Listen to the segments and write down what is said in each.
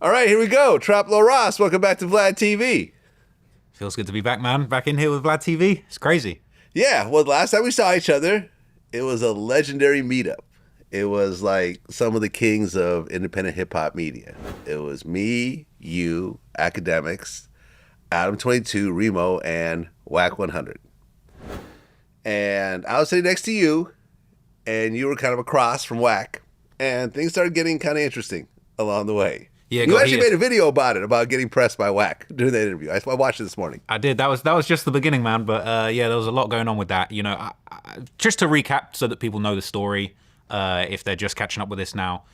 All right, here we go. Trap Lil Ross, welcome back to Vlad TV. Feels good to be back, man. Back in here with Vlad TV. It's crazy. Yeah, well, last time we saw each other, it was a legendary meetup. It was like some of the kings of independent hip-hop media. It was me, you, Academics, Adam 22, Remo, and Wack100. And I was sitting next to you, and you were kind of across from Wack, and things started getting kind of interesting along the way. Yeah, you actually made a video about it, about getting pressed by Wack during that interview. I watched it this morning. I did. That was just the beginning, man. But yeah, there was a lot going on with that. You know, just to recap so that people know the story, if they're just catching up with this now.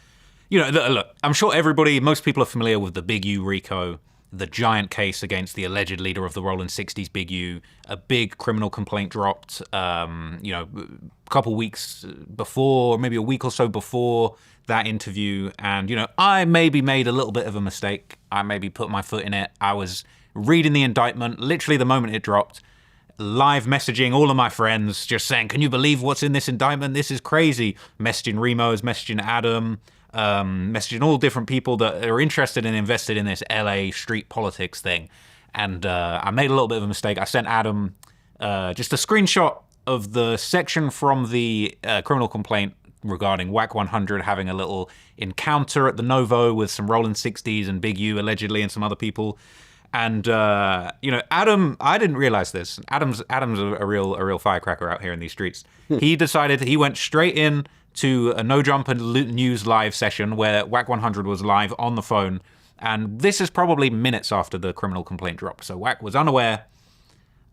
You know, look, I'm sure most people are familiar with the Big U RICO, the giant case against the alleged leader of the Rolling 60s, Big U. A big criminal complaint dropped, you know, a couple weeks before, maybe a week or so before that interview. And, you know, I maybe made a little bit of a mistake. I maybe put my foot in it. I was reading the indictment, literally the moment it dropped, live messaging all of my friends, just saying, can you believe what's in this indictment? This is crazy. Messaging Remos, messaging Adam, messaging all different people that are interested and invested in this LA street politics thing. And I made a little bit of a mistake. I sent Adam just a screenshot of the section from the criminal complaint regarding Wack100 having a little encounter at the Novo with some Rolling 60s and Big U allegedly and some other people. And you know, Adam, I didn't realize this. Adam's a real firecracker out here in these streets. He went straight in to a No Jumper News live session where Wack100 was live on the phone. And this is probably minutes after the criminal complaint dropped. So Wack was unaware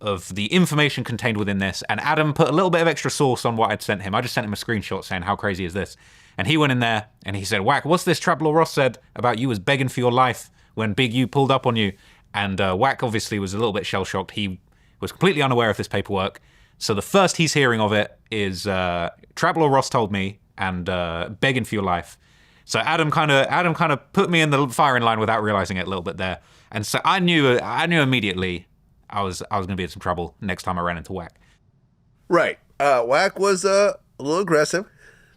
of the information contained within this. And Adam put a little bit of extra sauce on what I'd sent him. I just sent him a screenshot saying, how crazy is this? And he went in there and he said, Wack, what's this Trap Lil Ross said about you was begging for your life when Big U pulled up on you? And Wack obviously was a little bit shell-shocked. He was completely unaware of this paperwork. So the first he's hearing of it is Trap Lil Ross told me and begging for your life. So Adam kind of put me in the firing line without realizing it a little bit there. And so I knew immediately I was going to be in some trouble next time I ran into Wack. Right. Wack was a little aggressive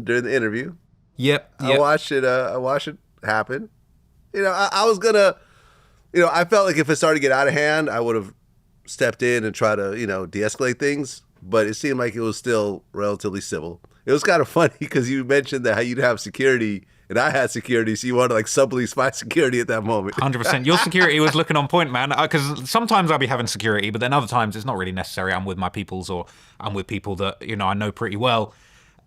during the interview. Yep. I watched it happen. You know, I was gonna, you know, I felt like if it started to get out of hand, I would have stepped in and tried to, you know, de-escalate things. But it seemed like it was still relatively civil. It was kind of funny because you mentioned that how you'd have security and I had security, so you wanted to like sublease my security at that moment. 100%. Your security was looking on point, man. Because sometimes I'll be having security, but then other times it's not really necessary. I'm with my peoples or I'm with people that, you know, I know pretty well.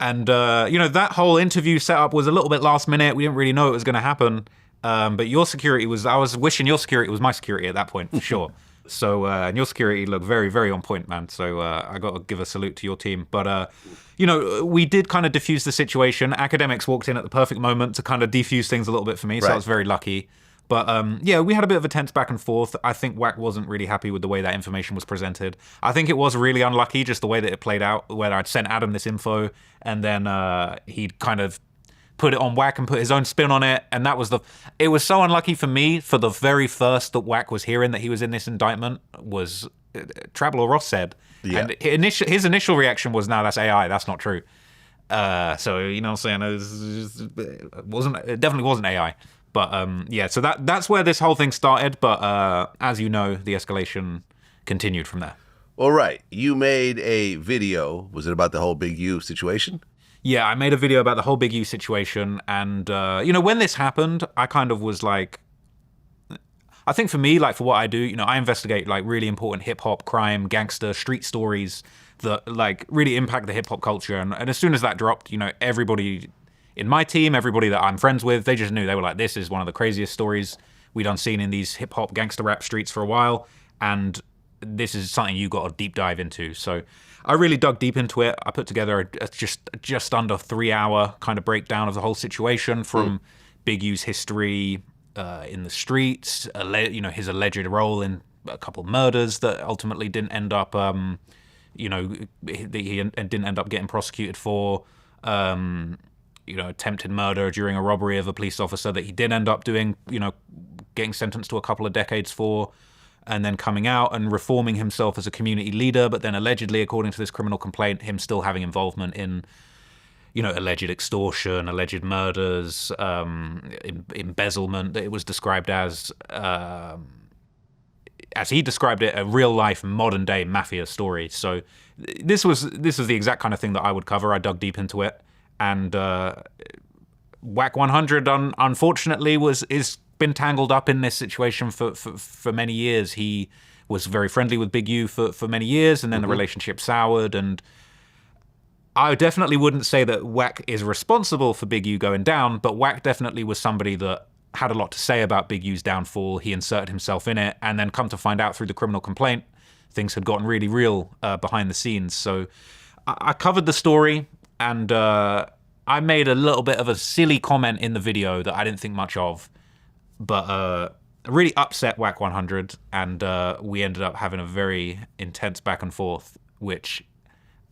And, you know, that whole interview setup was a little bit last minute. We didn't really know it was going to happen. But your security I was wishing your security was my security at that point, for sure. So, and your security looked very, very on point, man. So I got to give a salute to your team. But, you know, we did kind of diffuse the situation. Academics walked in at the perfect moment to kind of defuse things a little bit for me. So I was very lucky. But, yeah, we had a bit of a tense back and forth. I think Wack wasn't really happy with the way that information was presented. I think it was really unlucky, just the way that it played out, where I'd sent Adam this info and then he'd kind of put it on Wack and put his own spin on it. And it was so unlucky for me for the very first that Wack was hearing that he was in this indictment was Trap Lil Ross said. Yeah. And his initial reaction was, no, that's AI. That's not true. So, you know what I'm saying? It definitely wasn't AI. But yeah, so that's where this whole thing started. But as you know, the escalation continued from there. All right. You made a video. Was it about the whole Big U situation? Yeah, I made a video about the whole Big U situation. And, you know, when this happened, I kind of was like, I think for me, like for what I do, you know, I investigate like really important hip hop, crime, gangster, street stories that like really impact the hip hop culture. And as soon as that dropped, you know, everybody in my team, everybody that I'm friends with, they just knew. They were like, this is one of the craziest stories we'd unseen in these hip hop gangster rap streets for a while. And this is something you got to deep dive into. So I really dug deep into it. I put together a just under 3-hour kind of breakdown of the whole situation from Big U's history in the streets, you know, his alleged role in a couple of murders that ultimately didn't end up, you know, he didn't end up getting prosecuted for, you know, attempted murder during a robbery of a police officer that he did end up doing, you know, getting sentenced to a couple of decades for, and then coming out and reforming himself as a community leader, but then allegedly, according to this criminal complaint, him still having involvement in, alleged extortion, alleged murders, embezzlement. That it was described as he described it, a real life modern day mafia story. So this was the exact kind of thing that I would cover. I dug deep into it, and Wack100 unfortunately is been tangled up in this situation for many years. He was very friendly with Big U for many years, and then the relationship soured. And I definitely wouldn't say that Wack is responsible for Big U going down, but Wack definitely was somebody that had a lot to say about Big U's downfall. He inserted himself in it, and then come to find out through the criminal complaint, things had gotten really real behind the scenes. So I covered the story, and I made a little bit of a silly comment in the video that I didn't think much of, but really upset Wack100, and we ended up having a very intense back and forth, which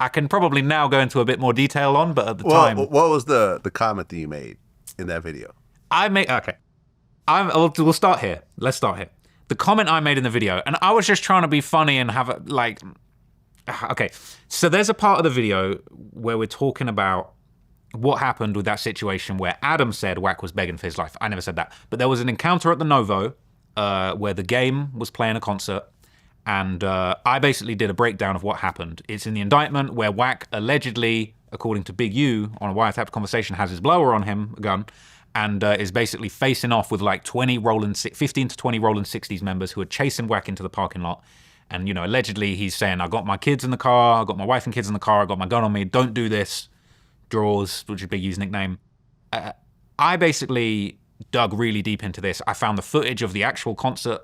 I can probably now go into a bit more detail on, but at the time... What was the comment that you made in that video? We'll start here. Let's start here. The comment I made in the video, and I was just trying to be funny and have a, okay, so there's a part of the video where we're talking about what happened with that situation where Adam said Wack was begging for his life. I never said that. But there was an encounter at the Novo where the Game was playing a concert, and I basically did a breakdown of what happened. It's in the indictment where Wack allegedly, according to Big U on a wiretapped conversation, has his blower on him, a gun, and is basically facing off with like 15 to 20 Rollin 60s members who are chasing Wack into the parking lot. And, allegedly he's saying, I got my kids in the car, I got my wife and kids in the car, I got my gun on me, don't do this. Draws, which is Big U's nickname. I basically dug really deep into this. I found the footage of the actual concert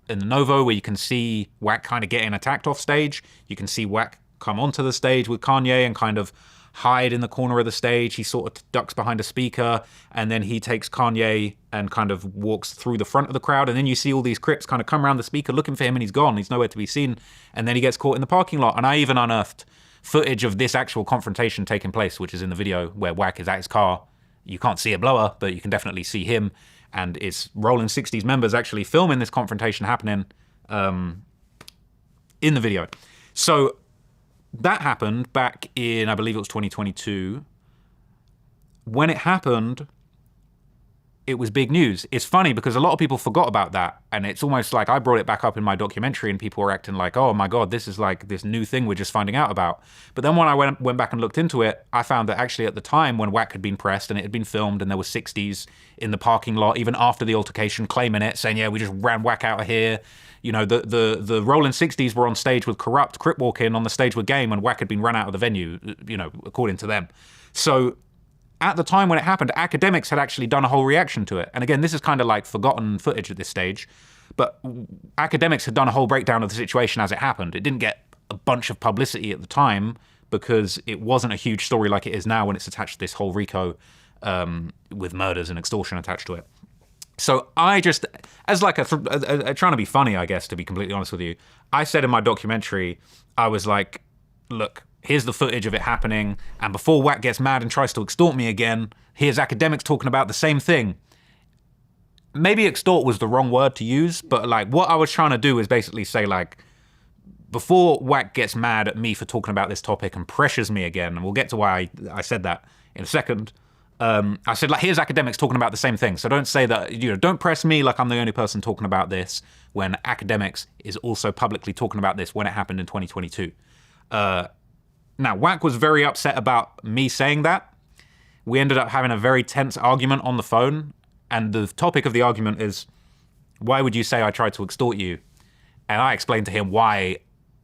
in the Novo where you can see Wack kind of getting attacked off stage. You can see Wack come onto the stage with Kanye and kind of hide in the corner of the stage. He sort of ducks behind a speaker, and then he takes Kanye and kind of walks through the front of the crowd, and then you see all these Crips kind of come around the speaker looking for him, and he's gone. He's nowhere to be seen, and then he gets caught in the parking lot. And I even unearthed footage of this actual confrontation taking place, which is in the video where Wack is at his car. You can't see a blower, but you can definitely see him, and it's Rollin 60s members actually filming this confrontation happening in the video. So that happened back in, I believe it was 2022. When it happened, it was big news. It's funny because a lot of people forgot about that, and it's almost like I brought it back up in my documentary and people were acting like, oh my God, this is like this new thing we're just finding out about. But then when I went back and looked into it, I found that actually at the time when Wack had been pressed and it had been filmed and there were 60s in the parking lot, even after the altercation, claiming it, saying, yeah, we just ran Wack out of here. The Rollin 60s were on stage with Corrupt, Crip walking on the stage with Game, and Wack had been run out of the venue, according to them. So at the time when it happened, academics had actually done a whole reaction to it. And again, this is kind of like forgotten footage at this stage, but academics had done a whole breakdown of the situation as it happened. It didn't get a bunch of publicity at the time because it wasn't a huge story like it is now when it's attached to this whole RICO with murders and extortion attached to it. So I just, as like trying to be funny, I guess, to be completely honest with you, I said in my documentary, I was like, look, here's the footage of it happening, and before Wack gets mad and tries to extort me again, here's academics talking about the same thing. Maybe extort was the wrong word to use, but like what I was trying to do is basically say like, before Wack gets mad at me for talking about this topic and pressures me again, and we'll get to why I said that in a second, I said, like, here's academics talking about the same thing. So don't say that, don't press me like I'm the only person talking about this when academics is also publicly talking about this when it happened in 2022. Now, Wack was very upset about me saying that. We ended up having a very tense argument on the phone. And the topic of the argument is, why would you say I tried to extort you? And I explained to him why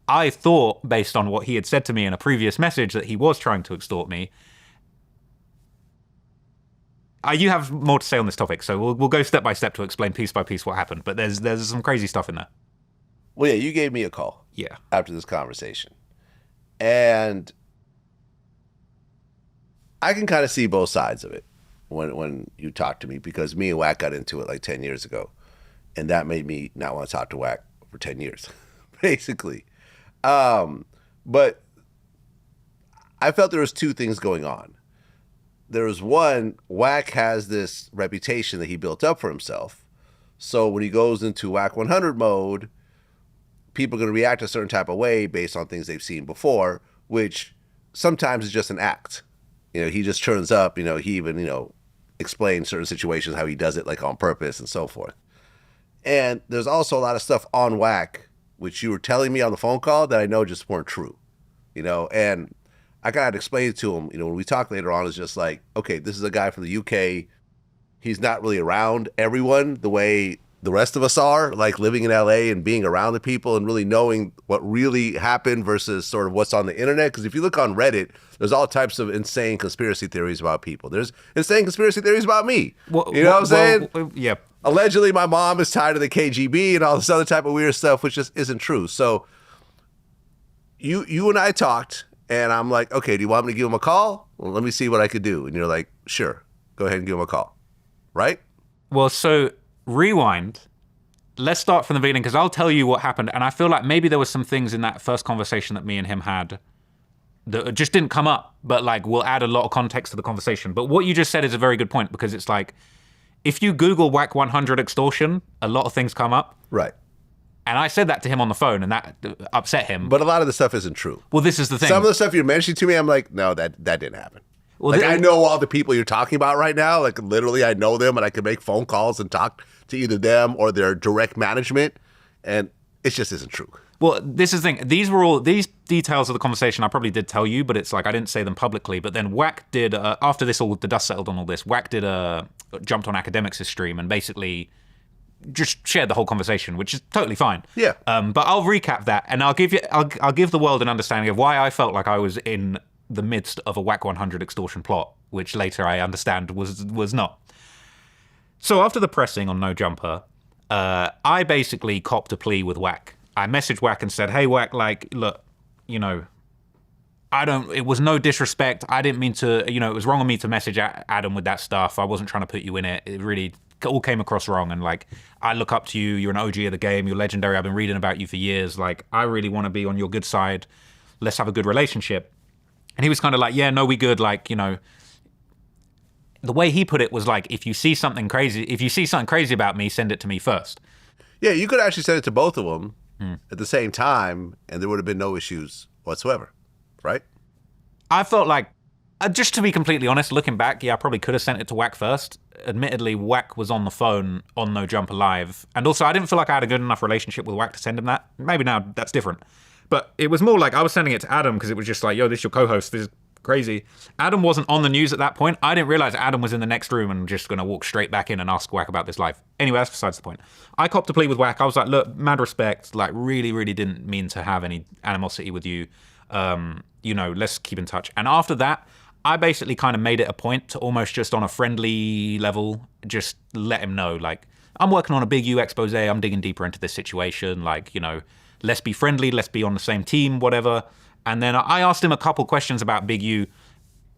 I thought, based on what he had said to me in a previous message, that he was trying to extort me. You have more to say on this topic, so we'll go step by step to explain piece by piece what happened. But there's some crazy stuff in there. Well, yeah, you gave me a call. Yeah. After this conversation. And I can kind of see both sides of it when you talk to me, because me and Wack got into it like 10 years ago. And that made me not want to talk to Wack for 10 years, basically. But I felt there was two things going on. There was one, Wack has this reputation that he built up for himself. So when he goes into Wack100 mode, people are going to react a certain type of way based on things they've seen before, which sometimes is just an act. he just turns up. He even explains certain situations how he does it like on purpose and so forth. And there's also a lot of stuff on Wack which you were telling me on the phone call that I know just weren't true. And I gotta explain it to him. When we talk later on, it's just like, okay, this is a guy from the UK. He's not really around everyone the way the rest of us are, like living in LA and being around the people and really knowing what really happened versus sort of what's on the internet. Because if you look on Reddit, there's all types of insane conspiracy theories about people. There's insane conspiracy theories about me. What I'm saying? Yeah. Allegedly, my mom is tied to the KGB and all this other type of weird stuff, which just isn't true. So you and I talked, and I'm like, okay, do you want me to give him a call? Well, let me see what I could do. And you're like, sure, go ahead and give him a call. Right? Well, so rewind. Let's start from the beginning, because I'll tell you what happened. And I feel like maybe there was some things in that first conversation that me and him had that just didn't come up, but like will add a lot of context to the conversation. But what you just said is a very good point, because it's like, if you Google Wack100 extortion, a lot of things come up. Right. And I said that to him on the phone, and that upset him. But a lot of the stuff isn't true. Well, this is the thing. Some of the stuff you're mentioning to me, I'm like, no, that didn't happen. Well, I know all the people you're talking about right now. Like, literally, I know them, and I can make phone calls and talk to either them or their direct management, and it just isn't true. Well, this is the thing. These details of the conversation I probably did tell you, but it's like I didn't say them publicly. But then Wack did, after the dust settled on all this, Wack did jumped on Academics' stream and basically just shared the whole conversation, which is totally fine. Yeah. But I'll recap that, and I'll give the world an understanding of why I felt like I was in the midst of a Wack100 extortion plot, which later I understand was not. So after the pressing on No Jumper, I basically copped a plea with Wack. I messaged Wack and said, hey, Wack, like, look, it was no disrespect. I didn't mean to, it was wrong of me to message Adam with that stuff. I wasn't trying to put you in it. It really all came across wrong. And like, I look up to you. You're an OG of the game. You're legendary. I've been reading about you for years. Like, I really want to be on your good side. Let's have a good relationship. And he was kind of like, yeah, no, we good. Like, the way he put it was like, if you see something crazy about me, send it to me first. Yeah, you could actually send it to both of them at the same time, and there would have been no issues whatsoever, right? I felt like, just to be completely honest, looking back, yeah, I probably could have sent it to Wack first. Admittedly, Wack was on the phone on No Jumper Live. And also, I didn't feel like I had a good enough relationship with Wack to send him that. Maybe now that's different. But it was more like I was sending it to Adam because it was just like, yo, this is your co-host. This is crazy. Adam wasn't on the news at that point. I didn't realize Adam was in the next room and just going to walk straight back in and ask Wack about this live. Anyway, that's besides the point. I copped a plea with Wack. I was like, look, mad respect. Like, really, really didn't mean to have any animosity with you. Let's keep in touch. And after that, I basically kind of made it a point to almost just on a friendly level, just let him know, like, I'm working on a big U expose. I'm digging deeper into this situation. Like, let's be friendly. Let's be on the same team, whatever. And then I asked him a couple questions about Big U,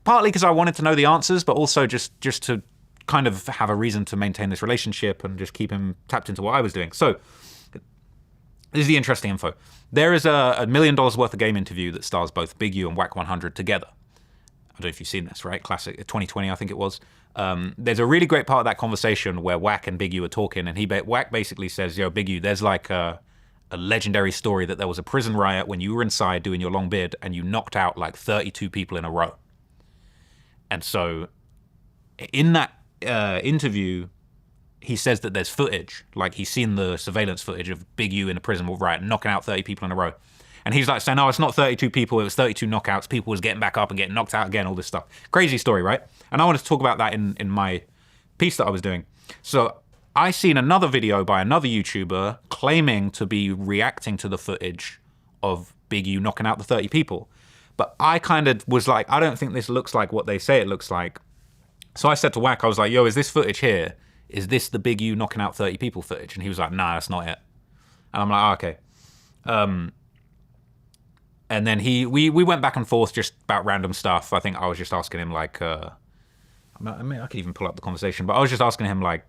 partly because I wanted to know the answers, but also just to kind of have a reason to maintain this relationship and just keep him tapped into what I was doing. So this is the interesting info. There is a $1 million worth of game interview that stars both Big U and Wack100 together. I don't know if you've seen this, right? Classic 2020, I think it was. There's a really great part of that conversation where Wack and Big U are talking, and Wack basically says, yo, Big U, there's like a legendary story that there was a prison riot when you were inside doing your long bid and you knocked out like 32 people in a row. And so in that interview, he says that there's footage, like he's seen the surveillance footage of Big U in a prison riot knocking out 30 people in a row. And he's like saying, no, it's not 32 people, it was 32 knockouts. People was getting back up and getting knocked out again, all this stuff. Crazy story, right? And I wanted to talk about that in my piece that I was doing. So I seen another video by another YouTuber claiming to be reacting to the footage of Big U knocking out the 30 people. But I kind of was like, I don't think this looks like what they say it looks like. So I said to Wack, I was like, yo, is this footage here? Is this the Big U knocking out 30 people footage? And he was like, nah, that's not it. And I'm like, oh, okay. And then we went back and forth just about random stuff. I think I was just asking him like, I could even pull up the conversation, but I was just asking him like,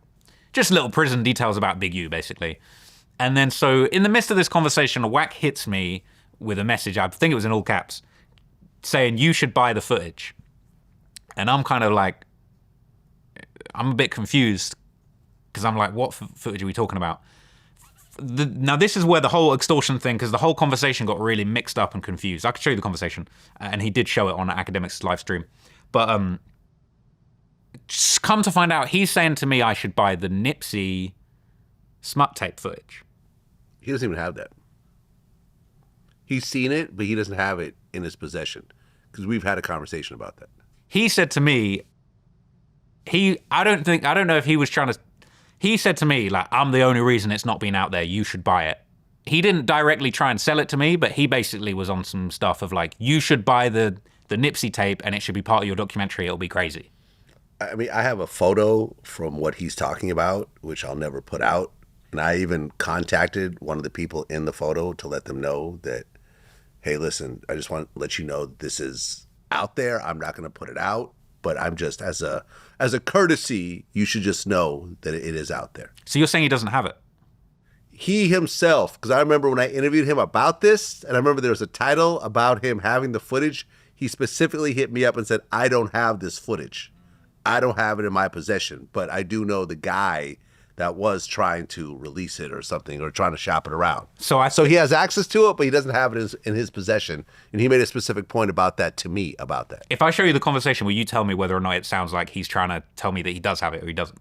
just little prison details about Big U, basically. And then so in the midst of this conversation, Wack hits me with a message, I think it was in all caps, saying you should buy the footage. And I'm kind of like, I'm a bit confused because I'm like, what footage are we talking about? Now, this is where the whole extortion thing, because the whole conversation got really mixed up and confused. I could show you the conversation, and he did show it on Academics live stream. But just come to find out, he's saying to me I should buy the Nipsey smut tape footage. He doesn't even have that. He's seen it, but he doesn't have it in his possession because we've had a conversation about that. He said to me, I don't know if he was trying to, he said to me, like, I'm the only reason it's not been out there, you should buy it. He didn't directly try and sell it to me, but he basically was on some stuff of like, you should buy the Nipsey tape and it should be part of your documentary, it'll be crazy. I mean, I have a photo from what he's talking about, which I'll never put out. And I even contacted one of the people in the photo to let them know that, hey, listen, I just want to let you know this is out there. I'm not going to put it out, but I'm just, as a courtesy, you should just know that it is out there. So you're saying he doesn't have it? He himself, because I remember when I interviewed him about this, and I remember there was a title about him having the footage, he specifically hit me up and said, I don't have this footage. I don't have it in my possession, but I do know the guy that was trying to release it or something, or trying to shop it around. So he has access to it, but he doesn't have it in his possession. And he made a specific point about that to me, about that. If I show you the conversation, will you tell me whether or not it sounds like he's trying to tell me that he does have it or he doesn't?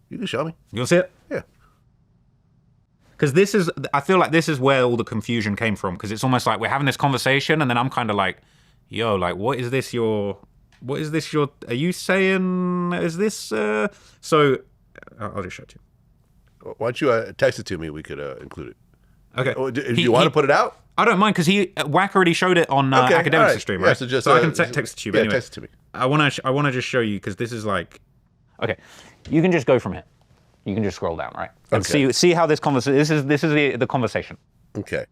You can show me. You want to see it? Yeah. Because I feel like this is where all the confusion came from, because it's almost like we're having this conversation and then I'm kind of like, yo, like, are you saying, is this, so I'll just show it to you. Why don't you text it to me? We could include it. Okay. Do you want to put it out? I don't mind, because Wack already showed it on Academics Stream, right? Yeah, so I can text it to you. Yeah, anyway, text it to me. I want to just show you, because this is like, okay, you can just go from here. You can just scroll down, right? And see how this conversation. This is the conversation. Okay.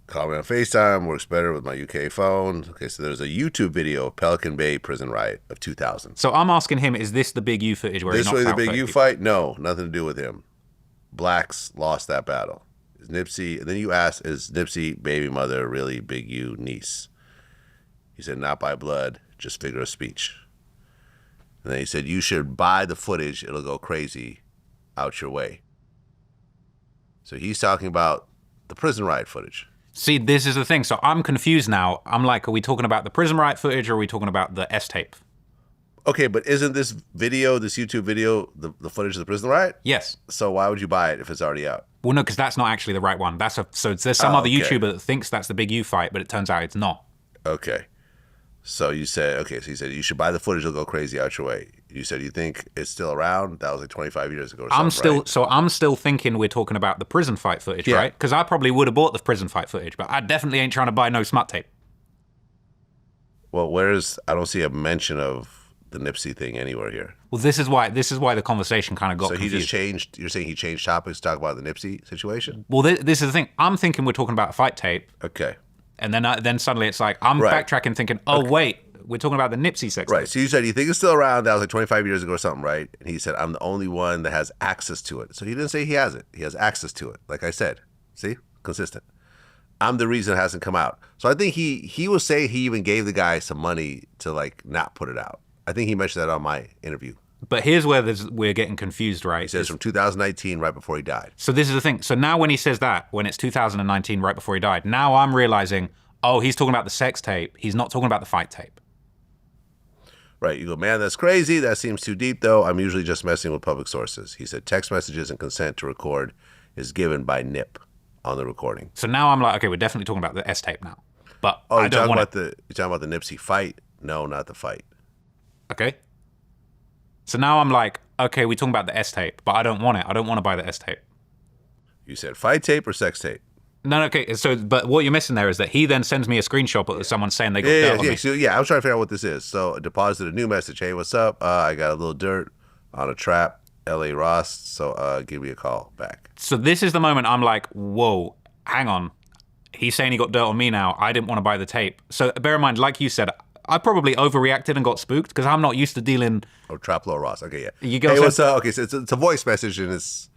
Call me on FaceTime. Works better with my UK phone. Okay, so there's a YouTube video of Pelican Bay prison riot of 2000. So I'm asking him, is this the Big U footage where he knocks out 30 people? This really the Big U fight? No, nothing to do with him. Blacks lost that battle. Is Nipsey? And then you ask, is Nipsey baby mother really Big U niece? He said, not by blood, just figure of speech. And then he said, you should buy the footage. It'll go crazy out your way. So he's talking about the prison riot footage. See, this is the thing. So I'm confused now. I'm like, are we talking about the prison riot footage or are we talking about the S tape? Okay, but isn't this video, this YouTube video, the footage of the prison riot? Yes. So why would you buy it if it's already out? Well, no, because that's not actually the right one. So there's some other YouTuber that thinks that's the Big U fight, but it turns out it's not. Okay. So you said, you said you should buy the footage, it'll go crazy out your way. You said you think it's still around? That was like 25 years ago or something, right? So I'm still thinking we're talking about the prison fight footage, right? Because I probably would have bought the prison fight footage, but I definitely ain't trying to buy no smut tape. Well, I don't see a mention of the Nipsey thing anywhere here. Well, this is why the conversation kind of got confused. So he just changed, you're saying he changed topics to talk about the Nipsey situation? Well, this is the thing. I'm thinking we're talking about a fight tape. Okay. And then suddenly it's like, I'm backtracking thinking, wait, we're talking about the Nipsey sex. Right. So you said you think it's still around. That was like 25 years ago or something, right? And he said, I'm the only one that has access to it. So he didn't say he has it. He has access to it. Like I said. See? Consistent. I'm the reason it hasn't come out. So I think he was saying he even gave the guy some money to like not put it out. I think he mentioned that on my interview. But here's where we're getting confused, right? He says from 2019, right before he died. So this is the thing. So now when he says that, when it's 2019, right before he died, now I'm realizing, he's talking about the sex tape. He's not talking about the fight tape. Right. You go, man, that's crazy. That seems too deep, though. I'm usually just messing with public sources. He said text messages and consent to record is given by Nip on the recording. So now I'm like, okay, we're definitely talking about the S tape now. But I don't want you're talking about the Nipsey fight? No, not the fight. Okay. So now I'm like, okay, we're talking about the S tape, but I don't want it. I don't want to buy the S tape. You said fight tape or sex tape? No, okay. So, but what you're missing there is that he then sends me a screenshot of someone saying they got dirt on me. So, I was trying to figure out what this is. So, I deposited a new message. Hey, what's up? I got a little dirt on a trap, L.A. Ross. So, give me a call back. So, this is the moment I'm like, whoa, hang on. He's saying he got dirt on me now. I didn't want to buy the tape. So, bear in mind, like you said, I probably overreacted and got spooked because I'm not used to dealing. Oh, Trap Lil Ross. Okay, yeah. You get hey, what's up? Okay, so it's a voice message and it's.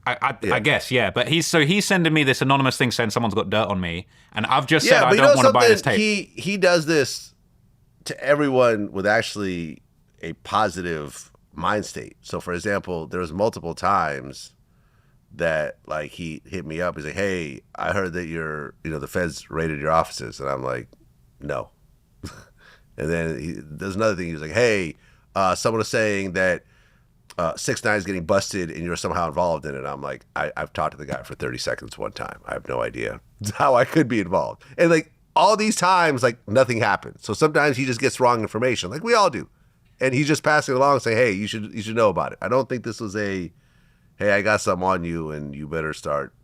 I guess, yeah. But he's sending me this anonymous thing saying someone's got dirt on me, and I've just said I don't want to buy this tape. He does this to everyone with actually a positive mind state. So, for example, there was multiple times that like he hit me up. He's like, "Hey, I heard that the feds raided your offices," and I'm like, "No." And then there's another thing. He was like, hey, someone is saying that 6ix9ine is getting busted and you're somehow involved in it. I'm like, I've talked to the guy for 30 seconds one time. I have no idea how I could be involved. And like all these times, like nothing happened. So sometimes he just gets wrong information, like we all do. And he's just passing it along and saying, hey, you should know about it. I don't think this was hey, I got something on you and you better start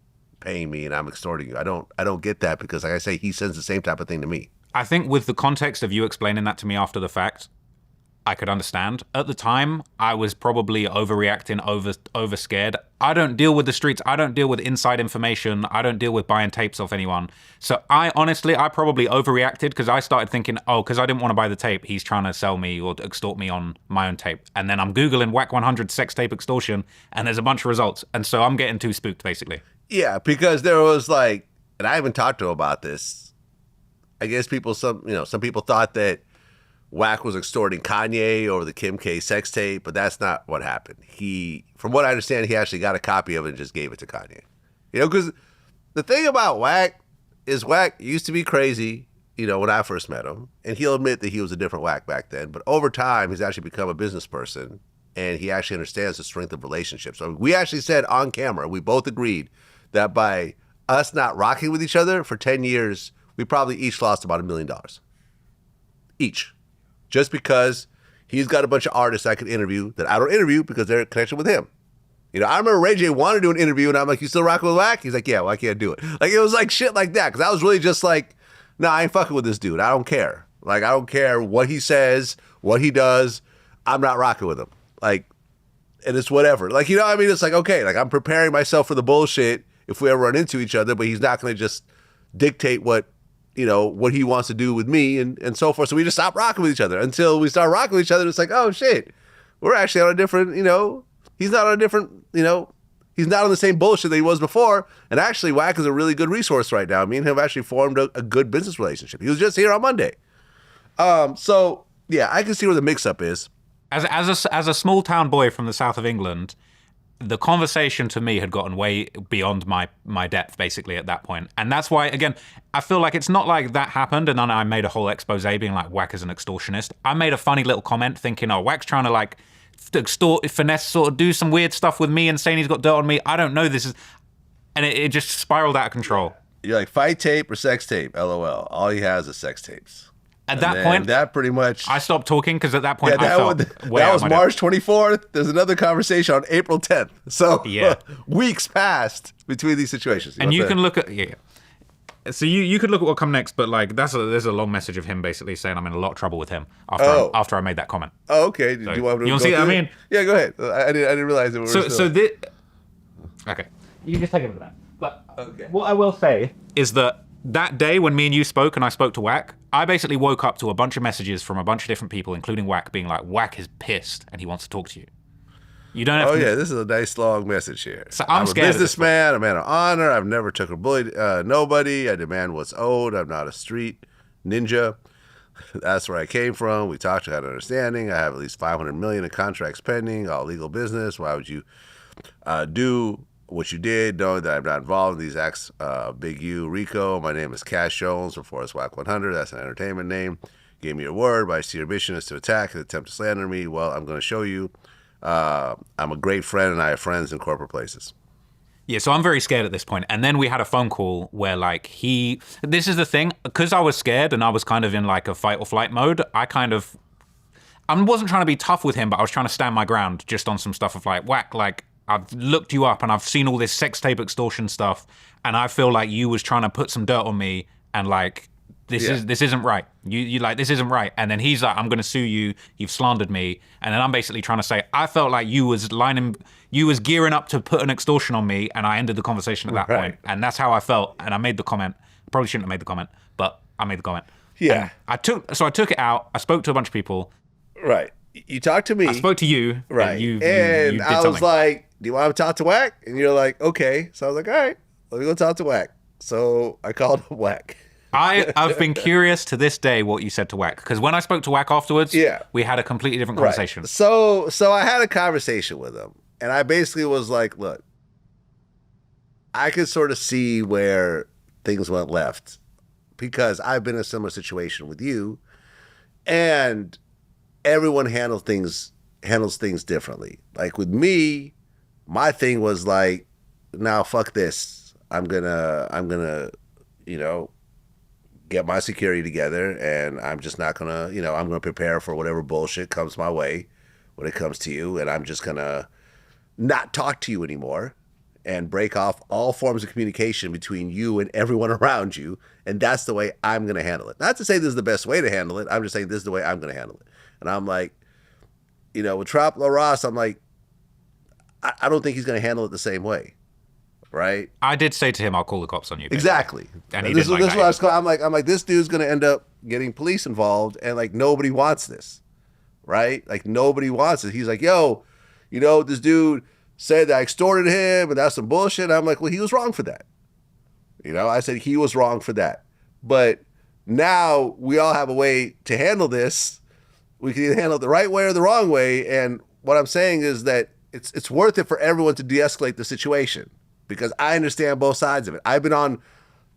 paying me and I'm extorting you. I don't get that because like I say, he sends the same type of thing to me. I think with the context of you explaining that to me after the fact, I could understand. At the time, I was probably overreacting, over scared. I don't deal with the streets. I don't deal with inside information. I don't deal with buying tapes off anyone. So I probably overreacted because I started thinking, oh, because I didn't want to buy the tape, he's trying to sell me or extort me on my own tape. And then I'm Googling Wack100 sex tape extortion and there's a bunch of results. And so I'm getting too spooked, basically. Yeah, because there was like, and I haven't talked to him about this. I guess some people thought that Wack was extorting Kanye over the Kim K sex tape, but that's not what happened. From what I understand, he actually got a copy of it and just gave it to Kanye. Because the thing about Wack is Wack used to be crazy, when I first met him, and he'll admit that he was a different Wack back then. But over time, he's actually become a business person, and he actually understands the strength of relationships. So we actually said on camera, we both agreed that by us not rocking with each other for 10 years, we probably each lost about $1 million. Each. Just because he's got a bunch of artists I could interview that I don't interview because they're in connection with him. I remember Ray J wanted to do an interview and I'm like, you still rocking with Wack? He's like, yeah, well, I can't do it. Like, it was like shit like that. Because I was really just like, nah, I ain't fucking with this dude. I don't care. Like, I don't care what he says, what he does. I'm not rocking with him. Like, and it's whatever. Like, what I mean? It's like, okay, like I'm preparing myself for the bullshit if we ever run into each other, but he's not going to just dictate what he wants to do with me and so forth. So we just stop rocking with each other until we start rocking with each other. It's like, oh shit, we're actually on a different, he's not on a different, he's not on the same bullshit that he was before. And actually Wack is a really good resource right now. Me and him have actually formed a good business relationship. He was just here on Monday. So yeah, I can see where the mix up is. As a small town boy from the south of England, the conversation to me had gotten way beyond my depth, basically, at that point. And that's why, again, I feel like it's not like that happened and then I made a whole expose being like, Wack is an extortionist. I made a funny little comment thinking, oh, Wack's trying to like extort, finesse, sort of do some weird stuff with me and saying he's got dirt on me. I don't know, this is... And it just spiraled out of control. You're like, fight tape or sex tape? LOL. All he has is sex tapes. At that point, that pretty much... I stopped talking because at that point I felt... that was March 24th. There's another conversation on April 10th. So weeks passed between these situations. And you can look at... Yeah. So you could look at what come next, but like there's a long message of him basically saying I'm in a lot of trouble with him after I made that comment. Oh, okay. Do you want to see what I mean? Yeah, go ahead. I didn't realize it was... Okay. You can just take it with that. But what I will say is that day when me and you spoke and I spoke to Wack, I basically woke up to a bunch of messages from a bunch of different people, including Wack, being like, Wack is pissed and he wants to talk to you. You don't have to... yeah, this is a nice long message here. So I'm scared a businessman, a man of honor. I've never took a bully, nobody. I demand what's owed. I'm not a street ninja. That's where I came from. We talked about understanding. I have at least $500 million in contracts pending, all legal business. Why would you do what you did, knowing that I'm not involved in these acts? Big U, Rico. My name is Cash Jones from Forest Wack100. That's an entertainment name. Gave me your word, but I see your mission is to attack and attempt to slander me. Well, I'm going to show you. I'm a great friend and I have friends in corporate places. Yeah, so I'm very scared at this point. And then we had a phone call where like this is the thing, because I was scared and I was kind of in like a fight or flight mode, I wasn't trying to be tough with him, but I was trying to stand my ground just on some stuff of like, Wack, like I've looked you up and I've seen all this sex tape extortion stuff and I feel like you was trying to put some dirt on me and like this isn't right. You like, this isn't right. And then he's like, I'm going to sue you. You've slandered me. And then I'm basically trying to say, I felt like you was gearing up to put an extortion on me. And I ended the conversation at that point. And that's how I felt. And I made the comment. Probably shouldn't have made the comment, but I made the comment. Yeah. And I took it out. I spoke to a bunch of people. Right. You talked to me. I spoke to you. Right. And you and did I was something. like, do you want to talk to Wack? And you're like, okay. So I was like, all right, let me go talk to Wack. So I called Wack. I've been curious to this day what you said to Wack, because when I spoke to Wack afterwards, we had a completely different conversation. Right. So I had a conversation with him, and I basically was like, look, I could sort of see where things went left because I've been in a similar situation with you, And everyone handles things differently. Like with me, my thing was like, now fuck this. I'm gonna, you know, get my security together, and I'm just not gonna, you know, I'm gonna prepare for whatever bullshit comes my way when it comes to you, and I'm just gonna not talk to you anymore and break off all forms of communication between you and everyone around you, and that's the way I'm gonna handle it. Not to say this is the best way to handle it, I'm just saying this is the way I'm gonna handle it. And I'm like, you know, with Trap La Ross, I'm like, I don't think he's gonna handle it the same way. Right? I did say to him, "I'll call the cops on you." Basically. Exactly. And he didn't like that. This I'm like, this dude's gonna end up getting police involved, and like nobody wants this, right? Like nobody wants it. He's like, yo, you know, this dude said that I extorted him, and that's some bullshit. I'm like, well, he was wrong for that. You know, I said he was wrong for that. But now we all have a way to handle this. We can either handle it the right way or the wrong way. And what I'm saying is that it's worth it for everyone to de-escalate the situation. Because I understand both sides of it. I've been on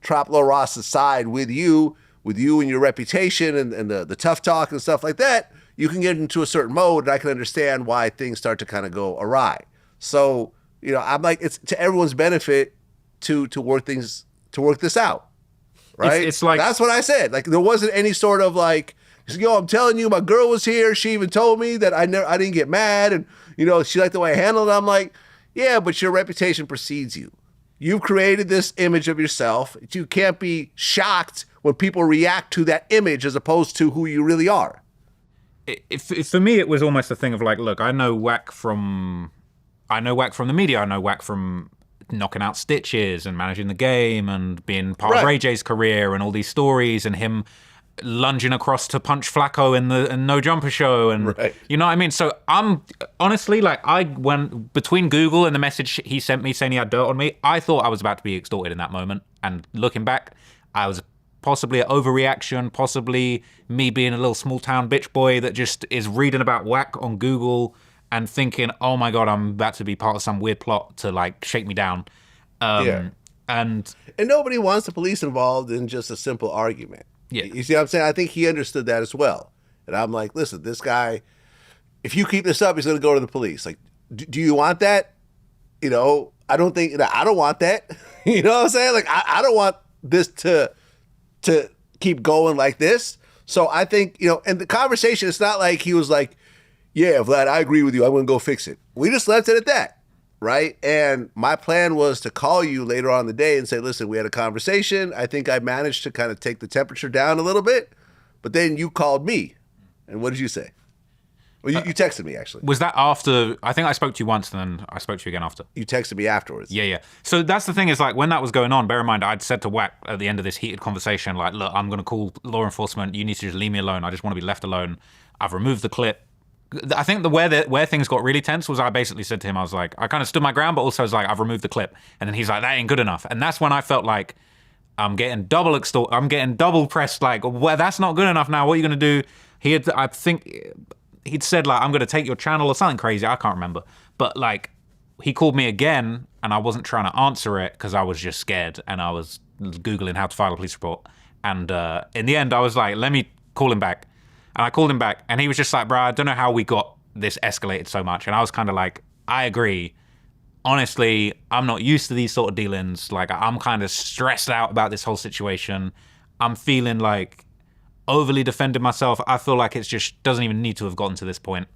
Trap La Ross's side with you and your reputation and the tough talk and stuff like that. You can get into a certain mode, and I can understand why things start to kind of go awry. So, you know, I'm like, it's to everyone's benefit to work this out, right? It's like, that's what I said. Like there wasn't any sort of like, yo, I'm telling you, my girl was here. She even told me that I didn't get mad, and you know, she liked the way I handled it. I'm like, yeah, but your reputation precedes you. You've created this image of yourself. You can't be shocked when people react to that image as opposed to who you really are. For me, it was almost a thing of like, look, I know Wack from the media. I know Wack from knocking out Stitches and managing the game and being part of Ray J's career and all these stories and him lunging across to punch Flacco in the No Jumper show, and you know what I mean? So I'm honestly like, I went between Google and the message he sent me saying he had dirt on me, I thought I was about to be extorted in that moment. And looking back, I was possibly an overreaction, possibly me being a little small town bitch boy that just is reading about Wack on Google and thinking, oh my God, I'm about to be part of some weird plot to like shake me down. And nobody wants the police involved in just a simple argument. Yeah. You see what I'm saying? I think he understood that as well. And I'm like, listen, this guy, if you keep this up, he's going to go to the police. Like, do you want that? You know, I don't want that. You know what I'm saying? Like, I don't want this to keep going like this. So I think, you know, and the conversation, it's not like he was like, yeah, Vlad, I agree with you. I'm going to go fix it. We just left it at that. Right. And my plan was to call you later on in the day and say, listen, we had a conversation. I think I managed to kind of take the temperature down a little bit. But then you called me. And what did you say? Well, you texted me, actually. Was that after? I think I spoke to you once, and then I spoke to you again after. You texted me afterwards. Yeah. So that's the thing is, like, when that was going on, bear in mind, I'd said to Wack at the end of this heated conversation, like, look, I'm going to call law enforcement. You need to just leave me alone. I just want to be left alone. I've removed the clip. I think where things got really tense was I basically said to him, I was like, I kind of stood my ground, but also was like, I've removed the clip. And then he's like, that ain't good enough. And that's when I felt like I'm getting double pressed. Like, well, that's not good enough now. What are you going to do? I think he'd said like, I'm going to take your channel or something crazy. I can't remember. But like, he called me again and I wasn't trying to answer it because I was just scared and I was Googling how to file a police report. And in the end, I was like, let me call him back. And I called him back, and he was just like, bro, I don't know how we got this escalated so much. And I was kind of like, I agree. Honestly, I'm not used to these sort of dealings. Like, I'm kind of stressed out about this whole situation. I'm feeling like overly defending myself. I feel like it just doesn't even need to have gotten to this point.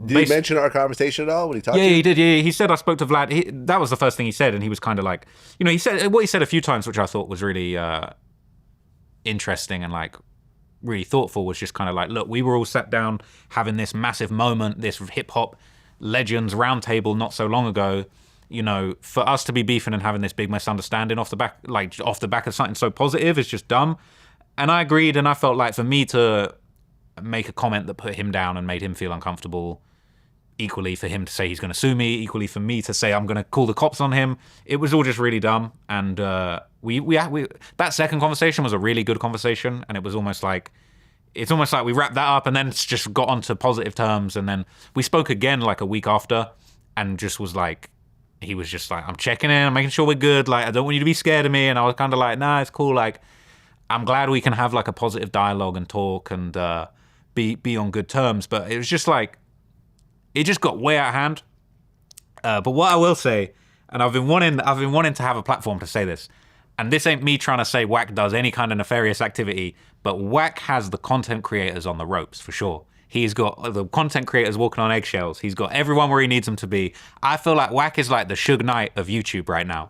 Did he mention our conversation at all when he talked to you? Yeah, he did. Yeah, he said I spoke to Vlad. That was the first thing he said, and he was kind of like, you know, he said what he said a few times, which I thought was really interesting and like really thoughtful, was just kind of like, look, we were all sat down having this massive moment, this hip hop legends roundtable not so long ago. You know, for us to be beefing and having this big misunderstanding off the back of something so positive is just dumb. And I agreed, and I felt like for me to make a comment that put him down and made him feel uncomfortable, equally for him to say he's going to sue me, equally for me to say I'm going to call the cops on him, it was all just really dumb. And we that second conversation was a really good conversation, and it's almost like we wrapped that up and then it's just got onto positive terms. And then we spoke again like a week after, and just was like, he was just like, I'm checking in, I'm making sure we're good, like I don't want you to be scared of me. And I was kind of like, nah, it's cool, like I'm glad we can have like a positive dialogue and talk and be on good terms. But it was just like, it just got way out of hand. But what I will say, and I've been wanting to have a platform to say this, and this ain't me trying to say Wack does any kind of nefarious activity, but Wack has the content creators on the ropes for sure. He's got the content creators walking on eggshells. He's got everyone where he needs them to be. I feel like Wack is like the Suge Knight of YouTube right now.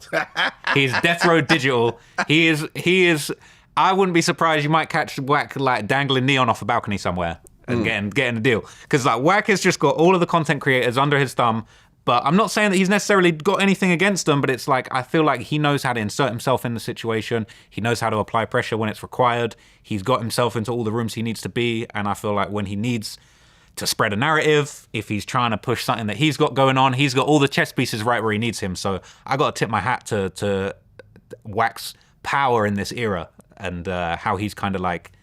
He's Death Row Digital. He is. I wouldn't be surprised you might catch Wack like dangling neon off a balcony somewhere and getting a deal. Because like Wack has just got all of the content creators under his thumb. But I'm not saying that he's necessarily got anything against them, but it's like, I feel like he knows how to insert himself in the situation. He knows how to apply pressure when it's required. He's got himself into all the rooms he needs to be. And I feel like when he needs to spread a narrative, if he's trying to push something that he's got going on, he's got all the chess pieces right where he needs him. So I got to tip my hat to Wack's power in this era and how he's kind of like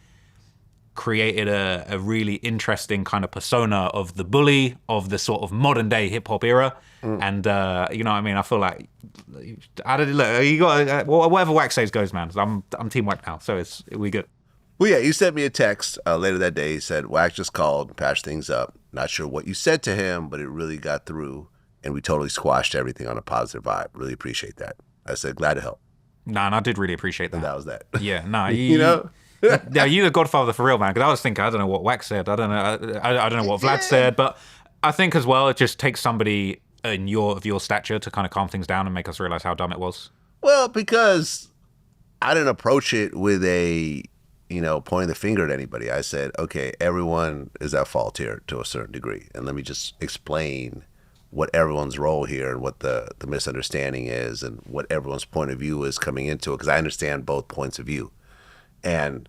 created a really interesting kind of persona of the bully of the sort of modern day hip hop era. And you know what I mean? I feel like look, you got whatever Wack says goes, man. I'm team Wack now, so we good. Well, yeah, you sent me a text later that day. He said Wack just called and patched things up. Not sure what you said to him, but it really got through, and we totally squashed everything on a positive vibe. Really appreciate that. I said glad to help. Nah, and I did really appreciate that. And that was that. Yeah, nah, you know. Yeah, you the Godfather for real, man. Because I was thinking, I don't know what Wack said. I don't know. I don't know what Vlad said. But I think as well, it just takes somebody of your stature to kind of calm things down and make us realize how dumb it was. Well, because I didn't approach it with a, pointing the finger at anybody. I said, okay, everyone is at fault here to a certain degree, and let me just explain what everyone's role here and what the misunderstanding is and what everyone's point of view is coming into it. Because I understand both points of view. And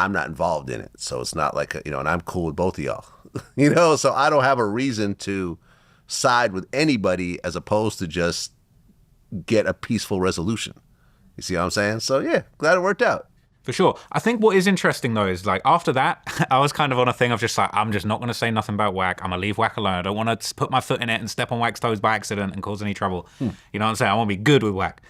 I'm not involved in it. So it's not like, and I'm cool with both of y'all, so I don't have a reason to side with anybody as opposed to just get a peaceful resolution. You see what I'm saying? So yeah, glad it worked out. For sure. I think what is interesting though is like after that, I was kind of on a thing of just like, I'm just not going to say nothing about Wack. I'm going to leave Wack alone. I don't want to put my foot in it and step on Wack's toes by accident and cause any trouble. You know what I'm saying? I want to be good with Wack.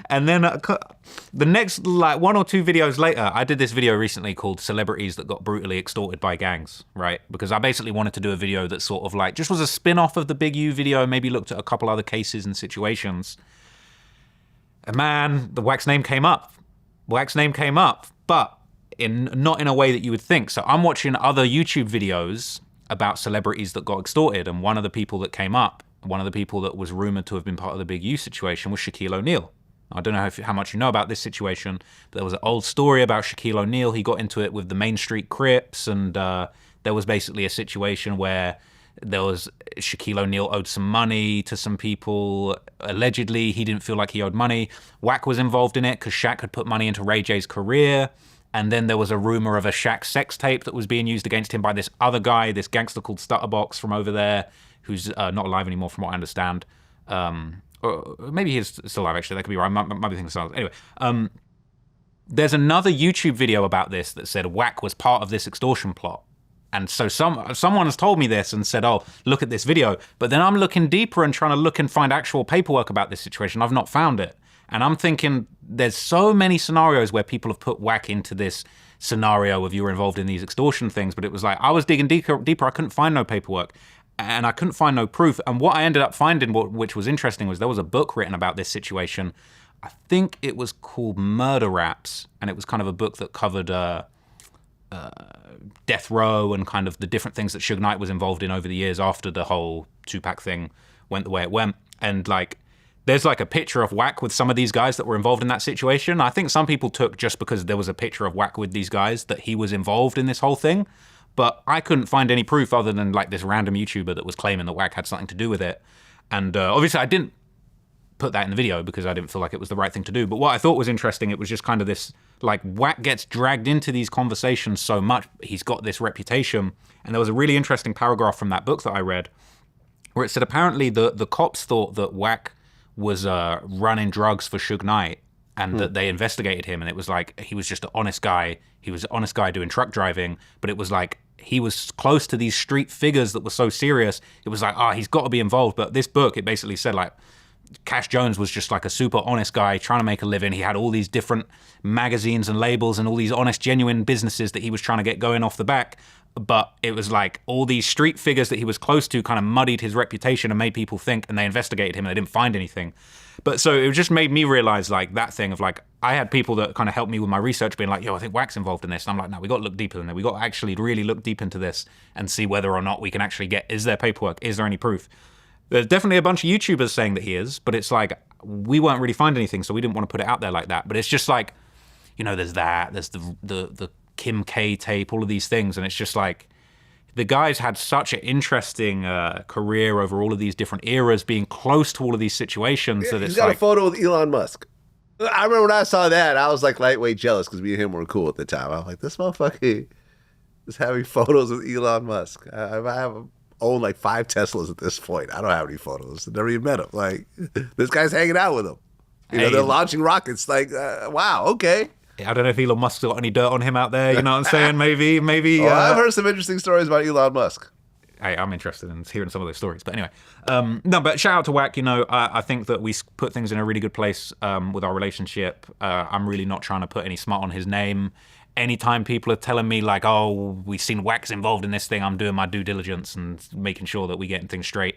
And then the next like 1 or 2 videos later, I did this video recently called Celebrities That Got Brutally Extorted by Gangs, right? Because I basically wanted to do a video that sort of like just was a spin-off of the Big U video, maybe looked at a couple other cases and situations. And man, the Wack's name came up. Wack's name came up, but not in a way that you would think. So I'm watching other YouTube videos about celebrities that got extorted, and one of the people that came up, one of the people that was rumored to have been part of the Big U situation was Shaquille O'Neal. I don't know how much you know about this situation, but there was an old story about Shaquille O'Neal. He got into it with the Main Street Crips, and there was basically a situation where Shaquille O'Neal owed some money to some people. Allegedly, he didn't feel like he owed money. Wack was involved in it because Shaq had put money into Ray J's career. And then there was a rumor of a Shaq sex tape that was being used against him by this other guy, this gangster called Stutterbox from over there, who's not alive anymore from what I understand. Or maybe he's still alive, actually. That could be right. I might be thinking something. Anyway, there's another YouTube video about this that said Wack was part of this extortion plot. And so someone has told me this and said, oh, look at this video. But then I'm looking deeper and trying to look and find actual paperwork about this situation. I've not found it. And I'm thinking there's so many scenarios where people have put Wack into this scenario of you were involved in these extortion things. But it was like I was digging deeper. I couldn't find no paperwork. And I couldn't find no proof. And what I ended up finding, which was interesting, was there was a book written about this situation. I think it was called Murder Raps. And it was kind of a book that covered death row and kind of the different things that Suge Knight was involved in over the years after the whole Tupac thing went the way it went. And like, there's like a picture of Wack with some of these guys that were involved in that situation. I think some people took just because there was a picture of Wack with these guys that he was involved in this whole thing. But I couldn't find any proof other than like this random YouTuber that was claiming that Wack had something to do with it. And obviously I didn't put that in the video because I didn't feel like it was the right thing to do. But what I thought was interesting, it was just kind of this, like Wack gets dragged into these conversations so much. He's got this reputation. And there was a really interesting paragraph from that book that I read where it said apparently the cops thought that Wack was running drugs for Suge Knight and that they investigated him. And it was like, he was just an honest guy. He was an honest guy doing truck driving. But it was like, he was close to these street figures that were so serious. It was like, he's got to be involved. But this book, it basically said like, Cash Jones was just like a super honest guy trying to make a living. He had all these different magazines and labels and all these honest, genuine businesses that he was trying to get going off the back. But it was like all these street figures that he was close to kind of muddied his reputation and made people think, and they investigated him and they didn't find anything. But so it just made me realize like that thing of like, I had people that kind of helped me with my research being like, yo, I think Wack's involved in this. And I'm like, no, we got to look deeper than that. We got to actually really look deep into this and see whether or not we can actually get, is there paperwork? Is there any proof? There's definitely a bunch of YouTubers saying that he is, but it's like, we weren't really finding anything, so we didn't want to put it out there like that. But it's just like, you know, there's the Kim K tape, all of these things. And it's just like, the guy's had such an interesting career over all of these different eras, being close to all of these situations. Yeah, that it's he's got like, a photo with Elon Musk. I remember when I saw that, I was like lightweight jealous because me and him were cool at the time. I was like, this motherfucker is having photos with Elon Musk. I own like 5 Teslas at this point. I don't have any photos. I never even met him. Like, this guy's hanging out with him. You know, they're launching rockets. Like, wow, okay. I don't know if Elon Musk's got any dirt on him out there. You know what I'm saying? Maybe. I've heard some interesting stories about Elon Musk. Hey, I'm interested in hearing some of those stories. But anyway, no, but shout out to Wack. You know, I think that we put things in a really good place with our relationship. I'm really not trying to put any smut on his name. Anytime people are telling me like, oh, we've seen Wack's involved in this thing, I'm doing my due diligence and making sure that we're getting things straight.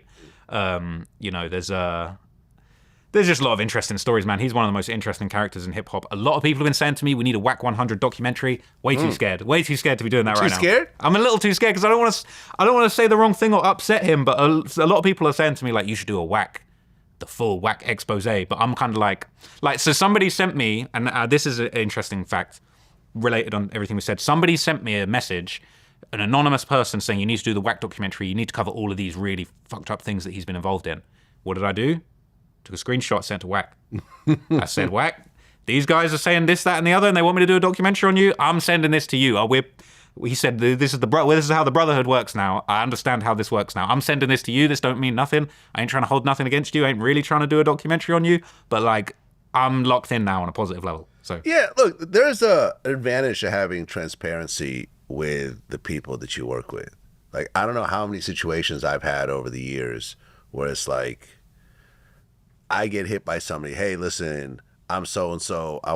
You know, there's just a lot of interesting stories, man. He's one of the most interesting characters in hip-hop. A lot of people have been saying to me, we need a Wack100 documentary. Way too scared to be doing that right now. Too scared? I'm a little too scared because I don't want to say the wrong thing or upset him, but a lot of people are saying to me, like, you should do a Wack, the full Wack expose. But I'm kind of like, so somebody sent me, and this is an interesting fact related on everything we said. Somebody sent me a message, an anonymous person saying, you need to do the Wack documentary. You need to cover all of these really fucked up things that he's been involved in. What did I do? Took a screenshot, sent to Wack. I said, Wack, these guys are saying this, that, and the other, and they want me to do a documentary on you. I'm sending this to you. He said, this is how the brotherhood works now. I understand how this works now. I'm sending this to you. This don't mean nothing. I ain't trying to hold nothing against you. I ain't really trying to do a documentary on you. But like, I'm locked in now on a positive level. So yeah, look, there's an advantage to having transparency with the people that you work with. Like, I don't know how many situations I've had over the years where it's like, I get hit by somebody, hey, listen, I'm so-and-so, I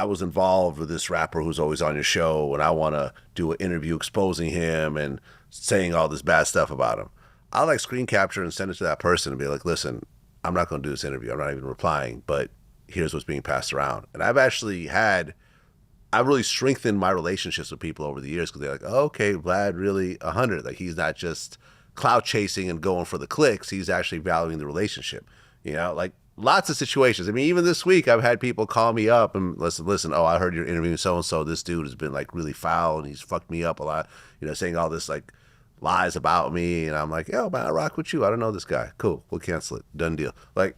was involved with this rapper who's always on your show, and I want to do an interview exposing him and saying all this bad stuff about him. I'll like screen capture and send it to that person and be like, listen, I'm not going to do this interview. I'm not even replying, but here's what's being passed around. And I've really strengthened my relationships with people over the years because they're like, oh, okay, Vlad really 100. Like, he's not just clout chasing and going for the clicks. He's actually valuing the relationship. You know, like lots of situations. I mean, even this week, I've had people call me up and listen, oh, I heard you're interviewing so-and-so. This dude has been like really foul and he's fucked me up a lot, you know, saying all this like lies about me. And I'm like, yo, man, I rock with you. I don't know this guy. Cool. We'll cancel it. Done deal. Like,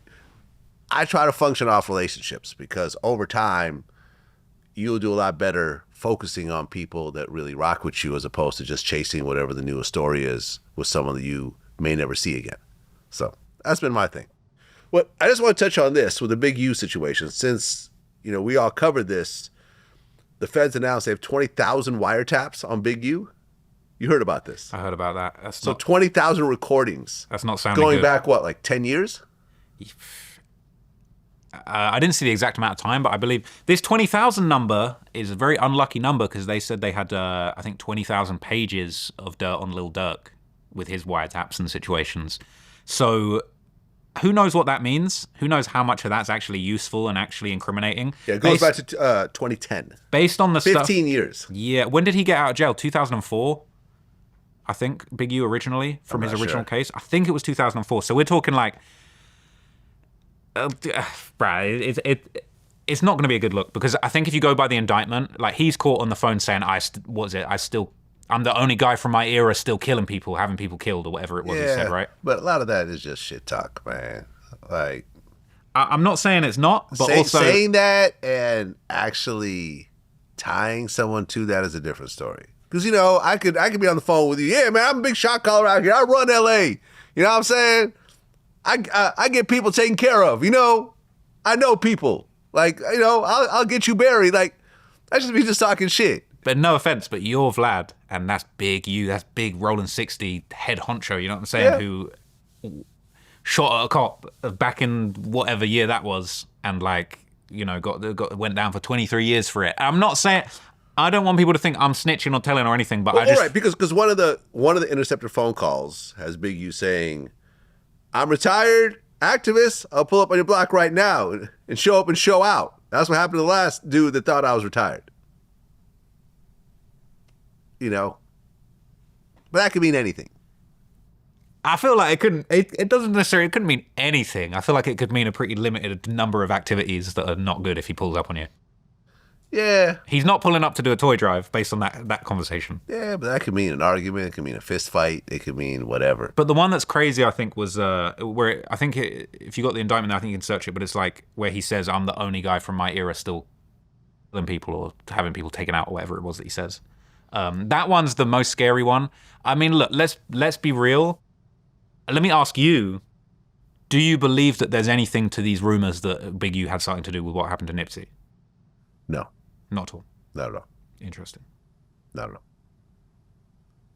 I try to function off relationships because over time, you'll do a lot better focusing on people that really rock with you as opposed to just chasing whatever the newest story is with someone that you may never see again. So that's been my thing. Well, I just want to touch on this with the Big U situation. Since, you know, we all covered this, the feds announced they have 20,000 wiretaps on Big U. You heard about this? I heard about that. So 20,000 recordings. That's not sounding going good. Back, what, like 10 years? I didn't see the exact amount of time, but I believe this 20,000 number is a very unlucky number because they said they had, I think, 20,000 pages of dirt on Lil Durk with his wiretaps and situations. So who knows what that means? Who knows how much of that's actually useful and actually incriminating? Yeah, it goes back to 2010. Based on the 15 years. Yeah. When did he get out of jail? 2004? I think, Big U originally, from his original case. I think it was 2004. So we're talking like... Brad, it's not going to be a good look because I think if you go by the indictment, like he's caught on the phone saying, I'm the only guy from my era still killing people, having people killed or whatever it was he said, right? But a lot of that is just shit talk, man. Like, I'm not saying it's not, but also saying that and actually tying someone to that is a different story. Because, you know, I could be on the phone with you. Yeah, man, I'm a big shot caller out here. I run LA. You know what I'm saying? I get people taken care of, you know. I know people. Like, you know, I'll get you buried. Like, I should be just talking shit. But no offense, but you're Vlad, and that's Big U. That's big rolling 60 head honcho. You know what I'm saying? Yeah. shot at a cop back in whatever year that was, and like, you know, went down for 23 years for it. I'm not saying, I don't want people to think I'm snitching or telling or anything, but I just... All right, because one of the intercepted phone calls has Big U saying, I'm retired, activist, I'll pull up on your block right now and show up and show out. That's what happened to the last dude that thought I was retired. You know? But that could mean anything. I feel like it doesn't necessarily, it couldn't mean anything. I feel like it could mean a pretty limited number of activities that are not good if he pulls up on you. Yeah. He's not pulling up to do a toy drive based on that conversation. Yeah, but that could mean an argument. It could mean a fist fight. It could mean whatever. But the one that's crazy, I think, was where I think if you got the indictment, I think you can search it. But it's like where he says, "I'm the only guy from my era still killing people or having people taken out," or whatever it was that he says. That one's the most scary one. I mean, look, let's be real. Let me ask you: do you believe that there's anything to these rumors that Big U had something to do with what happened to Nipsey? No. Not at all. Not at all. Interesting. Not at all.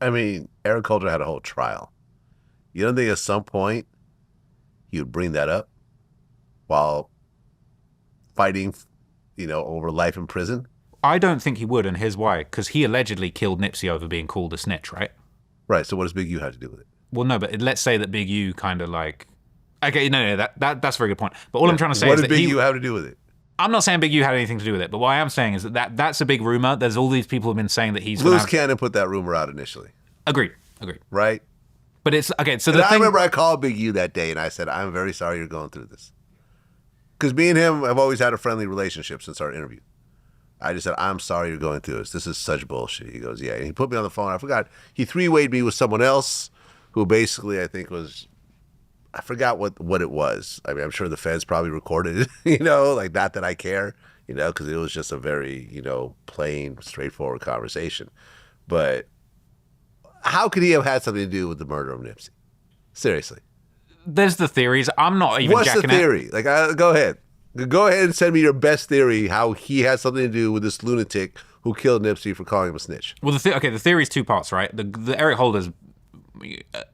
I mean, Eric Holder had a whole trial. You don't think at some point he would bring that up while fighting, you know, over life in prison? I don't think he would, and here's why. Because he allegedly killed Nipsey over being called a snitch, right? Right, so what does Big U have to do with it? Well, no, but let's say that Big U kind of like... Okay, no, that's a very good point. But all I'm trying to say what is does that Big U have to do with it? I'm not saying Big U had anything to do with it, but what I am saying is that's a big rumor. There's all these people who have been saying that he's... Loose Cannon put that rumor out initially. Agreed. Right? But it's... Okay, so I remember I called Big U that day and I said, I'm very sorry you're going through this. Because me and him have always had a friendly relationship since our interview. I just said, I'm sorry you're going through this. This is such bullshit. He goes, yeah. And he put me on the phone. I forgot. He three-wayed me with someone else who basically I think was... I forgot what it was. I mean, I'm sure the feds probably recorded it, you know, like not that I care, you know, because it was just a very, you know, plain, straightforward conversation. But how could he have had something to do with the murder of Nipsey? Seriously. There's the theories. I'm not even What's the theory? Like, go ahead. Go ahead and send me your best theory how he has something to do with this lunatic who killed Nipsey for calling him a snitch. Well, the theory is two parts, right? The Eric Holder's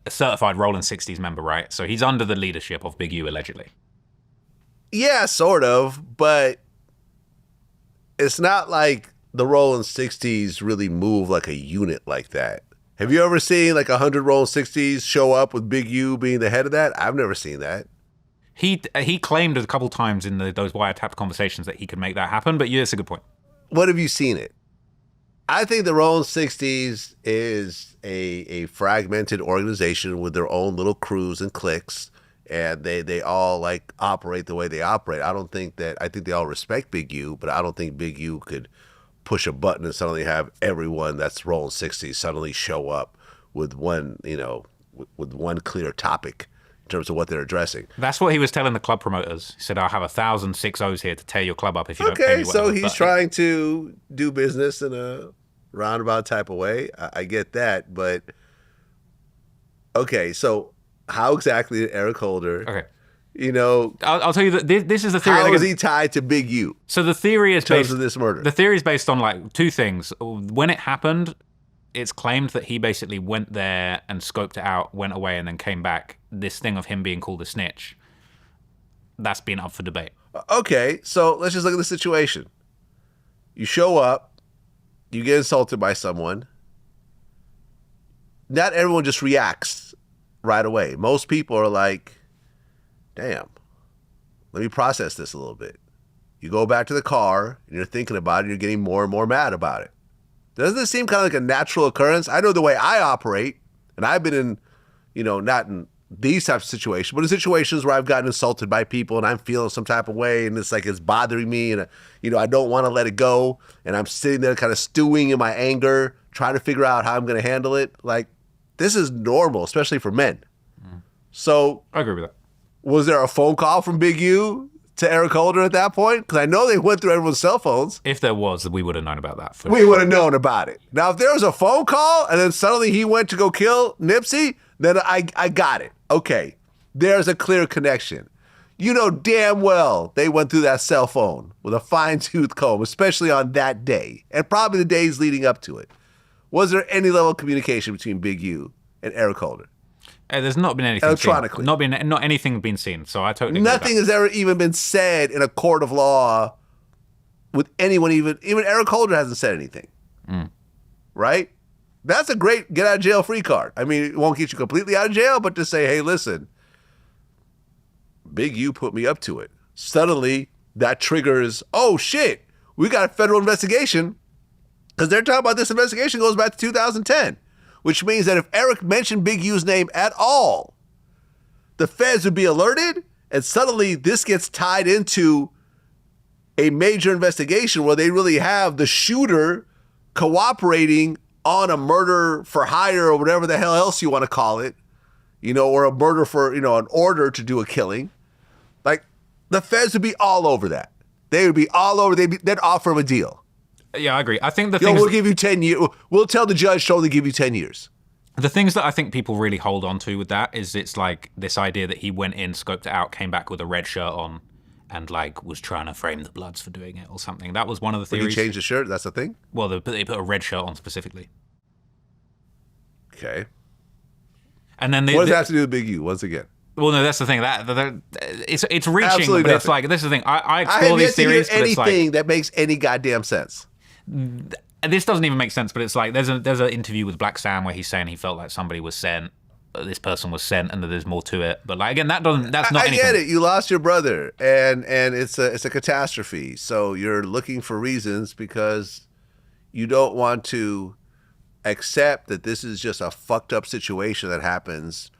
a certified Rolling 60s member, right? So he's under the leadership of Big U, allegedly. Yeah, sort of, but it's not like the Rolling 60s really move like a unit like that. Have you ever seen like 100 Rolling 60s show up with Big U being the head of that? I've never seen that. He claimed a couple times in those wiretapped conversations that he could make that happen, but yeah, it's a good point. What have you seen it? I think the Rolling 60s is a fragmented organization with their own little crews and cliques, and they all like operate the way they operate. I think they all respect Big U, but I don't think Big U could push a button and suddenly have everyone that's Rolling 60s suddenly show up with one, you know, with one clear topic in terms of what they're addressing. That's what he was telling the club promoters. He said, I'll have 1,000 6-0s here to tear your club up if you don't pay me whatever. So he's trying to do business in a roundabout type of way. I get that, but okay, so how exactly did Eric Holder, okay, you know, I'll tell you that this is the theory. How is he tied to Big U? So the theory is based on this murder. The theory is based on like two things. When it happened, it's claimed that he basically went there and scoped it out, went away, and then came back. This thing of him being called a snitch, that's been up for debate. Okay, so let's just look at the situation. You show up, you get insulted by someone. Not everyone just reacts right away. Most people are like, damn, let me process this a little bit. You go back to the car and you're thinking about it, you're getting more and more mad about it. Doesn't this seem kind of like a natural occurrence? I know the way I operate, and I've been in, you know, not in these types of situations, but in situations where I've gotten insulted by people and I'm feeling some type of way and it's like it's bothering me and, you know, I don't want to let it go. And I'm sitting there kind of stewing in my anger, trying to figure out how I'm going to handle it. Like, this is normal, especially for men. So I agree with that. Was there a phone call from Big U to Eric Holder at that point? Because I know they went through everyone's cell phones. If there was, we would have known about that. We would have known about it. Now, if there was a phone call and then suddenly he went to go kill Nipsey, then I got it. Okay, there's a clear connection. You know damn well they went through that cell phone with a fine-tooth comb, especially on that day, and probably the days leading up to it. Was there any level of communication between Big U and Eric Holder? There's not been anything electronically. Seen. Not anything been seen. So I totally agree Nothing has ever even been said in a court of law with anyone. Even Eric Holder hasn't said anything. Right? That's a great get out of jail free card. I mean, it won't get you completely out of jail, but to say, hey, listen, Big U put me up to it. Suddenly, that triggers, oh shit, we got a federal investigation, because they're talking about this investigation goes back to 2010, which means that if Eric mentioned Big U's name at all, the feds would be alerted, and suddenly this gets tied into a major investigation where they really have the shooter cooperating on a murder for hire or whatever the hell else you want to call it, or a murder for, an order to do a killing. Like, the feds would be all over that. They would be all over. They'd offer him a deal. Yeah, I agree. I think the thing we'll give you 10 years. We'll tell the judge to only give you 10 years. The things that I think people really hold on to with that is it's like this idea that he went in, scoped it out, came back with a red shirt on, and like was trying to frame the Bloods for doing it or something. That was one of the theories. Did he change the shirt? That's the thing? Well, they put a red shirt on specifically. Okay. And then what does that have to do with Big U, once again? Well, no, that's the thing. It's reaching, absolutely but nothing. It's like, this is the thing. I explore these theories, but it's anything like, that makes any goddamn sense. This doesn't even make sense, but it's like there's an interview with Black Sam where he's saying he felt like somebody was sent, this person was sent, and that there's more to it. But like again, that's not anything. I get it. You lost your brother, and it's a catastrophe. So you're looking for reasons because you don't want to accept that this is just a fucked up situation that happens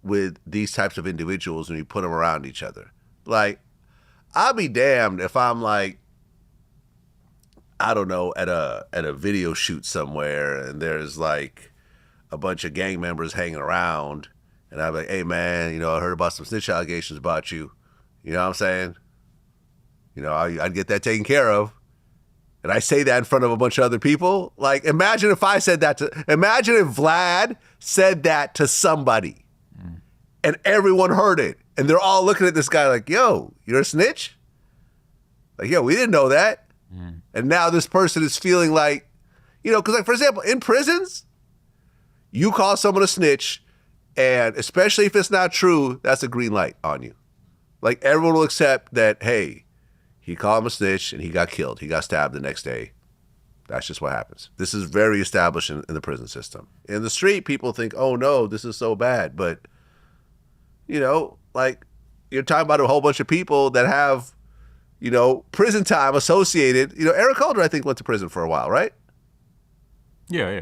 with these types of individuals when you put them around each other. Like, I'll be damned if I'm like, I don't know, at a video shoot somewhere and there's like a bunch of gang members hanging around and I'm like, hey man, I heard about some snitch allegations about you. You know what I'm saying? I'd get that taken care of. And I say that in front of a bunch of other people. Like, imagine if Vlad said that to somebody and everyone heard it and they're all looking at this guy like, yo, you're a snitch? Like, yo, we didn't know that. And now this person is feeling like, because like, for example, in prisons, you call someone a snitch, and especially if it's not true, that's a green light on you. Like, everyone will accept that, hey, he called him a snitch and he got killed. He got stabbed the next day. That's just what happens. This is very established in the prison system. In the street, people think, oh no, this is so bad. But, like, you're talking about a whole bunch of people that have, prison time associated. Eric Holder, I think, went to prison for a while, right? Yeah.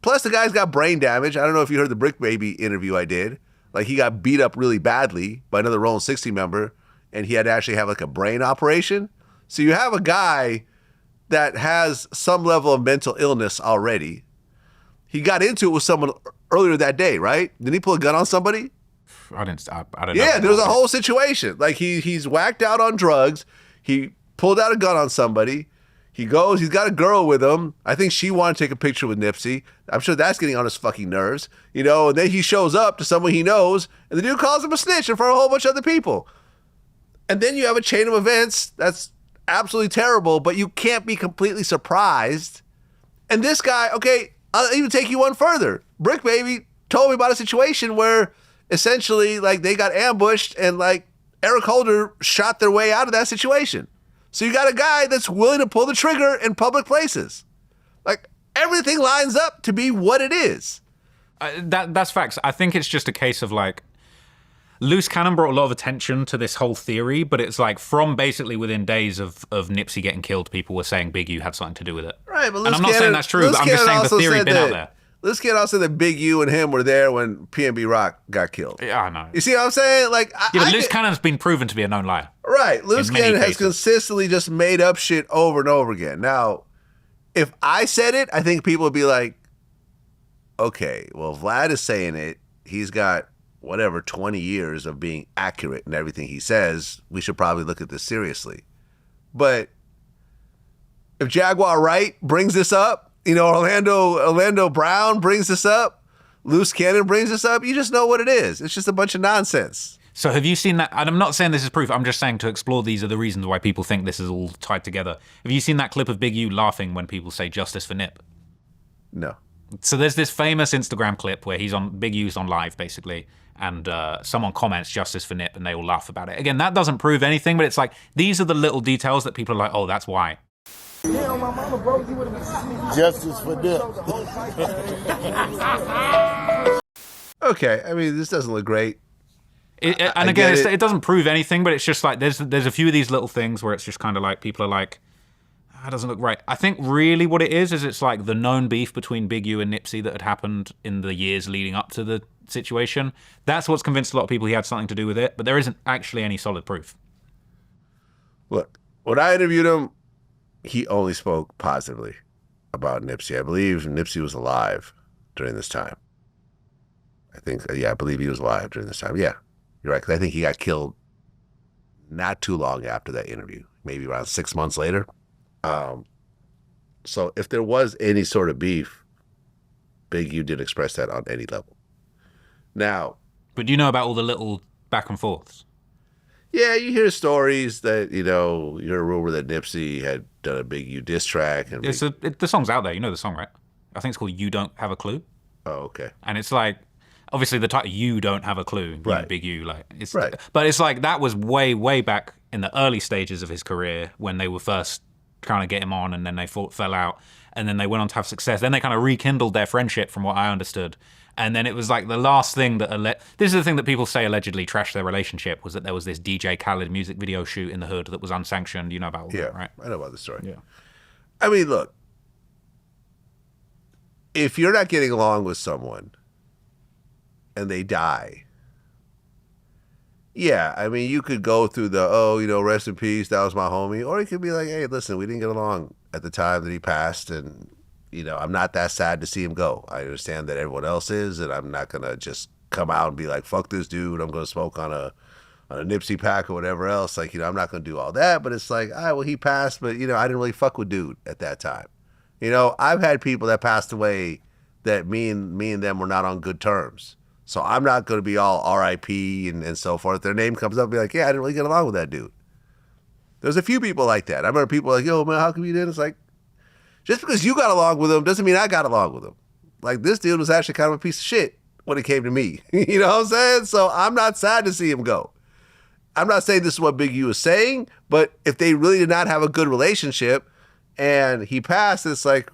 Plus, the guy's got brain damage. I don't know if you heard the Brick Baby interview I did. Like, he got beat up really badly by another Rolling 60 member, and he had to actually have, like, a brain operation. So you have a guy that has some level of mental illness already. He got into it with someone earlier that day, right? Didn't he pull a gun on somebody? I don't know. Yeah, there's a whole situation. Like, he's whacked out on drugs. He pulled out a gun on somebody. He's got a girl with him. I think she wanted to take a picture with Nipsey. I'm sure that's getting on his fucking nerves. And then he shows up to someone he knows, and the dude calls him a snitch in front of a whole bunch of other people. And then you have a chain of events that's absolutely terrible, but you can't be completely surprised. And this guy, okay, I'll even take you one further. Brick Baby told me about a situation where essentially, like, they got ambushed and, like, Eric Holder shot their way out of that situation. So you got a guy that's willing to pull the trigger in public places. Like, everything lines up to be what it is. That's facts. I think it's just a case of, like, Loose Cannon brought a lot of attention to this whole theory, but it's like from basically within days of Nipsey getting killed, people were saying Big U had something to do with it. Right, but and I'm not saying that's true, but I'm just saying the theory's been out there. Loose Cannon also said that Big U and him were there when PNB Rock got killed. Yeah, I know. You see what I'm saying? Like, but Loose Cannon's been proven to be a known liar. Right. Loose Cannon has consistently just made up shit over and over again. Now, if I said it, I think people would be like, okay, well, Vlad is saying it. He's got, 20 years of being accurate in everything he says. We should probably look at this seriously. But if Jaguar Wright brings this up, Orlando Brown brings this up, Loose Cannon brings this up, you just know what it is. It's just a bunch of nonsense. So have you seen that? And I'm not saying this is proof. I'm just saying to explore these are the reasons why people think this is all tied together. Have you seen that clip of Big U laughing when people say justice for Nip? No. So there's this famous Instagram clip where Big U's on live, basically, and someone comments "Justice for Nip," and they all laugh about it. Again, that doesn't prove anything, but it's like these are the little details that people are like, oh, that's why. Yeah, my mama, bro, you would have Justice for Nip. Okay, I mean, this doesn't look great. And again, it doesn't prove anything, but it's just like there's a few of these little things where it's just kind of like people are like, that doesn't look right. I think really what it is it's like the known beef between Big U and Nipsey that had happened in the years leading up to the situation. That's what's convinced a lot of people he had something to do with it, but there isn't actually any solid proof. Look, when I interviewed him, he only spoke positively about Nipsey. I believe Nipsey was alive during this time. I believe he was alive during this time. Yeah, you're right, because I think he got killed not too long after that interview, maybe around 6 months later. So if there was any sort of beef, Big U didn't express that on any level. Now, but do you know about all the little back and forths? Yeah, you hear stories that, you hear a rumor that Nipsey had done a Big U diss track. And the song's out there. You know the song, right? I think it's called You Don't Have a Clue. Oh, okay. And it's like, obviously the title, You Don't Have a Clue. Right. Big U. It's right. But it's like, that was way, way back in the early stages of his career when they were first trying to get him on, and then they fell out, and then they went on to have success. Then they kind of rekindled their friendship, from what I understood. And then it was like the last thing that this is the thing that people say allegedly trashed their relationship, was that there was this DJ Khaled music video shoot in the hood that was unsanctioned. You know about all that, right? I know about the story. Yeah. I mean, look, if you're not getting along with someone and they die, yeah, I mean, you could go through rest in peace, that was my homie. Or you could be like, hey, listen, we didn't get along at the time that he passed, and I'm not that sad to see him go. I understand that everyone else is, and I'm not going to just come out and be like, fuck this dude, I'm going to smoke on a Nipsey pack or whatever else. Like, I'm not going to do all that, but it's like, all right, well, he passed, but, I didn't really fuck with dude at that time. I've had people that passed away that me and them were not on good terms. So I'm not going to be all R.I.P. and so forth. Their name comes up and be like, yeah, I didn't really get along with that dude. There's a few people like that. I remember people like, yo, man, how come you didn't? It's like, just because you got along with him doesn't mean I got along with him. Like, this dude was actually kind of a piece of shit when it came to me. You know what I'm saying? So I'm not sad to see him go. I'm not saying this is what Big U is saying, but if they really did not have a good relationship and he passed, it's like,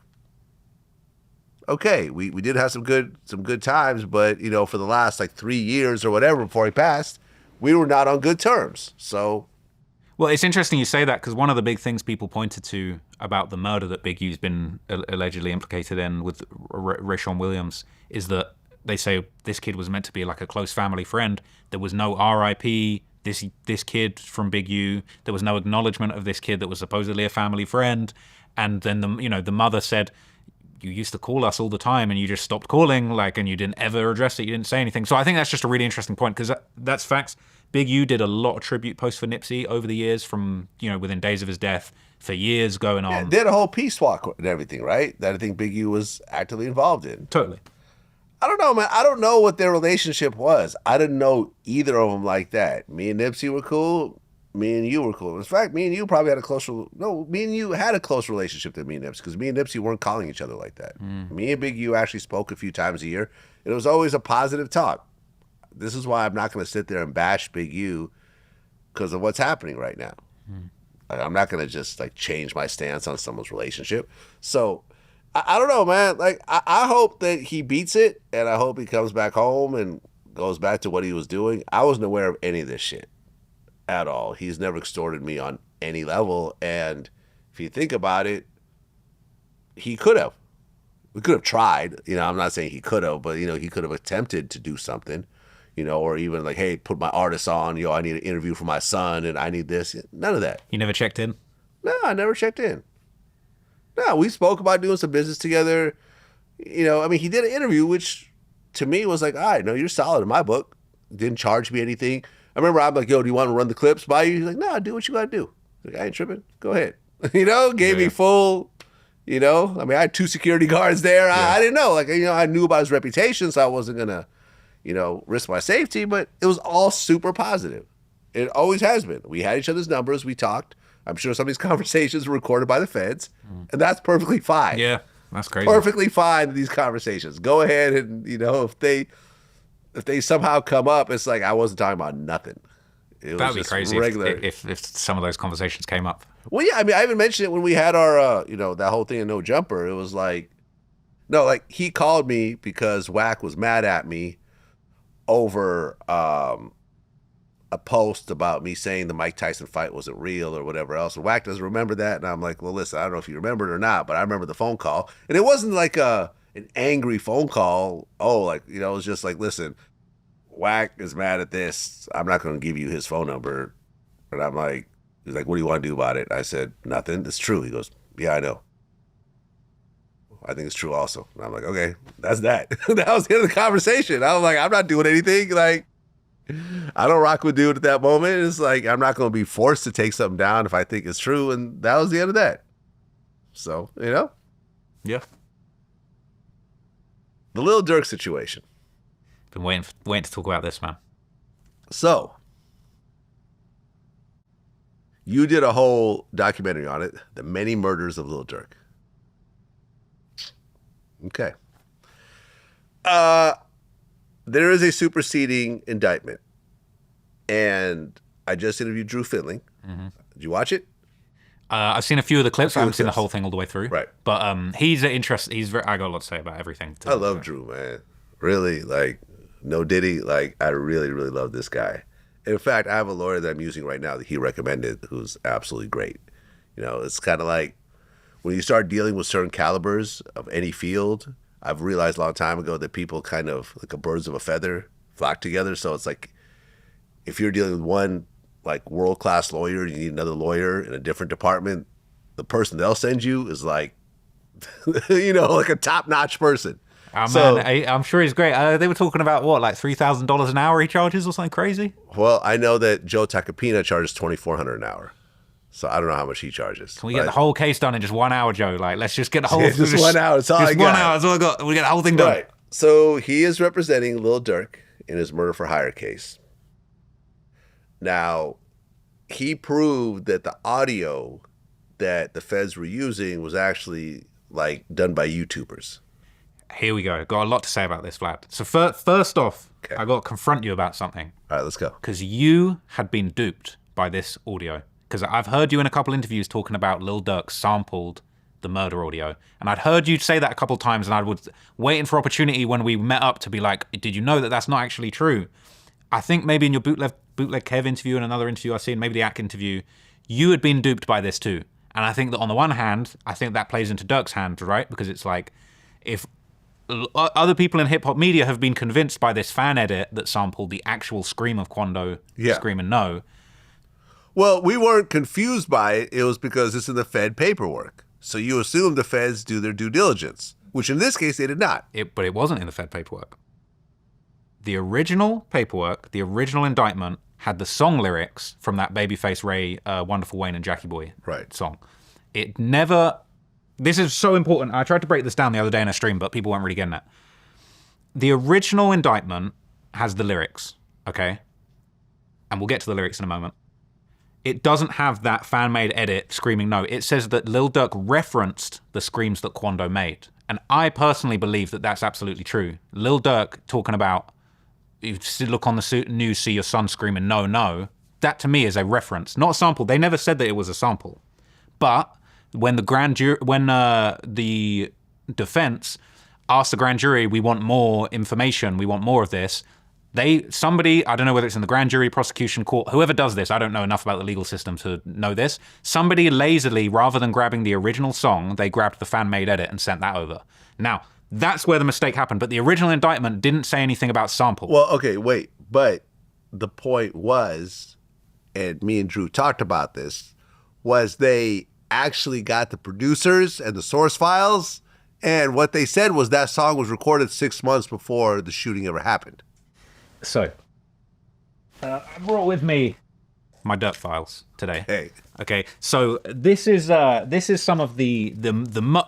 okay, we did have some good times, but for the last 3 years or whatever before he passed, we were not on good terms. So, well, it's interesting you say that, because one of the big things people pointed to about the murder that Big U's been allegedly implicated in with Rayshawn Williams is that they say this kid was meant to be like a close family friend. There was no R.I.P. This kid from Big U. There was no acknowledgement of this kid that was supposedly a family friend. And then the mother said, you used to call us all the time and you just stopped calling, and you didn't ever address it. You didn't say anything. So I think that's just a really interesting point, because that's facts. Big U did a lot of tribute posts for Nipsey over the years, from, within days of his death, for years going on. Yeah, did a whole peace walk and everything, right? That I think Big U was actively involved in. Totally. I don't know, man. I don't know what their relationship was. I didn't know either of them like that. Me and Nipsey were cool. Me and you were cool. In fact, me and you probably had me and you had a close relationship than me and Nipsey, because me and Nipsey weren't calling each other like that. Me and Big U actually spoke a few times a year. It was always a positive talk. This is why I'm not going to sit there and bash Big U because of what's happening right now. I'm not going to just change my stance on someone's relationship. So I don't know, man. I hope that he beats it, and I hope he comes back home and goes back to what he was doing. I wasn't aware of any of this shit at all. He's never extorted me on any level, and if you think about it, he could have. We could have tried. I'm not saying he could have, but he could have attempted to do something. Or even hey, put my artist on. I need an interview for my son, and I need this. None of that. You never checked in? No, I never checked in. No, we spoke about doing some business together. He did an interview, which to me was all right, no, you're solid in my book. Didn't charge me anything. I remember I'm like, yo, do you want to run the clips by you? He's like, no, do what you got to do. I ain't tripping. Go ahead. Gave me full, I had 2 security guards there. Yeah. I didn't know. I knew about his reputation, so I wasn't going to, risk my safety, but it was all super positive. It always has been. We had each other's numbers. We talked. I'm sure some of these conversations were recorded by the feds, and that's perfectly fine. Yeah. That's crazy. Perfectly fine in these conversations. Go ahead and, if they somehow come up, it's like I wasn't talking about nothing. It was That'd be just crazy regular. if some of those conversations came up. Well, yeah, I mean, I even mentioned it when we had our, that whole thing in No Jumper. It was like, no, like he called me because Wack was mad at me over a post about me saying the Mike Tyson fight wasn't real or whatever else. And Wack doesn't remember that. And I'm like, well, listen, I don't know if you remember it or not, but I remember the phone call. And it wasn't like an angry phone call. Oh, like, it was just like, listen, Wack is mad at this. I'm not going to give you his phone number. And I'm like, he's like, what do you want to do about it? I said, nothing. It's true. He goes, yeah, I know. I think it's true also. And I'm like, okay, that's that. That was the end of the conversation. I was like, I'm not doing anything. Like, I don't rock with dude at that moment. It's like, I'm not going to be forced to take something down if I think it's true. And that was the end of that. So, Yeah. The Lil Durk situation. Been waiting to talk about this, man. So, you did a whole documentary on it, The Many Murders of Lil Durk. Okay. There is a superseding indictment. And I just interviewed Drew Finling. Mm-hmm. Did you watch it? I've seen a few of the clips. I haven't seen the whole thing all the way through. Right. But he's interesting. I got a lot to say about everything. I love Drew, man. Really, like, no Diddy. Like, I really, really love this guy. In fact, I have a lawyer that I'm using right now that he recommended who's absolutely great. It's kind of like when you start dealing with certain calibers of any field, I've realized a long time ago that people kind of, like a birds of a feather, flock together. So it's like if you're dealing with one, like, world-class lawyer, you need another lawyer in a different department, the person they'll send you is like, like a top-notch person. Man, I'm sure he's great. They were talking about what, like $3,000 an hour he charges or something crazy? Well, I know that Joe Tacopina charges $2,400 an hour. So I don't know how much he charges. Can we get the whole case done in just 1 hour, Joe? Like, let's just get the whole... just 1 hour. That's all I got. Just 1 hour. That's all I got. We get the whole thing done. Right. So he is representing Lil Durk in his murder for hire case. Now, he proved that the audio that the feds were using was actually, like, done by YouTubers. Here we go. Got a lot to say about this, Vlad. So first off, okay. I got to confront you about something. All right, let's go. Because you had been duped by this audio. Because I've heard you in a couple interviews talking about Lil Durk sampled the murder audio. And I'd heard you say that a couple times, and I was waiting for opportunity when we met up to be like, did you know that that's not actually true? I think maybe in your bootleg Kev interview and another interview I've seen, maybe the Ack interview, you had been duped by this too. And I think that on the one hand, I think that plays into Durk's hand, right? Because it's like, if other people in hip-hop media have been convinced by this fan edit that sampled the actual scream of Quando screaming no. Well, we weren't confused by it. It was because it's in the Fed paperwork. So you assume the feds do their due diligence, which in this case they did not. But it wasn't in the Fed paperwork. The original paperwork, the original indictment, had the song lyrics from that Babyface Ray, Wonderful Wayne and Jackie Boy song. It never... This is so important. I tried to break this down the other day in a stream, but people weren't really getting it. The original indictment has the lyrics, okay? And we'll get to the lyrics in a moment. It doesn't have that fan-made edit screaming no. It says that Lil Durk referenced the screams that Quando made. And I personally believe that that's absolutely true. Lil Durk talking about, you look on the news, see your son screaming no, no. That to me is a reference, not a sample. They never said that it was a sample. But when the the defense asked the grand jury, we want more information, we want more of this, somebody, I don't know whether it's in the grand jury, prosecution court, whoever does this, I don't know enough about the legal system to know this, somebody lazily, rather than grabbing the original song, they grabbed the fan-made edit and sent that over. Now, that's where the mistake happened, but the original indictment didn't say anything about sample. Well, okay, wait, but the point was, and me and Drew talked about this, was they actually got the producers and the source files, and what they said was that song was recorded 6 months before the shooting ever happened. So, I brought with me my dirt files today. Hey. Okay, so this is some of the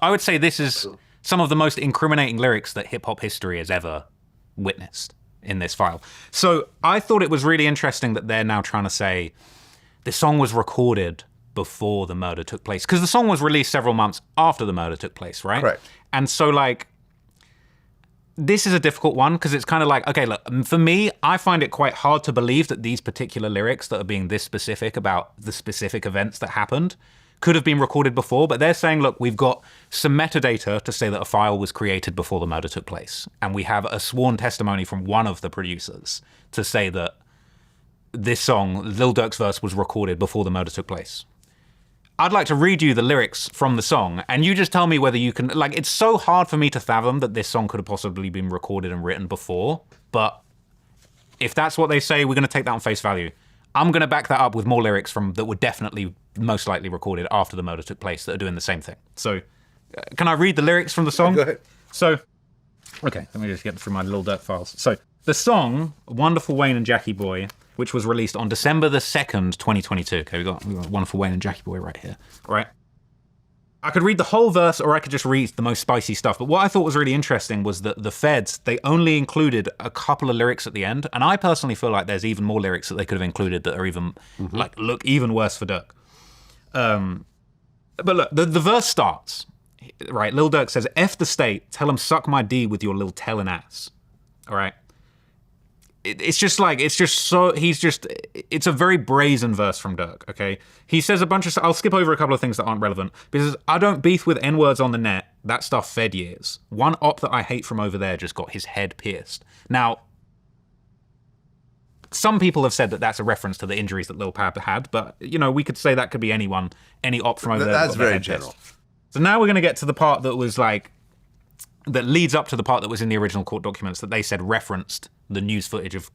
I would say this is some of the most incriminating lyrics that hip hop history has ever witnessed in this file. So I thought it was really interesting that they're now trying to say this song was recorded before the murder took place. Because the song was released several months after the murder took place, right? Correct. And so, like, this is a difficult one because it's kind of like, okay, look, for me, I find it quite hard to believe that these particular lyrics that are being this specific about the specific events that happened could have been recorded before, but they're saying, look, we've got some metadata to say that a file was created before the murder took place. And we have a sworn testimony from one of the producers to say that this song, Lil Durk's verse, was recorded before the murder took place. I'd like to read you the lyrics from the song, and you just tell me whether you can, like, it's so hard for me to fathom that this song could have possibly been recorded and written before, but if that's what they say, we're gonna take that on face value. I'm gonna back that up with more lyrics from that were definitely most likely recorded after the murder took place that are doing the same thing. So, can I read the lyrics from the song? Go ahead. So, okay, let me just get through my Lil Durk files. So, the song, Wonderful Wayne and Jackie Boy, which was released on December the 2nd, 2022. Okay, we got Wonderful Wayne and Jackie Boy right here. All right. I could read the whole verse or I could just read the most spicy stuff. But what I thought was really interesting was that the Feds, they only included a couple of lyrics at the end. And I personally feel like there's even more lyrics that they could have included that are even, like, look even worse for Durk. But look, the verse starts, right? Lil Durk says, F the state, tell him suck my D with your little telling ass. All right. It's a very brazen verse from Durk, okay? He says a bunch of, I'll skip over a couple of things that aren't relevant, because I don't beef with N-words on the net, that stuff fed years. One op that I hate from over there just got his head pierced. Now, some people have said that that's a reference to the injuries that Lil Pab had, but, you know, we could say that could be anyone, any op from over there. That's very general. So now we're gonna get to the part that was like, that leads up to the part that was in the original court documents that they said referenced the news footage of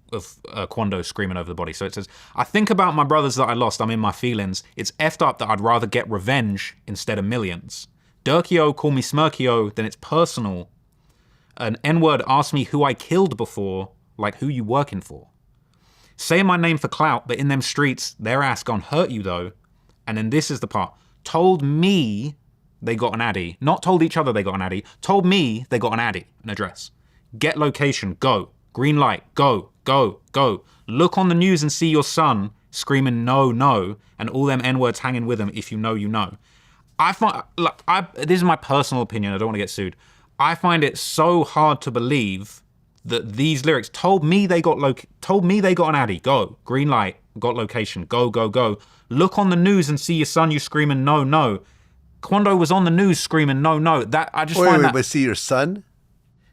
Quando screaming over the body. So it says, I think about my brothers that I lost, I'm in my feelings. It's effed up that I'd rather get revenge instead of millions. Durkio call me Smirkio, then it's personal. An N-word asked me who I killed before, like who you working for. Say my name for clout, but in them streets, their ass gon' hurt you though. And then this is the part. Told me they got an addy. Not told each other they got an addy. Told me they got an addy, an address. Get location, go. Green light, go, go, go. Look on the news and see your son screaming no, no, and all them N-words hanging with him if you know, you know. I find, look, this is my personal opinion, I don't want to get sued. I find it so hard to believe that these lyrics told me they got an addy, go. Green light, got location, go, go, go. Look on the news and see your son, you screaming no, no. Quando was on the news screaming no, no. That I just find that. But see your son?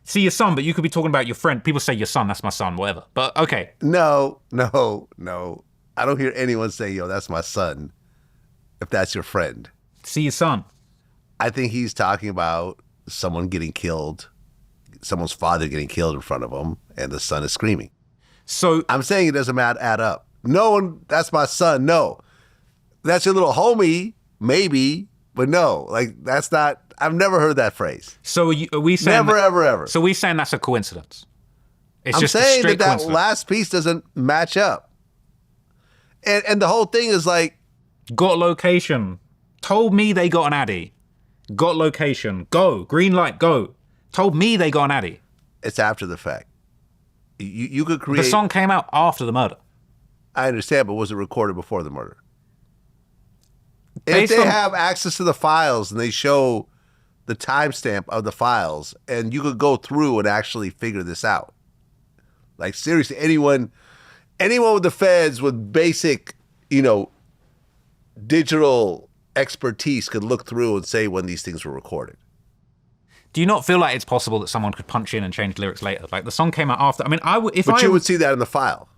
See your son, but you could be talking about your friend. People say your son, that's my son, whatever. But okay. No. I don't hear anyone say, yo, that's my son, if that's your friend. See your son. I think he's talking about someone getting killed, someone's father getting killed in front of him, and the son is screaming. So I'm saying it doesn't add up. No one, that's my son, no. That's your little homie, maybe, but no. Like, that's not, I've never heard that phrase. So are we saying never, ever. So we saying that's a coincidence? It's I'm just saying a straight that coincidence. last piece doesn't match up. And the whole thing is like, got location. Told me they got an addy. Got location. Go. Green light, go. Told me they got an addy. it's after the fact. You could create. The song came out after the murder. I understand, but was it recorded before the murder? Based If they on- have access to the files and they show the timestamp of the files, and you could go through and actually figure this out. Like, seriously, anyone with the feds with basic, digital expertise could look through and say when these things were recorded. Do you not feel like it's possible that someone could punch in and change lyrics later? Like, the song came out after. I mean, You would see that in the file.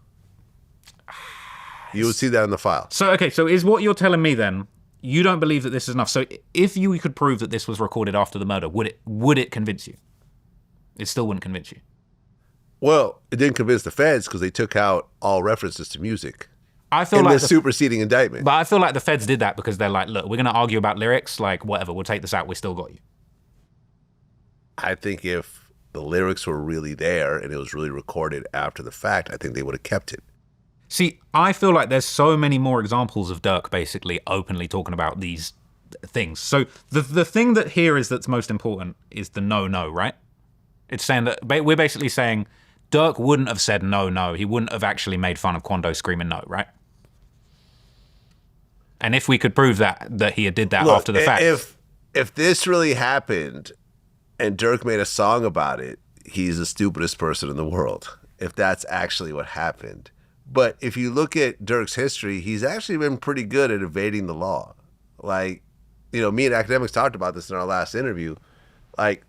You would see that in the file. So, okay, so is what you're telling me then, you don't believe that this is enough. So if you could prove that this was recorded after the murder, would it convince you? It still wouldn't convince you. Well, it didn't convince the feds because they took out all references to music I feel in like the superseding indictment. But I feel like the feds did that because they're like, look, we're going to argue about lyrics, like, whatever, we'll take this out, we still got you. I think if the lyrics were really there and it was really recorded after the fact, I think they would have kept it. See, I feel like there's so many more examples of Durk basically openly talking about these things. So the thing that here is that's most important is the no, right? It's saying that we're basically saying Durk wouldn't have said no. He wouldn't have actually made fun of Quando screaming no, right? And if we could prove that he did that after the fact. If this really happened and Durk made a song about it, he's the stupidest person in the world, if that's actually what happened. But if you look at Durk's history, he's actually been pretty good at evading the law. Like, you know, me and Academics talked about this in our last interview. Like,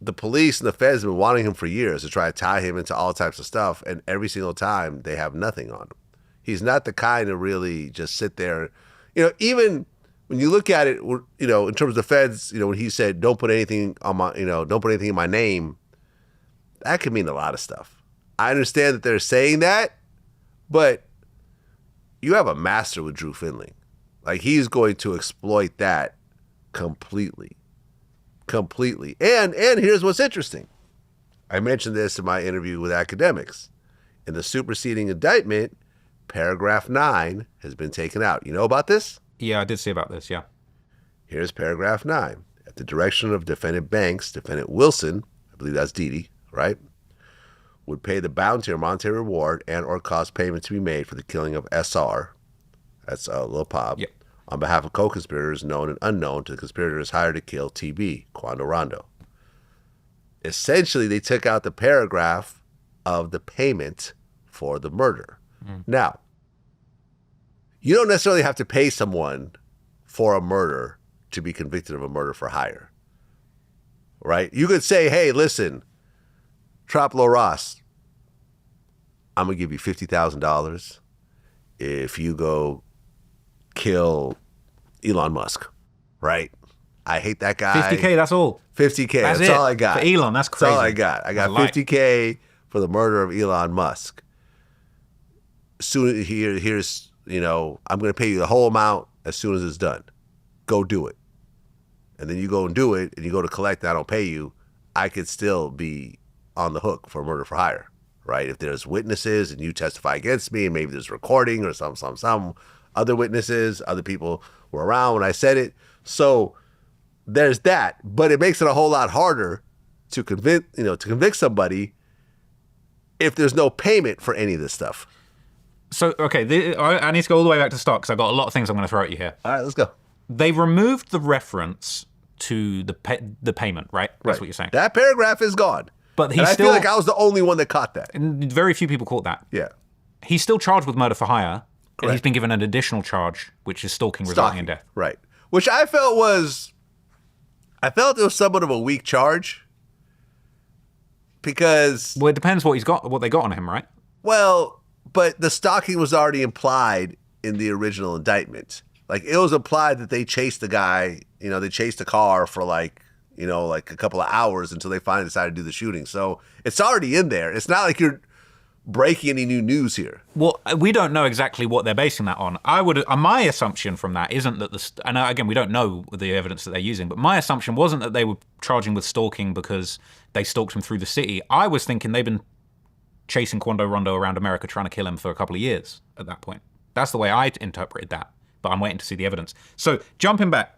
the police and the feds have been wanting him for years to try to tie him into all types of stuff, and every single time they have nothing on him. He's not the kind to really just sit there. You know, even when you look at it, you know, in terms of the feds, you know, when he said, don't put anything on my, you know, don't put anything in my name, that could mean a lot of stuff. I understand that they're saying that, but you have a master with Drew Finley. Like, he's going to exploit that completely. And here's what's interesting. I mentioned this in my interview with Academics. In the superseding indictment, paragraph 9 has been taken out. You know about this? Yeah, I did see about this, yeah. Here's paragraph 9. At the direction of defendant Banks, defendant Wilson, I believe that's Didi, right, would pay the bounty or monetary reward and or cause payment to be made for the killing of SR, that's Lil Pop, yep, on behalf of co-conspirators known and unknown to the conspirators hired to kill TB, Quando Rondo. Essentially, they took out the paragraph of the payment for the murder. Now, you don't necessarily have to pay someone for a murder to be convicted of a murder for hire, right? You could say, hey, listen, Traplo Ross, I'm going to give you $50,000 if you go kill Elon Musk, right? I hate that guy. 50K, that's all. 50K, that's all I got. For Elon, that's crazy. That's all I got. I got 50K for the murder of Elon Musk. Soon here's, you know, I'm going to pay you the whole amount as soon as it's done. Go do it. And then you go and do it, and you go to collect, and I don't pay you, I could still be on the hook for murder for hire, right? If there's witnesses and you testify against me, and maybe there's recording or some other witnesses, other people were around when I said it. So there's that, but it makes it a whole lot harder to convict somebody if there's no payment for any of this stuff. So, okay, I need to go all the way back to the start because I've got a lot of things I'm going to throw at you here. All right, let's go. They removed the reference to the payment, right? That's what you're saying. That paragraph is gone. But I feel like I was the only one that caught that. And very few people caught that. Yeah. He's still charged with murder for hire. Correct. And he's been given an additional charge, which is stalking resulting in death. Right. Which I felt it was somewhat of a weak charge because... Well, it depends what they got on him, right? Well, but the stalking was already implied in the original indictment. Like, it was implied that they chased the guy, you know, they chased the car for like a couple of hours until they finally decided to do the shooting. So it's already in there. It's not like you're breaking any new news here. Well, we don't know exactly what they're basing that on. My assumption from that isn't that and again, we don't know the evidence that they're using, but my assumption wasn't that they were charging with stalking because they stalked him through the city. I was thinking they've been chasing Quando Rondo around America trying to kill him for a couple of years at that point. That's the way I interpreted that, but I'm waiting to see the evidence. So jumping back,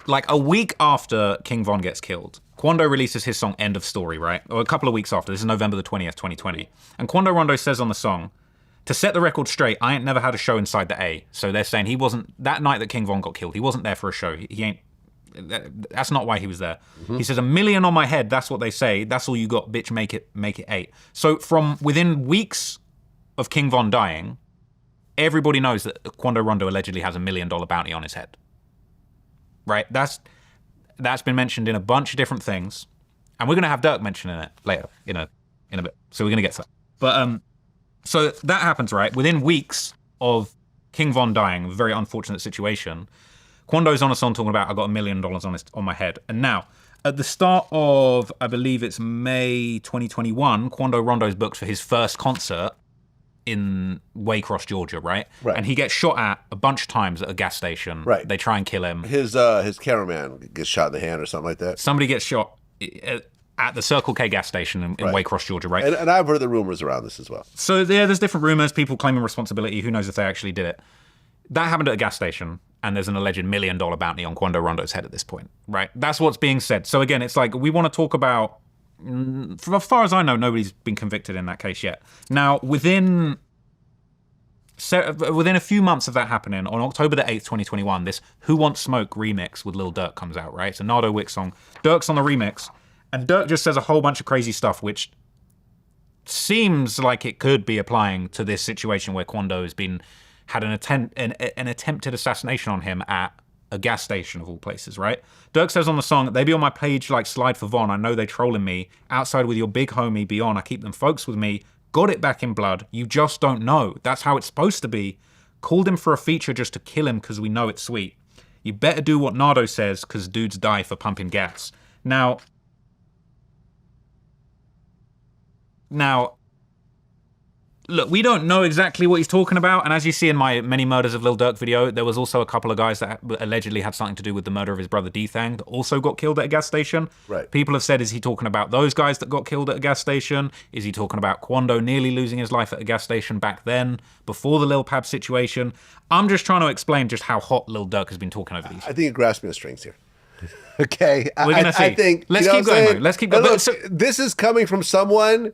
like a week after King Von gets killed, Quando releases his song End of Story, right? Or a couple of weeks after. This is November the 20th, 2020. And Quando Rondo says on the song, to set the record straight, I ain't never had a show inside the A. So they're saying he wasn't, that night that King Von got killed, he wasn't there for a show. He ain't, that's not why he was there. Mm-hmm. He says, $1 million on my head, that's what they say. That's all you got, bitch, make it 8. So from within weeks of King Von dying, everybody knows that Quando Rondo allegedly has $1 million bounty on his head. Right? That's been mentioned in a bunch of different things. And we're going to have Durk mentioning it later in a bit. So we're going to get to that. But so that happens, right? Within weeks of King Von dying, a very unfortunate situation, Quando's on a song talking about, I got $1 million on my head. And now, at the start of, I believe it's May 2021, Quando Rondo's booked for his first concert in Waycross, Georgia, right? And he gets shot at a bunch of times at a gas station. Right. They try and kill him. His cameraman gets shot in the hand or something like that. Somebody gets shot at the Circle K gas station in Waycross, Georgia, right? And I've heard the rumors around this as well. So yeah, there's different rumors, people claiming responsibility. Who knows if they actually did it? That happened at a gas station, and there's an alleged $1 million bounty on Quando Rondo's head at this point, right? That's what's being said. So again, it's like we want to talk about, for as far as I know, nobody's been convicted in that case yet. Now, within So within a few months of that happening, on October the 8th, 2021, this Who Wants Smoke remix with Lil Durk comes out, right? It's a Nardo Wick song. Durk's on the remix, and Durk just says a whole bunch of crazy stuff, which seems like it could be applying to this situation where Quando had an attempted assassination on him at a gas station of all places, right? Durk says on the song, "They be on my page like Slide for Von. I know they trolling me. Outside with your big homie, be on. I keep them folks with me. Got it back in blood. You just don't know. That's how it's supposed to be. Called him for a feature just to kill him because we know it's sweet. You better do what Nardo says because dudes die for pumping gas." Now, look, we don't know exactly what he's talking about, and as you see in my Many Murders of Lil Durk video, there was also a couple of guys that allegedly had something to do with the murder of his brother D-Thang that also got killed at a gas station. Right. People have said, is he talking about those guys that got killed at a gas station? Is he talking about Quando nearly losing his life at a gas station back then, before the Lil Pab situation? I'm just trying to explain just how hot Lil Durk has been talking over these. I think you're grasping the strings here. Okay. We're going to see. I think, Let's keep going, though. Let's keep going. Look, this is coming from someone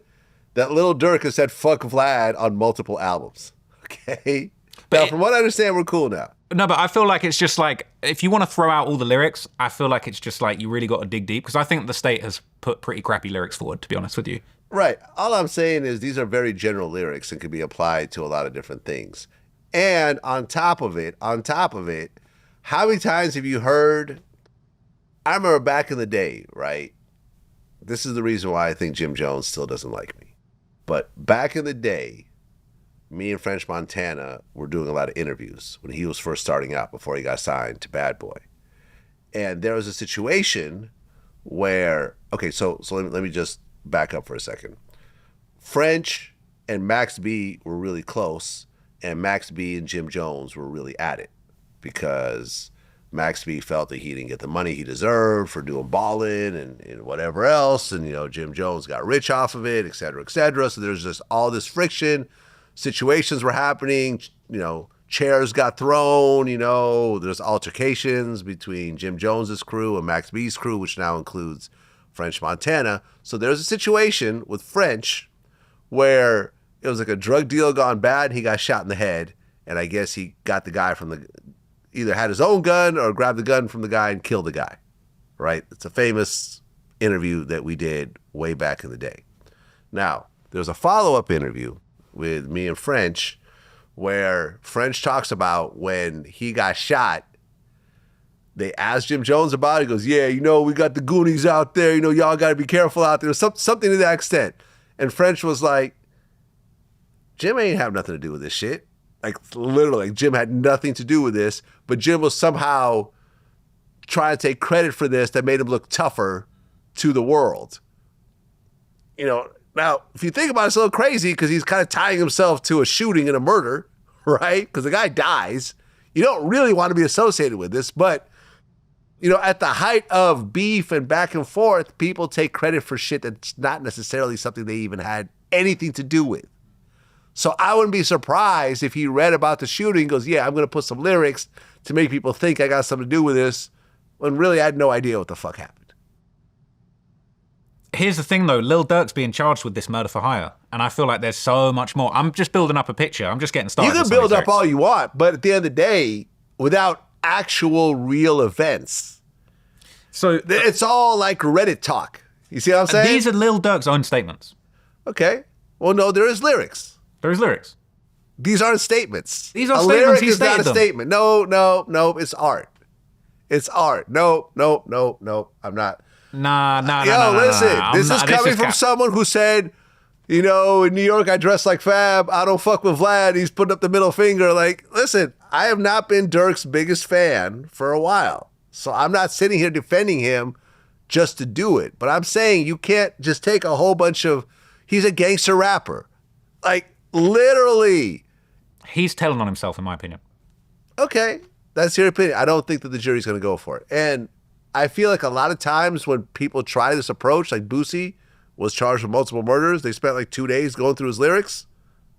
that Lil Durk has said fuck Vlad on multiple albums. Okay? Now, from what I understand, we're cool now. No, but I feel like it's just like, if you want to throw out all the lyrics, I feel like it's just like, you really got to dig deep, because I think the state has put pretty crappy lyrics forward, to be honest with you. Right. All I'm saying is these are very general lyrics and can be applied to a lot of different things. And on top of it, how many times have you heard, I remember back in the day, right? This is the reason why I think Jim Jones still doesn't like me. But back in the day, me and French Montana were doing a lot of interviews when he was first starting out before he got signed to Bad Boy. And there was a situation where, okay, so let me just back up for a second. French and Max B were really close, and Max B and Jim Jones were really at it because Max B felt that he didn't get the money he deserved for doing ballin' and whatever else. And, Jim Jones got rich off of it, et cetera, et cetera. So there's just all this friction. Situations were happening, chairs got thrown, there's altercations between Jim Jones's crew and Max B's crew, which now includes French Montana. So there's a situation with French where it was like a drug deal gone bad. He got shot in the head. And I guess he got the guy either had his own gun or grabbed the gun from the guy and killed the guy, right? It's a famous interview that we did way back in the day. Now, there's a follow-up interview with me and French where French talks about when he got shot. They asked Jim Jones about it. He goes, yeah, we got the Goonies out there. Y'all got to be careful out there. Something to that extent. And French was like, Jim ain't have nothing to do with this shit. Like, literally, Jim had nothing to do with this, but Jim was somehow trying to take credit for this that made him look tougher to the world. Now, if you think about it, it's a little crazy because he's kind of tying himself to a shooting and a murder, right? Because the guy dies. You don't really want to be associated with this, but, at the height of beef and back and forth, people take credit for shit that's not necessarily something they even had anything to do with. So I wouldn't be surprised if he read about the shooting and goes, yeah, I'm going to put some lyrics to make people think I got something to do with this, when really I had no idea what the fuck happened. Here's the thing, though. Lil Durk's being charged with this murder for hire, and I feel like there's so much more. I'm just building up a picture. I'm just getting started. You can build up all you want, but at the end of the day, without actual real events, so it's all like Reddit talk. You see what I'm saying? These are Lil Durk's own statements. Okay. Well, no, there is lyrics. There is lyrics. These aren't statements. These are a statements. Lyric He is not a them. statement. No. It's art. It's art. No. I'm not. Nah. Listen. This is coming from someone who said, in New York, I dress like Fab. I don't fuck with Vlad. He's putting up the middle finger. Like, listen, I have not been Durk's biggest fan for a while. So I'm not sitting here defending him just to do it. But I'm saying you can't just take a whole bunch of, he's a gangster rapper. Like, literally. He's telling on himself, in my opinion. Okay, that's your opinion. I don't think that the jury's going to go for it. And I feel like a lot of times when people try this approach, like Boosie was charged with multiple murders, they spent like 2 days going through his lyrics.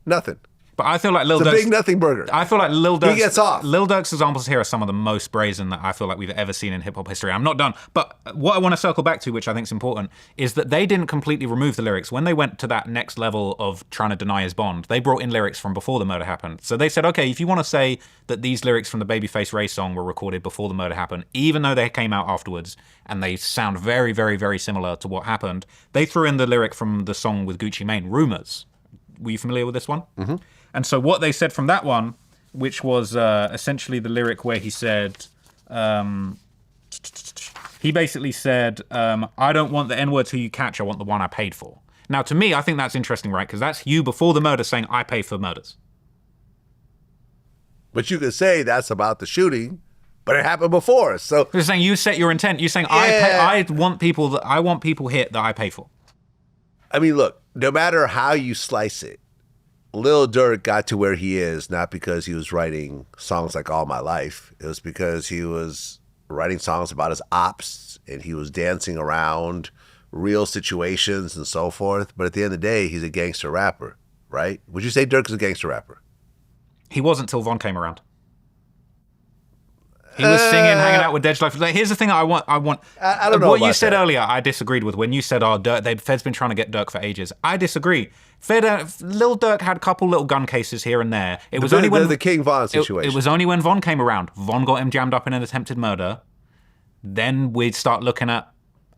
Nothing. But I feel like Lil It's a Durk's big nothing burger. I feel like Lil Durk's, gets off. Lil Durk's examples here are some of the most brazen that I feel like we've ever seen in hip hop history. I'm not done, but what I want to circle back to, which I think is important, is that they didn't completely remove the lyrics. When they went to that next level of trying to deny his bond, they brought in lyrics from before the murder happened. So they said, okay, if you want to say that these lyrics from the Babyface Ray song were recorded before the murder happened, even though they came out afterwards and they sound very, very, very similar to what happened, they threw in the lyric from the song with Gucci Mane, Rumors. Were you familiar with this one? Mm-hmm. And so what they said from that one, which was essentially the lyric where he said, he basically said, I don't want the N-word who you catch, I want the one I paid for. Now, to me, I think that's interesting, right? Because that's you before the murder saying, I pay for murders. But you could say that's about the shooting, but it happened before. So You're saying you set your intent. You're saying, I want people hit that I pay for. I mean, look, no matter how you slice it, Lil Durk got to where he is not because he was writing songs like All My Life. It was because he was writing songs about his ops and he was dancing around real situations and so forth. But at the end of the day, he's a gangster rapper, right? Would you say Durk is a gangster rapper? He wasn't till Von came around. He was singing, hanging out with Dej Life. Like, here's the thing I want. I don't know what you about said that. earlier, I disagreed with. When you said, Fed's been trying to get Durk for ages. I disagree. Lil Durk had a couple little gun cases here and there. It was only when the King Von situation. It was only when Von came around. Von got him jammed up in an attempted murder. Then we'd start looking at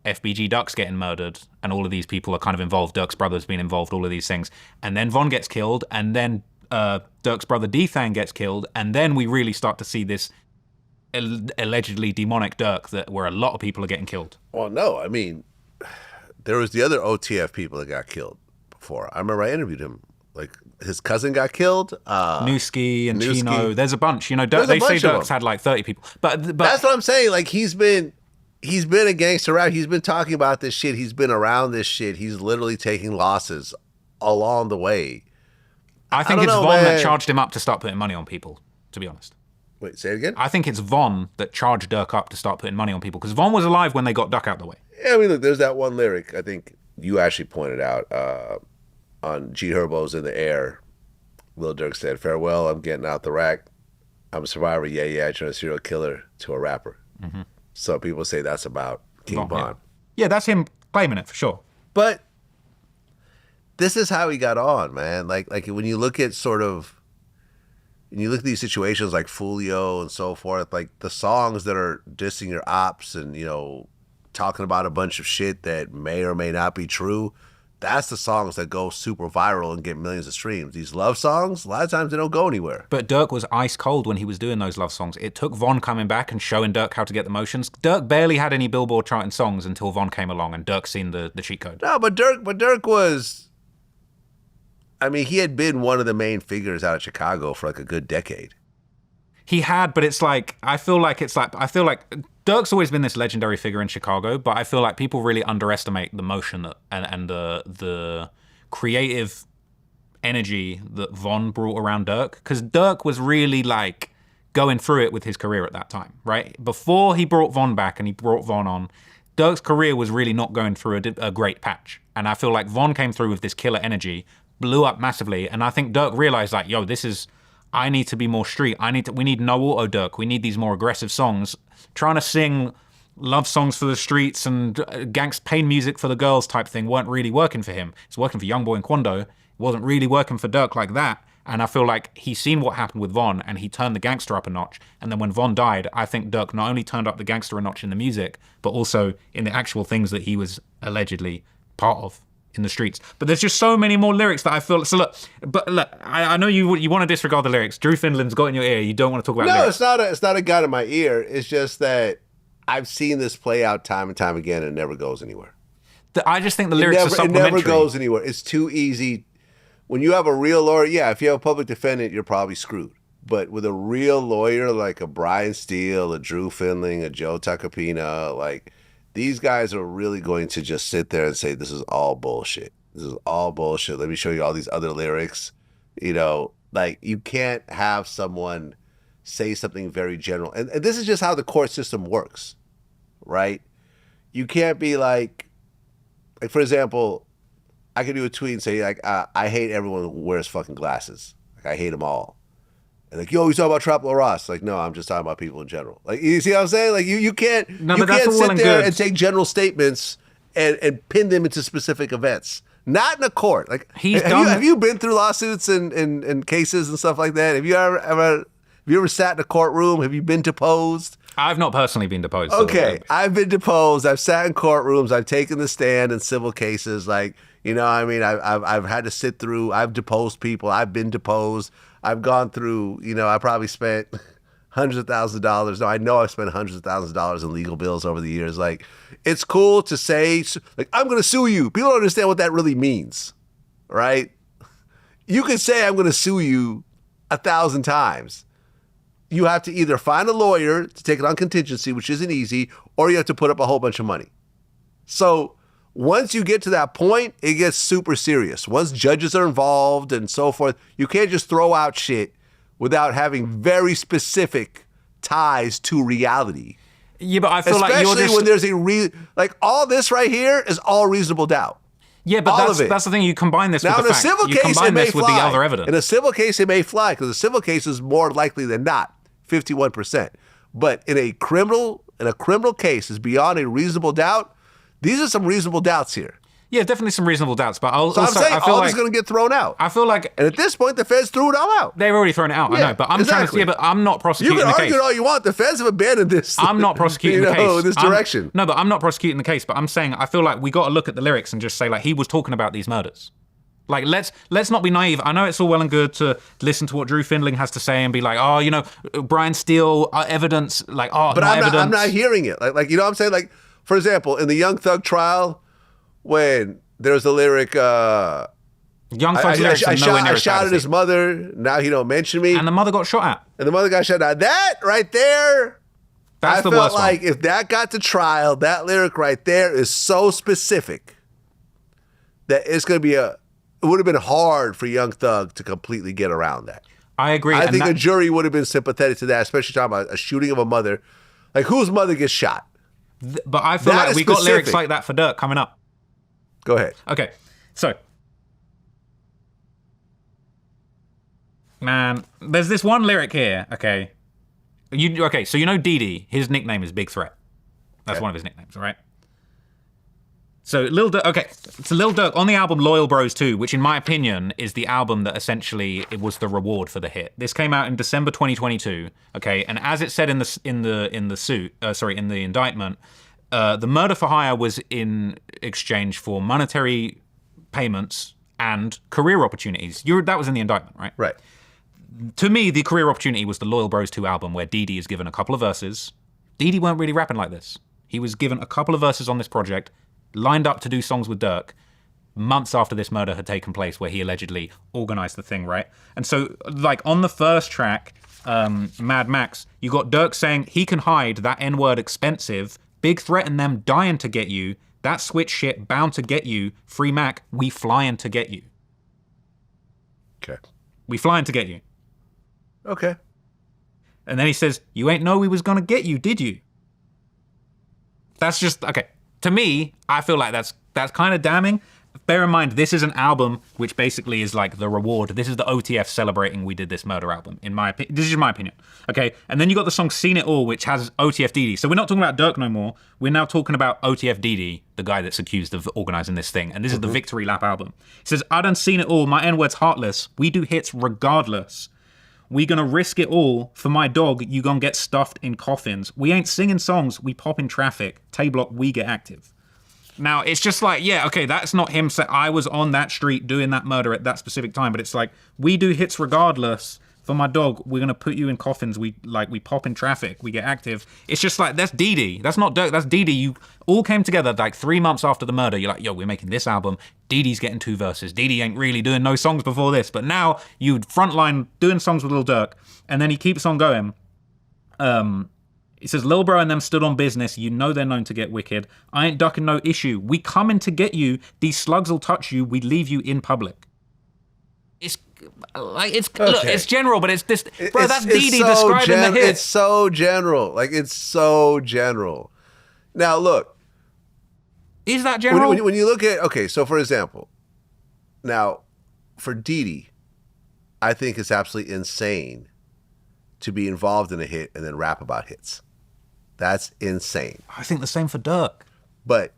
FBG Ducks getting murdered, and all of these people are kind of involved. Durk's brother's been involved, all of these things. And then Von gets killed, and then Durk's brother D-Thang gets killed, and then we really start to see this allegedly demonic Durk where a lot of people are getting killed. Well, no, I mean, there was the other OTF people that got killed before. I remember I interviewed him. Like, his cousin got killed. Newski and Chino. There's a bunch. You know, There's a they say bunch of Durk's them. had like 30 people. But that's what I'm saying. Like, he's been a gangster rap. He's been talking about this shit. He's been around this shit. He's literally taking losses along the way. I think it's Von that charged him up to start putting money on people, to be honest. Wait, say it again? I think it's Von that charged Durk up to start putting money on people, because Von was alive when they got Duck out the way. Yeah, I mean, look, there's that one lyric I think you actually pointed out on G Herbo's In the Air. Lil Durk said, farewell, I'm getting out the rack. I'm a survivor, yeah, I turned a serial killer to a rapper. Mm-hmm. So people say that's about King Von. Yeah, that's him claiming it for sure. But this is how he got on, man. Like when you look at these situations like Fulio and so forth, like the songs that are dissing your ops and, you know, talking about a bunch of shit that may or may not be true, that's the songs that go super viral and get millions of streams. These love songs, a lot of times they don't go anywhere. But Durk was ice cold when he was doing those love songs. It took Von coming back and showing Durk how to get the motions. Durk barely had any Billboard charting songs until Von came along and Durk seen the cheat code. No, but Durk was, I mean, he had been one of the main figures out of Chicago for like a good decade. He had, but it's like, I feel like Durk's always been this legendary figure in Chicago, but I feel like people really underestimate the motion and the creative energy that Von brought around Durk, because Durk was really like going through it with his career at that time, right? Before he brought Von back and he brought Von on, Durk's career was really not going through a great patch. And I feel like Von came through with this killer energy, blew up massively, and I think Durk realized like, yo, I need to be more street. We need no auto Durk. We need these more aggressive songs. Trying to sing love songs for the streets and gangsta pain music for the girls type thing weren't really working for him. It's working for Youngboy and Quando. It wasn't really working for Durk like that. And I feel like he's seen what happened with Von and he turned the gangster up a notch. And then when Von died, I think Durk not only turned up the gangster a notch in the music, but also in the actual things that he was allegedly part of in the streets. But there's just so many more lyrics that I feel. So look, I know you want to disregard the lyrics. Drew Finland's got in your ear. You don't want to talk about lyrics. No, it's not a gun in my ear. It's just that I've seen this play out time and time again and it never goes anywhere. I just think the lyrics are supplementary. It never goes anywhere. It's too easy. When you have a real lawyer, yeah, if you have a public defendant, you're probably screwed. But with a real lawyer like a Brian Steele, a Drew Finling, a Joe Tacopina, like these guys are really going to just sit there and say, this is all bullshit. This is all bullshit. Let me show you all these other lyrics. You know, like you can't have someone say something very general. And this is just how the court system works, right? You can't be like for example, I could do a tweet and say like, I hate everyone who wears fucking glasses. Like, I hate them all. And like, yo, you talking about Trap Lil Ross? Like, no, I'm just talking about people in general. Like, you see what I'm saying? Like, you can't sit there and take general statements and pin them into specific events. Not in a court. Like, have you been through lawsuits and cases and stuff like that? Have you ever sat in a courtroom? Have you been deposed? I've not personally been deposed. Okay, so I've been deposed. I've sat in courtrooms. I've taken the stand in civil cases. Like, you know, I mean, I've had to sit through. I've deposed people. I've been deposed. I've gone through. You know, I probably spent hundreds of thousands of dollars. No, I know I've spent hundreds of thousands of dollars in legal bills over the years. Like, it's cool to say, like, I'm going to sue you. People don't understand what that really means, right? You can say I'm going to sue you 1,000 times. You have to either find a lawyer to take it on contingency, which isn't easy, or you have to put up a whole bunch of money. So once you get to that point, it gets super serious. Once judges are involved and so forth, you can't just throw out shit without having very specific ties to reality. Yeah, but I feel like you're especially when there's like all this right here is all reasonable doubt. Yeah, but that's the thing. You combine this with the fact. You combine this with the other evidence. In a civil case, it may fly because a civil case is more likely than not 51%. But in a criminal case is beyond a reasonable doubt. These are some reasonable doubts here. Yeah, definitely some reasonable doubts. But I'm saying all this is going to get thrown out. I feel like, and at this point, the feds threw it all out. They've already thrown it out. Yeah, I know, but I'm trying to see. But I'm not prosecuting the case. You can argue all you want. The feds have abandoned this. I'm not prosecuting the case. This direction. No, but I'm not prosecuting the case. But I'm saying I feel like we got to look at the lyrics and just say like he was talking about these murders. Like let's not be naive. I know it's all well and good to listen to what Drew Findling has to say and be like, oh, you know, Brian Steele evidence, like but I'm not hearing it. Like you know what I'm saying? Like for example, in the Young Thug trial, when there's the lyric, Young Thug's lyrics are nowhere near I shot at his mother. Now he don't mention me. And the mother got shot at. And the mother got shot at. That right there. That's the worst one. I felt like if that got to trial, that lyric right there is so specific that it's going to be it would have been hard for Young Thug to completely get around that. I agree. I think a jury would have been sympathetic to that, especially talking about a shooting of a mother. Like, whose mother gets shot? But I feel like we got lyrics like that for Durk coming up. Go ahead. Okay, so. Man, there's this one lyric here, okay? So you know Didi, his nickname is Big Threat. That's one of his nicknames, all right? So Lil Durk on the album Loyal Bros 2, which in my opinion is the album that essentially it was the reward for the hit. This came out in December 2022, okay? And as it said in the indictment, the murder for hire was in exchange for monetary payments and career opportunities. That was in the indictment, right? Right. To me, the career opportunity was the Loyal Bros 2 album where Didi is given a couple of verses. Didi weren't really rapping like this. He was given a couple of verses on this project, lined up to do songs with Durk months after this murder had taken place where he allegedly organized the thing, right? And so, like, on the first track, Mad Max, you got Durk saying he can hide that N-word expensive, big threat and them dying to get you, that switch shit bound to get you, Free Mac, we flying to get you. Okay. We flying to get you. Okay. And then he says, you ain't know we was gonna get you, did you? That's just, okay. To me, I feel like that's kind of damning. Bear in mind, this is an album which basically is like the reward. This is the OTF celebrating we did this murder album, in my opinion. This is my opinion, okay? And then you got the song Seen It All, which has OTF Didi. So we're not talking about Durk no more. We're now talking about OTF Didi, the guy that's accused of organizing this thing. And this is the Victory Lap album. It says, I done seen it all. My N-word's heartless. We do hits regardless. We gonna risk it all for my dog. You gonna get stuffed in coffins. We ain't singing songs. We pop in traffic. Tay-block, we get active. Now, it's just like, yeah, okay, that's not him saying I was on that street doing that murder at that specific time, but it's like, we do hits regardless. For my dog, we're going to put you in coffins. We pop in traffic. We get active. It's just like, that's Didi. That's not Durk. That's Didi. You all came together like 3 months after the murder. You're like, yo, we're making this album. Didi's getting 2 verses. Didi ain't really doing no songs before this. But now you'd frontline doing songs with Lil Durk. And then he keeps on going. He says, Lil Bro and them stood on business. You know they're known to get wicked. I ain't ducking no issue. We coming to get you. These slugs will touch you. We leave you in public. It's like, look, it's general, but it's this, bro, that's Didi so describing the hit. It's so general. Like, it's so general. Now, look. Is that general? When you look at, okay, so for example, now, for Didi, I think it's absolutely insane to be involved in a hit and then rap about hits. That's insane. I think the same for Durk. But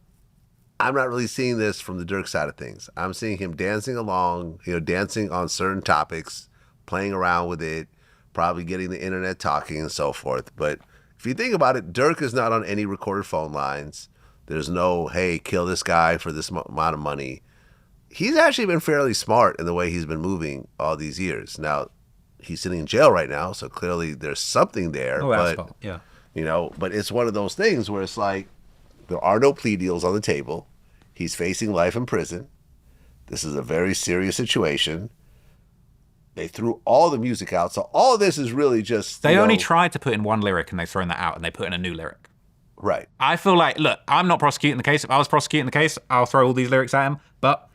I'm not really seeing this from the Durk side of things. I'm seeing him dancing along, dancing on certain topics, playing around with it, probably getting the internet talking and so forth. But if you think about it, Durk is not on any recorded phone lines. There's no, hey, kill this guy for this amount of money. He's actually been fairly smart in the way he's been moving all these years. Now, he's sitting in jail right now, so clearly there's something there. Oh, asphalt, yeah. But it's one of those things where it's like, there are no plea deals on the table. He's facing life in prison. This is a very serious situation. They threw all the music out, so all of this is really just... They only tried to put in one lyric and they've thrown that out and they put in a new lyric. Right. I feel like, look, I'm not prosecuting the case. If I was prosecuting the case, I'll throw all these lyrics at him. But,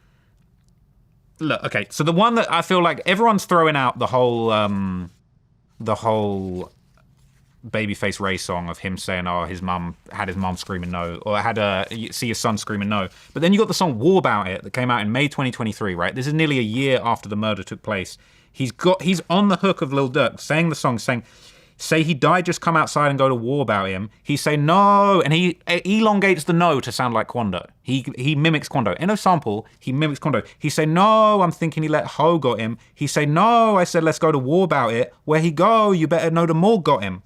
look, okay, so the one that I feel like everyone's throwing out the whole Babyface Ray song of him saying, oh, his mum had his mum screaming no, or see his son screaming no. But then you got the song War About It that came out in May 2023, right? This is nearly a year after the murder took place. He's on the hook of Lil Durk saying the song, say he died, just come outside and go to war about him. He say no, and he elongates the no to sound like Quando. He mimics Quando. In a sample, he mimics Quando. He say no, I'm thinking he let Ho got him. He say no, I said let's go to war about it. Where he go, you better know the morgue got him.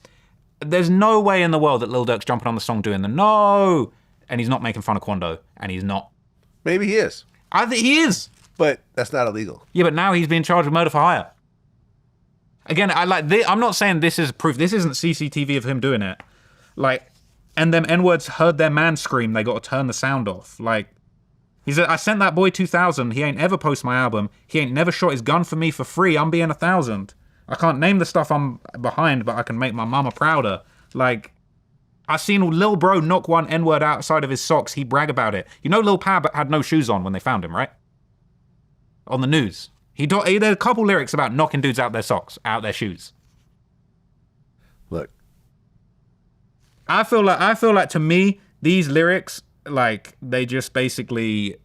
There's no way in the world that Lil Durk's jumping on the song doing the no, and he's not making fun of Quando, and he's not. Maybe he is. I think he is. But that's not illegal. Yeah, but now he's being charged with murder for hire. Again, I'm not saying this is proof. This isn't CCTV of him doing it. And them N-words heard their man scream, they got to turn the sound off. He said, I sent that boy 2,000. He ain't ever post my album. He ain't never shot his gun for me for free. I'm being 1,000. I can't name the stuff I'm behind, but I can make my mama prouder. I seen Lil Bro knock one N-word outside of his socks. He brag about it. You know Lil Pab had no shoes on when they found him, right? On the news. He did a couple lyrics about knocking dudes out their socks, out their shoes. Look. I feel like to me, these lyrics, they basically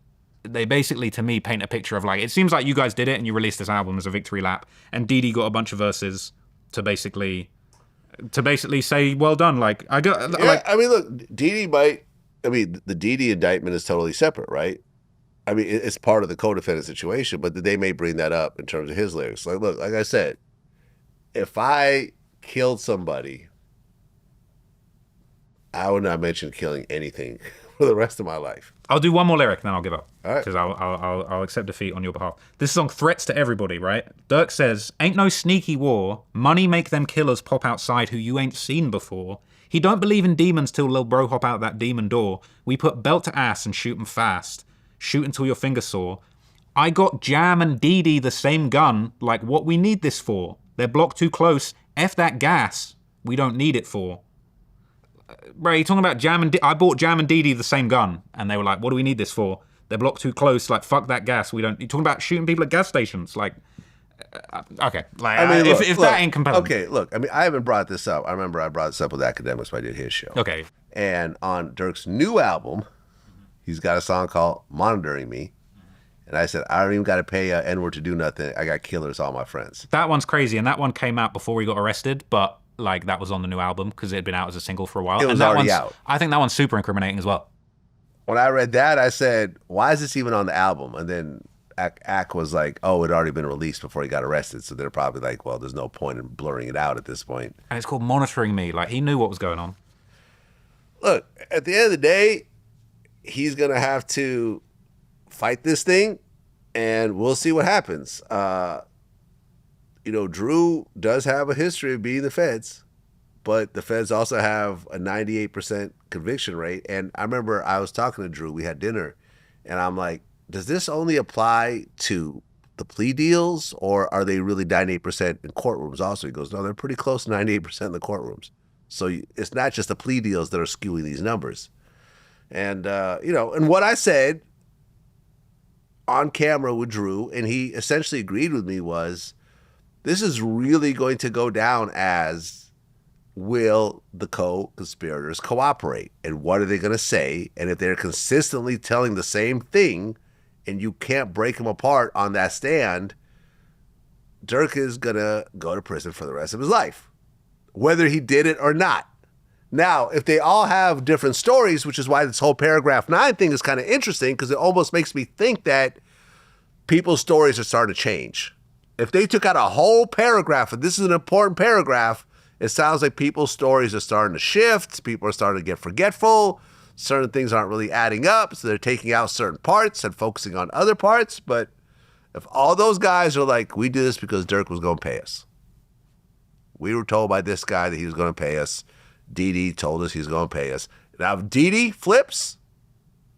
to me paint a picture of it seems like you guys did it and you released this album as a victory lap, and Didi got a bunch of verses to basically say well done. Look, Didi the Didi indictment is totally separate, right? It's part of the co-defendant situation, but they may bring that up in terms of his lyrics. Look, like I said, if I killed somebody, I would not mention killing anything for the rest of my life. I'll do one more lyric and then I'll give up. All right. Because I'll accept defeat on your behalf. This song threats to everybody, right? Durk says, ain't no sneaky war. Money make them killers pop outside who you ain't seen before. He don't believe in demons till Lil Bro hop out that demon door. We put belt to ass and shoot 'em fast. Shoot until your finger sore. I got Jam and Didi the same gun. What we need this for? They're blocked too close. F that gas. We don't need it for. Bro, you're talking about Jam and I bought Jam and Didi the same gun, and they were like, what do we need this for? They're blocked too close. Fuck that gas. We don't. You're talking about shooting people at gas stations. Okay. If that ain't compelling. Okay, look. I haven't brought this up. I remember I brought this up with Academics when I did his show. Okay. And on Durk's new album, he's got a song called Monitoring Me. And I said, I don't even got to pay an N-word to do nothing. I got killers, all my friends. That one's crazy. And that one came out before he got arrested. But that was on the new album because it had been out as a single for a while. It was already out. I think that one's super incriminating as well. When I read that, I said, why is this even on the album? And then Ack was like, oh, it had already been released before he got arrested. So they're probably like, well, there's no point in blurring it out at this point. And it's called Monitoring Me. He knew what was going on. Look, at the end of the day, he's going to have to fight this thing, and we'll see what happens. Drew does have a history of beating the feds, but the feds also have a 98% conviction rate. And I remember I was talking to Drew, we had dinner, and I'm like, does this only apply to the plea deals, or are they really 98% in courtrooms also? He goes, no, they're pretty close to 98% in the courtrooms. So it's not just the plea deals that are skewing these numbers. And, and what I said on camera with Drew, and he essentially agreed with me, was this is really going to go down as, will the co-conspirators cooperate? And what are they going to say? And if they're consistently telling the same thing and you can't break them apart on that stand, Durk is going to go to prison for the rest of his life, whether he did it or not. Now, if they all have different stories, which is why this whole paragraph 9 thing is kind of interesting, because it almost makes me think that people's stories are starting to change. If they took out a whole paragraph, and this is an important paragraph, it sounds like people's stories are starting to shift. People are starting to get forgetful. Certain things aren't really adding up, so they're taking out certain parts and focusing on other parts. But if all those guys are like, we did this because Durk was going to pay us. We were told by this guy that he was going to pay us. Didi told us he's going to pay us. Now, if Didi flips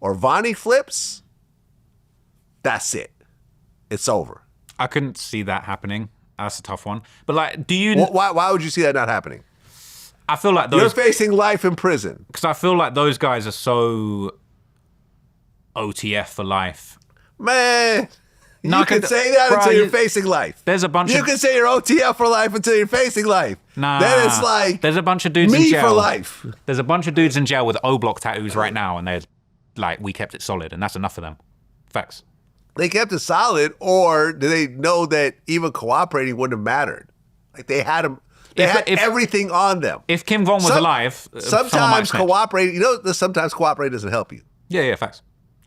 or Vonnie flips, that's it. It's over. I couldn't see that happening. That's a tough one. But like, do you... Why would you see that not happening? I feel like those... You're facing life in prison. Because I feel like those guys are so OTF for life. Man, No, you can say that until you're facing life. There's a bunch You can say you're OTF for life until you're facing life. Nah. Then it's like... There's a bunch of dudes in me jail. for life. There's a bunch of dudes in jail with O-block tattoos right now, and they're like, we kept it solid, and that's enough for them. Facts. They kept it solid, or do they know that even cooperating wouldn't have mattered? Like they had them... They had everything on them. If Kim Von was alive, sometimes cooperating, sometimes cooperating doesn't help you. Yeah, facts.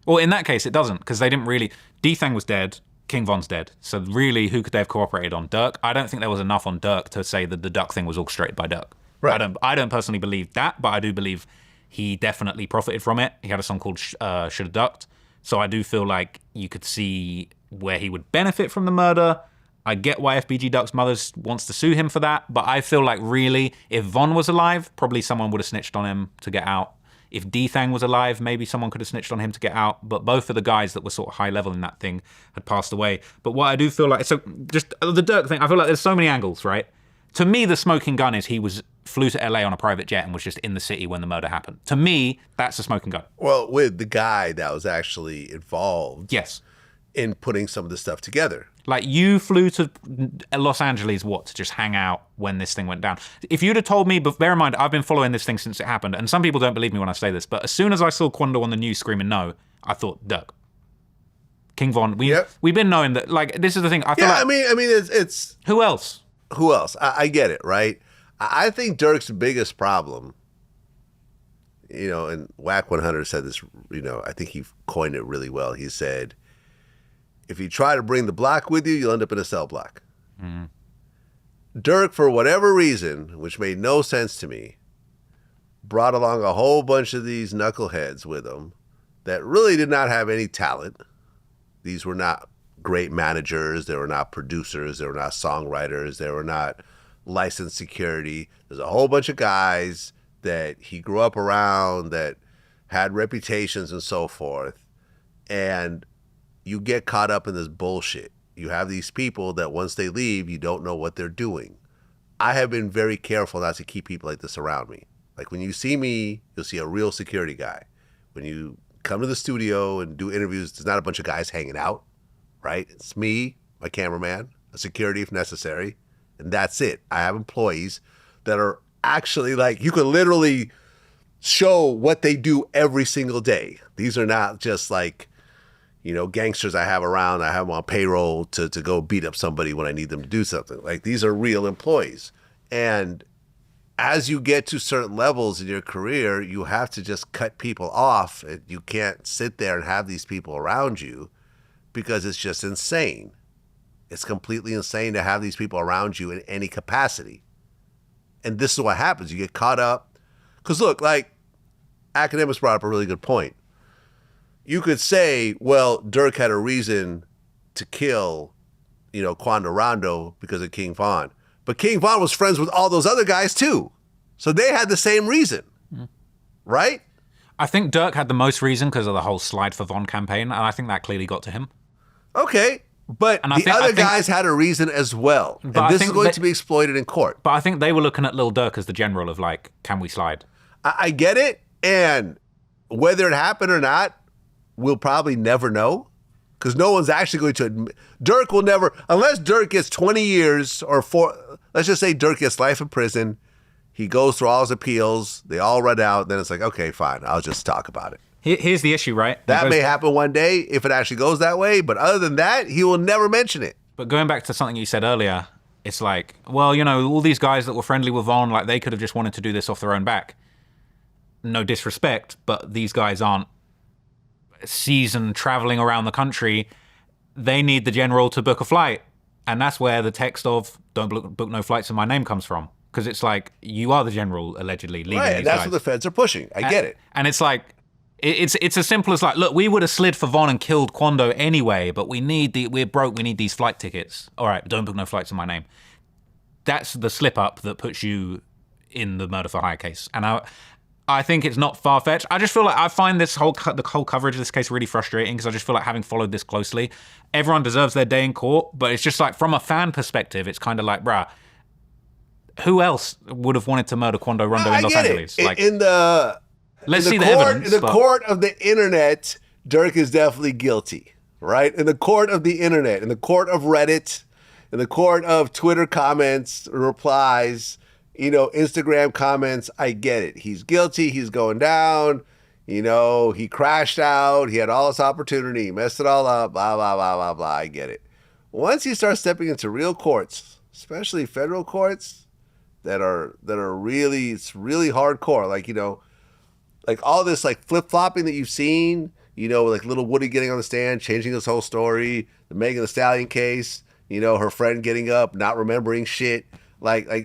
Well, in that case, it doesn't, because they didn't really... D-Thang was dead, King Von's dead. So really, who could they have cooperated on? Durk? I don't think there was enough on Durk to say that the Duck thing was orchestrated by Durk. Right. I don't personally believe that, but I do believe he definitely profited from it. He had a song called Shoulda Ducked. So I do feel like you could see where he would benefit from the murder. I get why FBG Duck's mother wants to sue him for that, but I feel like really, if Von was alive, probably someone would have snitched on him to get out. If D-Thang was alive, maybe someone could have snitched on him to get out, but both of the guys that were sort of high level in that thing had passed away. But what I do feel like, so just the Durk thing, I feel like there's so many angles, right? To me, the smoking gun is he flew to LA on a private jet and was just in the city when the murder happened. To me, that's a smoking gun. Well, with the guy that was actually involved Yes. in putting some of this stuff together. Like, you flew to Los Angeles, to just hang out when this thing went down. If you'd have told me, but bear in mind, I've been following this thing since it happened, and some people don't believe me when I say this, but as soon as I saw Quando on the news screaming no, I thought, Durk. King Von, we've been knowing that, like, this is the thing. I feel like, I mean, it's... Who else? Who else? I get it, right? I think Durk's biggest problem, and Wack100 said this, I think he coined it really well. He said, if you try to bring the block with you, you'll end up in a cell block. Mm. Durk, for whatever reason, which made no sense to me, brought along a whole bunch of these knuckleheads with him that really did not have any talent. These were not great managers. They were not producers. They were not songwriters. They were not licensed security. There's a whole bunch of guys that he grew up around that had reputations and so forth. And you get caught up in this bullshit. You have these people that once they leave, you don't know what they're doing. I have been very careful not to keep people like this around me. Like when you see me, you'll see a real security guy. When you come to the studio and do interviews, there's not a bunch of guys hanging out, right? It's me, my cameraman, a security if necessary, and that's it. I have employees that are actually like, you can literally show what they do every single day. These are not just like, gangsters I have around. I have them on payroll to go beat up somebody when I need them to do something. Like, these are real employees. And as you get to certain levels in your career, you have to just cut people off. And you can't sit there and have these people around you because it's just insane. It's completely insane to have these people around you in any capacity. And this is what happens. You get caught up. Because look, like, Academics brought up a really good point. You could say, well, Durk had a reason to kill, Quando Rondo because of King Von. But King Von was friends with all those other guys too. So they had the same reason, right? I think Durk had the most reason because of the whole Slide for Von campaign, and I think that clearly got to him. Okay, but the other guys had a reason as well. And this is going to be exploited in court. But I think they were looking at Lil Durk as the general of like, can we slide? I get it, and whether it happened or not, we'll probably never know, because no one's actually going to admit. Durk will never, unless Durk gets 20 years or let's just say Durk gets life in prison, he goes through all his appeals, they all run out, then it's like, okay, fine, I'll just talk about it. Here's the issue, right? That may happen one day if it actually goes that way, but other than that, he will never mention it. But going back to something you said earlier, it's like, well, you know, all these guys that were friendly with Von, like they could have just wanted to do this off their own back. No disrespect, but these guys aren't seasoned traveling around the country. They need the general to book a flight. And that's where the text of "don't book no flights in my name" comes from. Because it's like, you are the general, allegedly, leading Right, these and that's guys. what the feds are pushing. I get it. And it's like, it's as simple as like, look, we would have slid for Von and killed Quando anyway, but we're broke, we need these flight tickets. All right, don't book no flights in my name. That's the slip up that puts you in the murder for hire case. And I think it's not far-fetched. I just feel like I find the whole coverage of this case really frustrating because I just feel like, having followed this closely, everyone deserves their day in court, but it's just like, from a fan perspective, it's kind of like, bruh, who else would have wanted to murder Quando Rondo in Los Angeles? Like, in the evidence. In the court of the internet, Durk is definitely guilty, right? In the court of the internet, in the court of Reddit, in the court of Twitter comments, replies, Instagram comments, I get it. He's guilty. He's going down. He crashed out. He had all this opportunity. He messed it all up. Blah, blah, blah, blah, blah. I get it. Once he starts stepping into real courts, especially federal courts that are really, it's really hardcore. Like all this like flip-flopping that you've seen, like little Woody getting on the stand, changing his whole story, the Megan Thee Stallion case, her friend getting up, not remembering shit. ASAP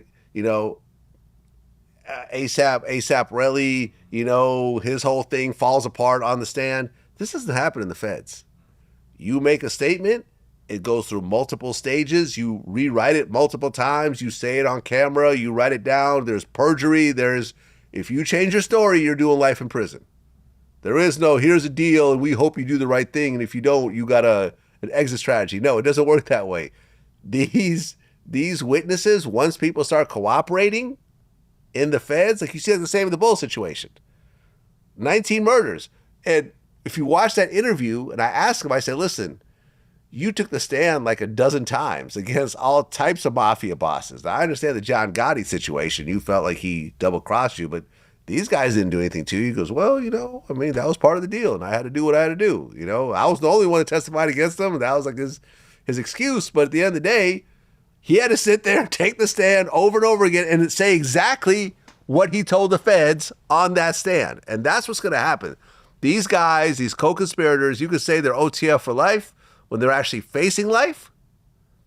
Relly, his whole thing falls apart on the stand. This doesn't happen in the feds. You make a statement, it goes through multiple stages. You rewrite it multiple times. You say it on camera. You write it down. There's perjury. If you change your story, you're doing life in prison. There is no, here's a deal, and we hope you do the right thing, and if you don't, you got an exit strategy. No, it doesn't work that way. These witnesses, once people start cooperating in the feds, like you see the same in the Bull situation. 19 murders. And if you watch that interview, and I asked him, I said, listen, you took the stand like a dozen times against all types of mafia bosses. Now, I understand the John Gotti situation. You felt like he double-crossed you, but these guys didn't do anything to you. He goes, well, that was part of the deal, and I had to do what I had to do. I was the only one that testified against him, and that was like his excuse. But at the end of the day, he had to sit there, take the stand over and over again, and say exactly what he told the feds on that stand. And that's what's going to happen. These guys, these co-conspirators, you could say they're OTF for life when they're actually facing life.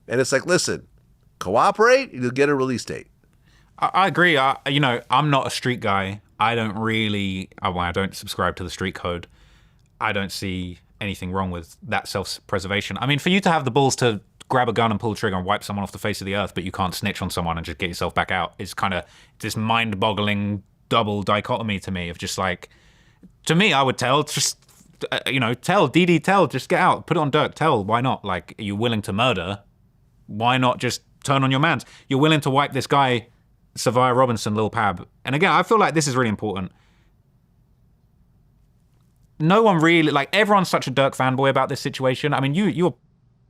And it's like, listen, cooperate, you'll get a release date. I agree. I'm not a street guy. I don't subscribe to the street code. I don't see anything wrong with that self-preservation. I mean, for you to have the balls to grab a gun and pull the trigger and wipe someone off the face of the earth, but you can't snitch on someone and just get yourself back out, it's kind of this mind-boggling double dichotomy to me of just like, to me, I would tell, just, tell, tell, just get out, put it on Durk, tell, why not? Like, are you willing to murder? Why not just turn on your mans? You're willing to wipe this guy, Savia Robinson, Lil Pab. And again, I feel like this is really important. No one really, like, everyone's such a Durk fanboy about this situation. I mean, you're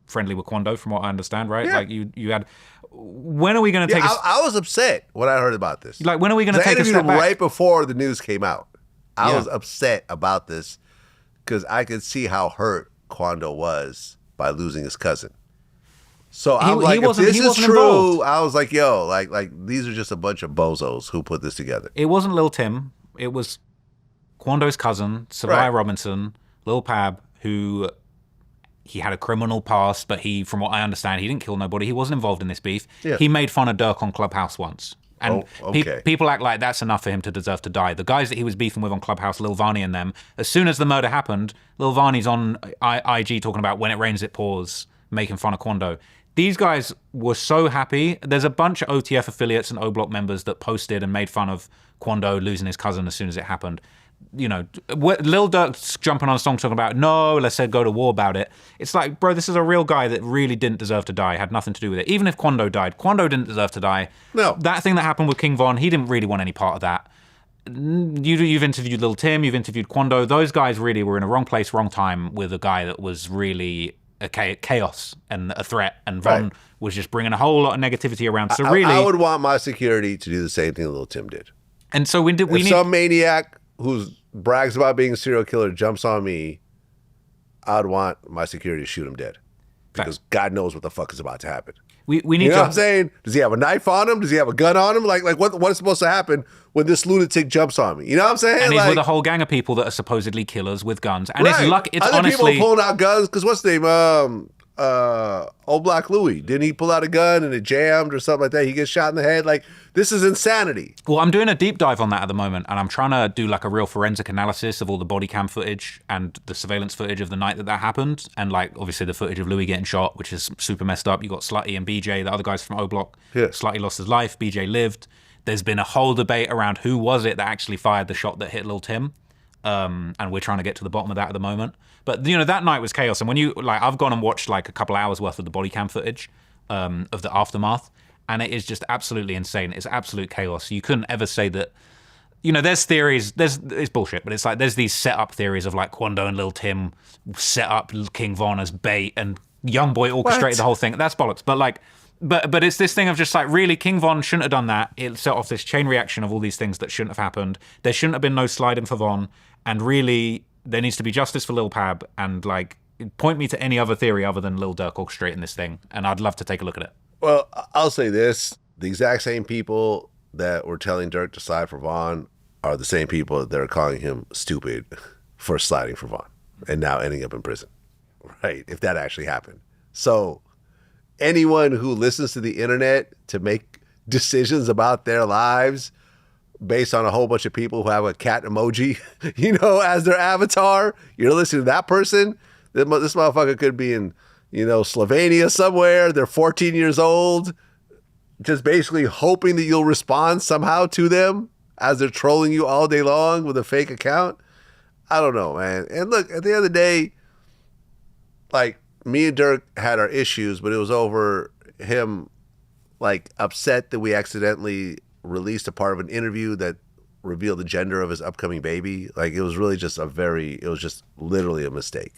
friendly with Quando, from what I understand, right? Yeah. Like, you had... When are we going to take I was upset when I heard about this. Like, when are we going to take a step back? Right before the news came out. I was upset about this because I could see how hurt Quando was by losing his cousin. So I'm like, if this is true, involved. I was like, yo, like these are just a bunch of bozos who put this together. It wasn't Lil Tim. It was Quando's cousin, Savia Robinson, Lil Pab, who he had a criminal past, but from what I understand, he didn't kill nobody. He wasn't involved in this beef. Yeah. He made fun of Durk on Clubhouse once. And people act like that's enough for him to deserve to die. The guys that he was beefing with on Clubhouse, Lil Varney and them, as soon as the murder happened, Lil Varney's on IG talking about when it rains, it pours, making fun of Quando. These guys were so happy. There's a bunch of OTF affiliates and O-Block members that posted and made fun of Quando losing his cousin as soon as it happened. Lil Durk's jumping on a song talking about, no, let's say go to war about it. It's like, bro, this is a real guy that really didn't deserve to die, had nothing to do with it. Even if Quando died, Quando didn't deserve to die. No. That thing that happened with King Von, he didn't really want any part of that. You've interviewed Lil Tim, you've interviewed Quando. Those guys really were in a wrong place, wrong time with a guy that was really a chaos and a threat. And Von was just bringing a whole lot of negativity around. So really, I would want my security to do the same thing Lil Tim did. And so some maniac who brags about being a serial killer jumps on me, I'd want my security to shoot him dead. because God knows what the fuck is about to happen. We need You know to. what I'm saying? Does he have a knife on him? Does he have a gun on him? Like what is supposed to happen when this lunatic jumps on me? You know what I'm saying? And he's like, with a whole gang of people that are supposedly killers with guns. And right. it's luck. It's Other honestly. people pulling out guns because what's the name? Old Black Louie. Didn't he pull out a gun and it jammed or something like that? He gets shot in the head. Like, this is insanity. Well, I'm doing a deep dive on that at the moment, and I'm trying to do like a real forensic analysis of all the body cam footage and the surveillance footage of the night that happened, and like obviously the footage of Louis getting shot, which is super messed up. You got Slutty and BJ, the other guys from O Block. Yeah. Slutty lost his life, BJ lived. There's been a whole debate around who was it that actually fired the shot that hit Lil Tim, and we're trying to get to the bottom of that at the moment. But you know, that night was chaos, and when you like, I've gone and watched like a couple hours worth of the body cam footage of the aftermath. And it is just absolutely insane. It's absolute chaos. You couldn't ever say that, you know, there's theories, it's bullshit, but it's like there's these set up theories of like Quando and Lil Tim set up King Von as bait and Youngboy orchestrated the whole thing. That's bollocks. But like, but it's this thing of just like, really, King Von shouldn't have done that. It set off this chain reaction of all these things that shouldn't have happened. There shouldn't have been no sliding for Von. And really, there needs to be justice for Lil Pab. And like, point me to any other theory other than Lil Durk orchestrating this thing. And I'd love to take a look at it. Well, I'll say this. The exact same people that were telling Durk to slide for Vaughn are the same people that are calling him stupid for sliding for Vaughn and now ending up in prison, right? If that actually happened. So anyone who listens to the internet to make decisions about their lives based on a whole bunch of people who have a cat emoji, you know, as their avatar, you're listening to that person, this motherfucker could be in, you know, Slovenia somewhere. They're 14 years old, just basically hoping that you'll respond somehow to them as they're trolling you all day long with a fake account. I don't know, man. And look, at the end of the day, like, me and Durk had our issues, but it was over him, like, upset that we accidentally released a part of an interview that revealed the gender of his upcoming baby. Like, it was really just it was just literally a mistake.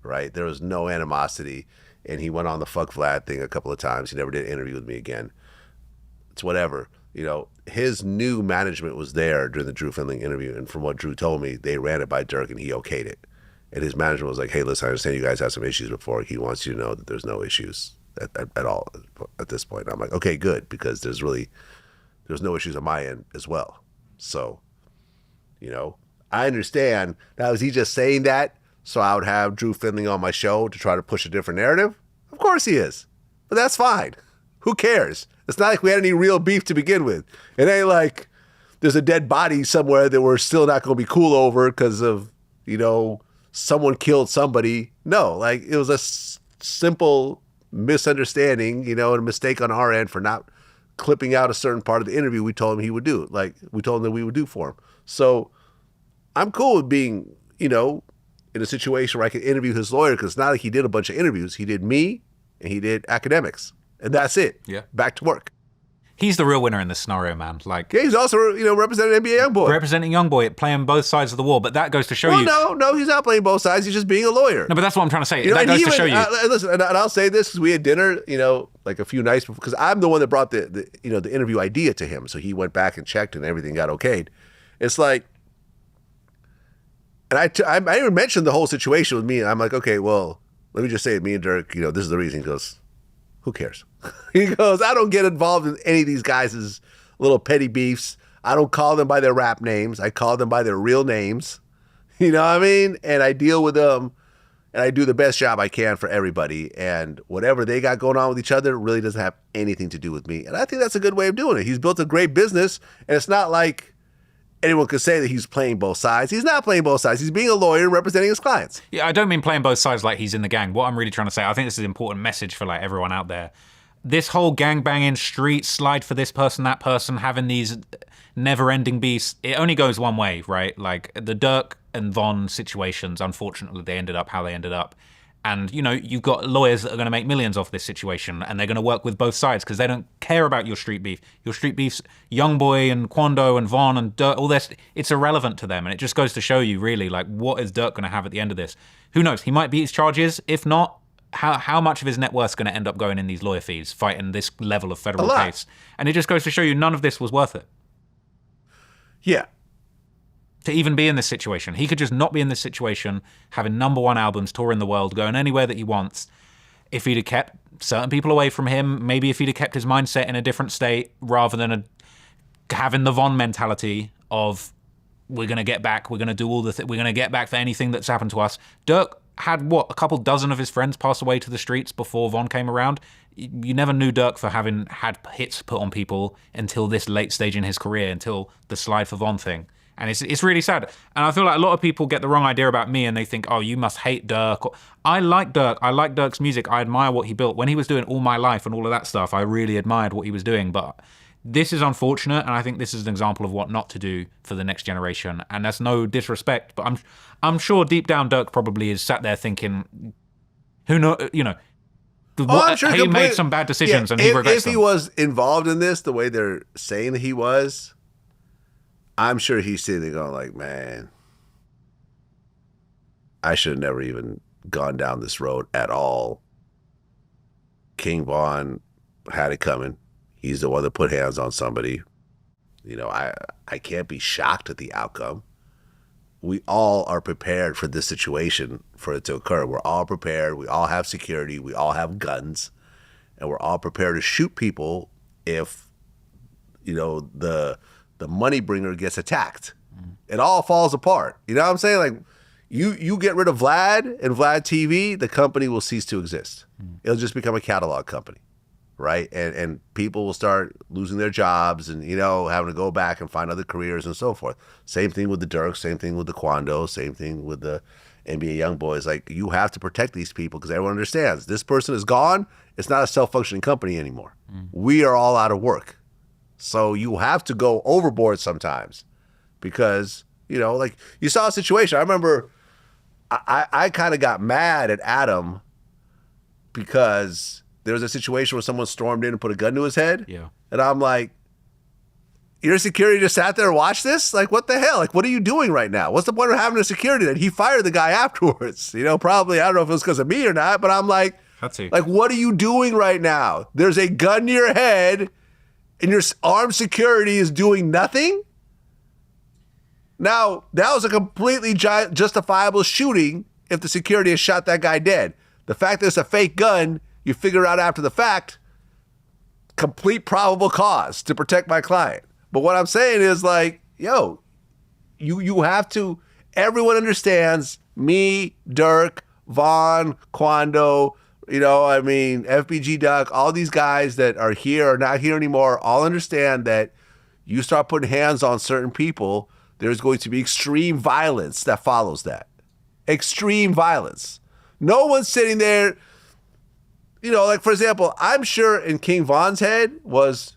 Right? There was no animosity, and he went on the fuck Vlad thing a couple of times. He never did an interview with me again. It's whatever. You know, his new management was there during the Drew Findling interview, and from what Drew told me, they ran it by Durk and he okayed it. And his management was like, hey, listen, I understand you guys had some issues before. He wants you to know that there's no issues at all at this point. And I'm like, okay, good, because there's no issues on my end as well. So, you know, I understand. Now, is he just saying that so I would have Drew Findling on my show to try to push a different narrative? Of course he is. But that's fine. Who cares? It's not like we had any real beef to begin with. It ain't like there's a dead body somewhere that we're still not going to be cool over because of, you know, someone killed somebody. No, like it was a simple misunderstanding, you know, and a mistake on our end for not clipping out a certain part of the interview we told him he would do. Like we told him that we would do for him. So I'm cool with being, you know, in a situation where I could interview his lawyer, because it's not like he did a bunch of interviews. He did me and he did academics. And that's it. Yeah. Back to work. He's the real winner in this scenario, man. Like, yeah, he's also, you know, representing NBA Youngboy. Representing Youngboy, playing both sides of the wall. But that goes to show you. No, he's not playing both sides. He's just being a lawyer. No, but that's what I'm trying to say. You know, that goes to show you. Listen, and I'll say this, because we had dinner, you know, like a few nights before, because I'm the one that brought the interview idea to him. So he went back and checked and everything got okayed. It's like, and I even mentioned the whole situation with me. I'm like, okay, well, let me just say it, me and Durk, you know, this is the reason. He goes, who cares? He goes, I don't get involved in any of these guys' little petty beefs. I don't call them by their rap names. I call them by their real names. You know what I mean? And I deal with them, and I do the best job I can for everybody. And whatever they got going on with each other really doesn't have anything to do with me. And I think that's a good way of doing it. He's built a great business, and it's not like anyone could say that he's playing both sides. He's not playing both sides. He's being a lawyer representing his clients. Yeah, I don't mean playing both sides like he's in the gang. What I'm really trying to say, I think this is an important message for like everyone out there. This whole gang banging, street slide for this person, that person, having these never-ending beefs, it only goes one way, right? Like the Durk and Von situations, unfortunately, they ended up how they ended up. And, you know, you've got lawyers that are going to make millions off this situation, and they're going to work with both sides because they don't care about your street beef. Your street beef's Youngboy and Quando and Von and Durk, all this, it's irrelevant to them. And it just goes to show you, really, like, what is Durk going to have at the end of this? Who knows? He might beat his charges. If not, how much of his net worth is going to end up going in these lawyer fees, fighting this level of federal case? And it just goes to show you none of this was worth it. Yeah. To even be in this situation. He could just not be in this situation, having #1 albums, touring the world, going anywhere that he wants. if he'd have kept certain people away from him, maybe if he'd have kept his mindset in a different state rather than having the Von mentality of we're going to get back, we're going to do all we're going to get back for anything that's happened to us. Durk had, a couple dozen of his friends pass away to the streets before Von came around. You never knew Durk for having had hits put on people until this late stage in his career, until the Slide for Von thing. And it's really sad. And I feel like a lot of people get the wrong idea about me and they think, oh, you must hate Durk. I like Durk. I like Durk's music. I admire what he built. When he was doing All My Life and all of that stuff, I really admired what he was doing. But this is unfortunate, and I think this is an example of what not to do for the next generation. And that's no disrespect, but I'm sure deep down Durk probably is sat there thinking, who know, I'm sure he made some bad decisions and he regrets them. If he was involved in this the way they're saying that he was, I'm sure he's sitting there going like, man, I should have never even gone down this road at all. King Von had it coming. He's the one that put hands on somebody. I can't be shocked at the outcome. We all are prepared for this situation for it to occur. We're all prepared. We all have security. We all have guns. And we're all prepared to shoot people if, the money bringer gets attacked. It all falls apart. You know what I'm saying? Like, you get rid of Vlad and Vlad TV, the company will cease to exist. It'll just become a catalog company. Right? And people will start losing their jobs and, having to go back and find other careers and so forth. Same thing with the Durk, same thing with the Quando, same thing with the NBA Youngboys. Like, you have to protect these people because everyone understands this person is gone. It's not a self-functioning company anymore. We are all out of work. So you have to go overboard sometimes because, like you saw a situation. I remember I kind of got mad at Adam because there was a situation where someone stormed in and put a gun to his head. Yeah. And I'm like, your security just sat there and watched this? Like, what the hell? Like, what are you doing right now? What's the point of having a security then? He fired the guy afterwards. Probably, I don't know if it was because of me or not, but I'm like, what are you doing right now? There's a gun to your head and your armed security is doing nothing? Now, that was a completely justifiable shooting if the security has shot that guy dead. The fact that it's a fake gun, you figure out after the fact, complete probable cause to protect my client. But what I'm saying is like, yo, you have to, everyone understands, me, Durk, Von, Quando, FBG Duck, all these guys that are here or not here anymore, all understand that you start putting hands on certain people, there's going to be extreme violence that follows that. Extreme violence. No one's sitting there, like, for example, I'm sure in King Von's head was,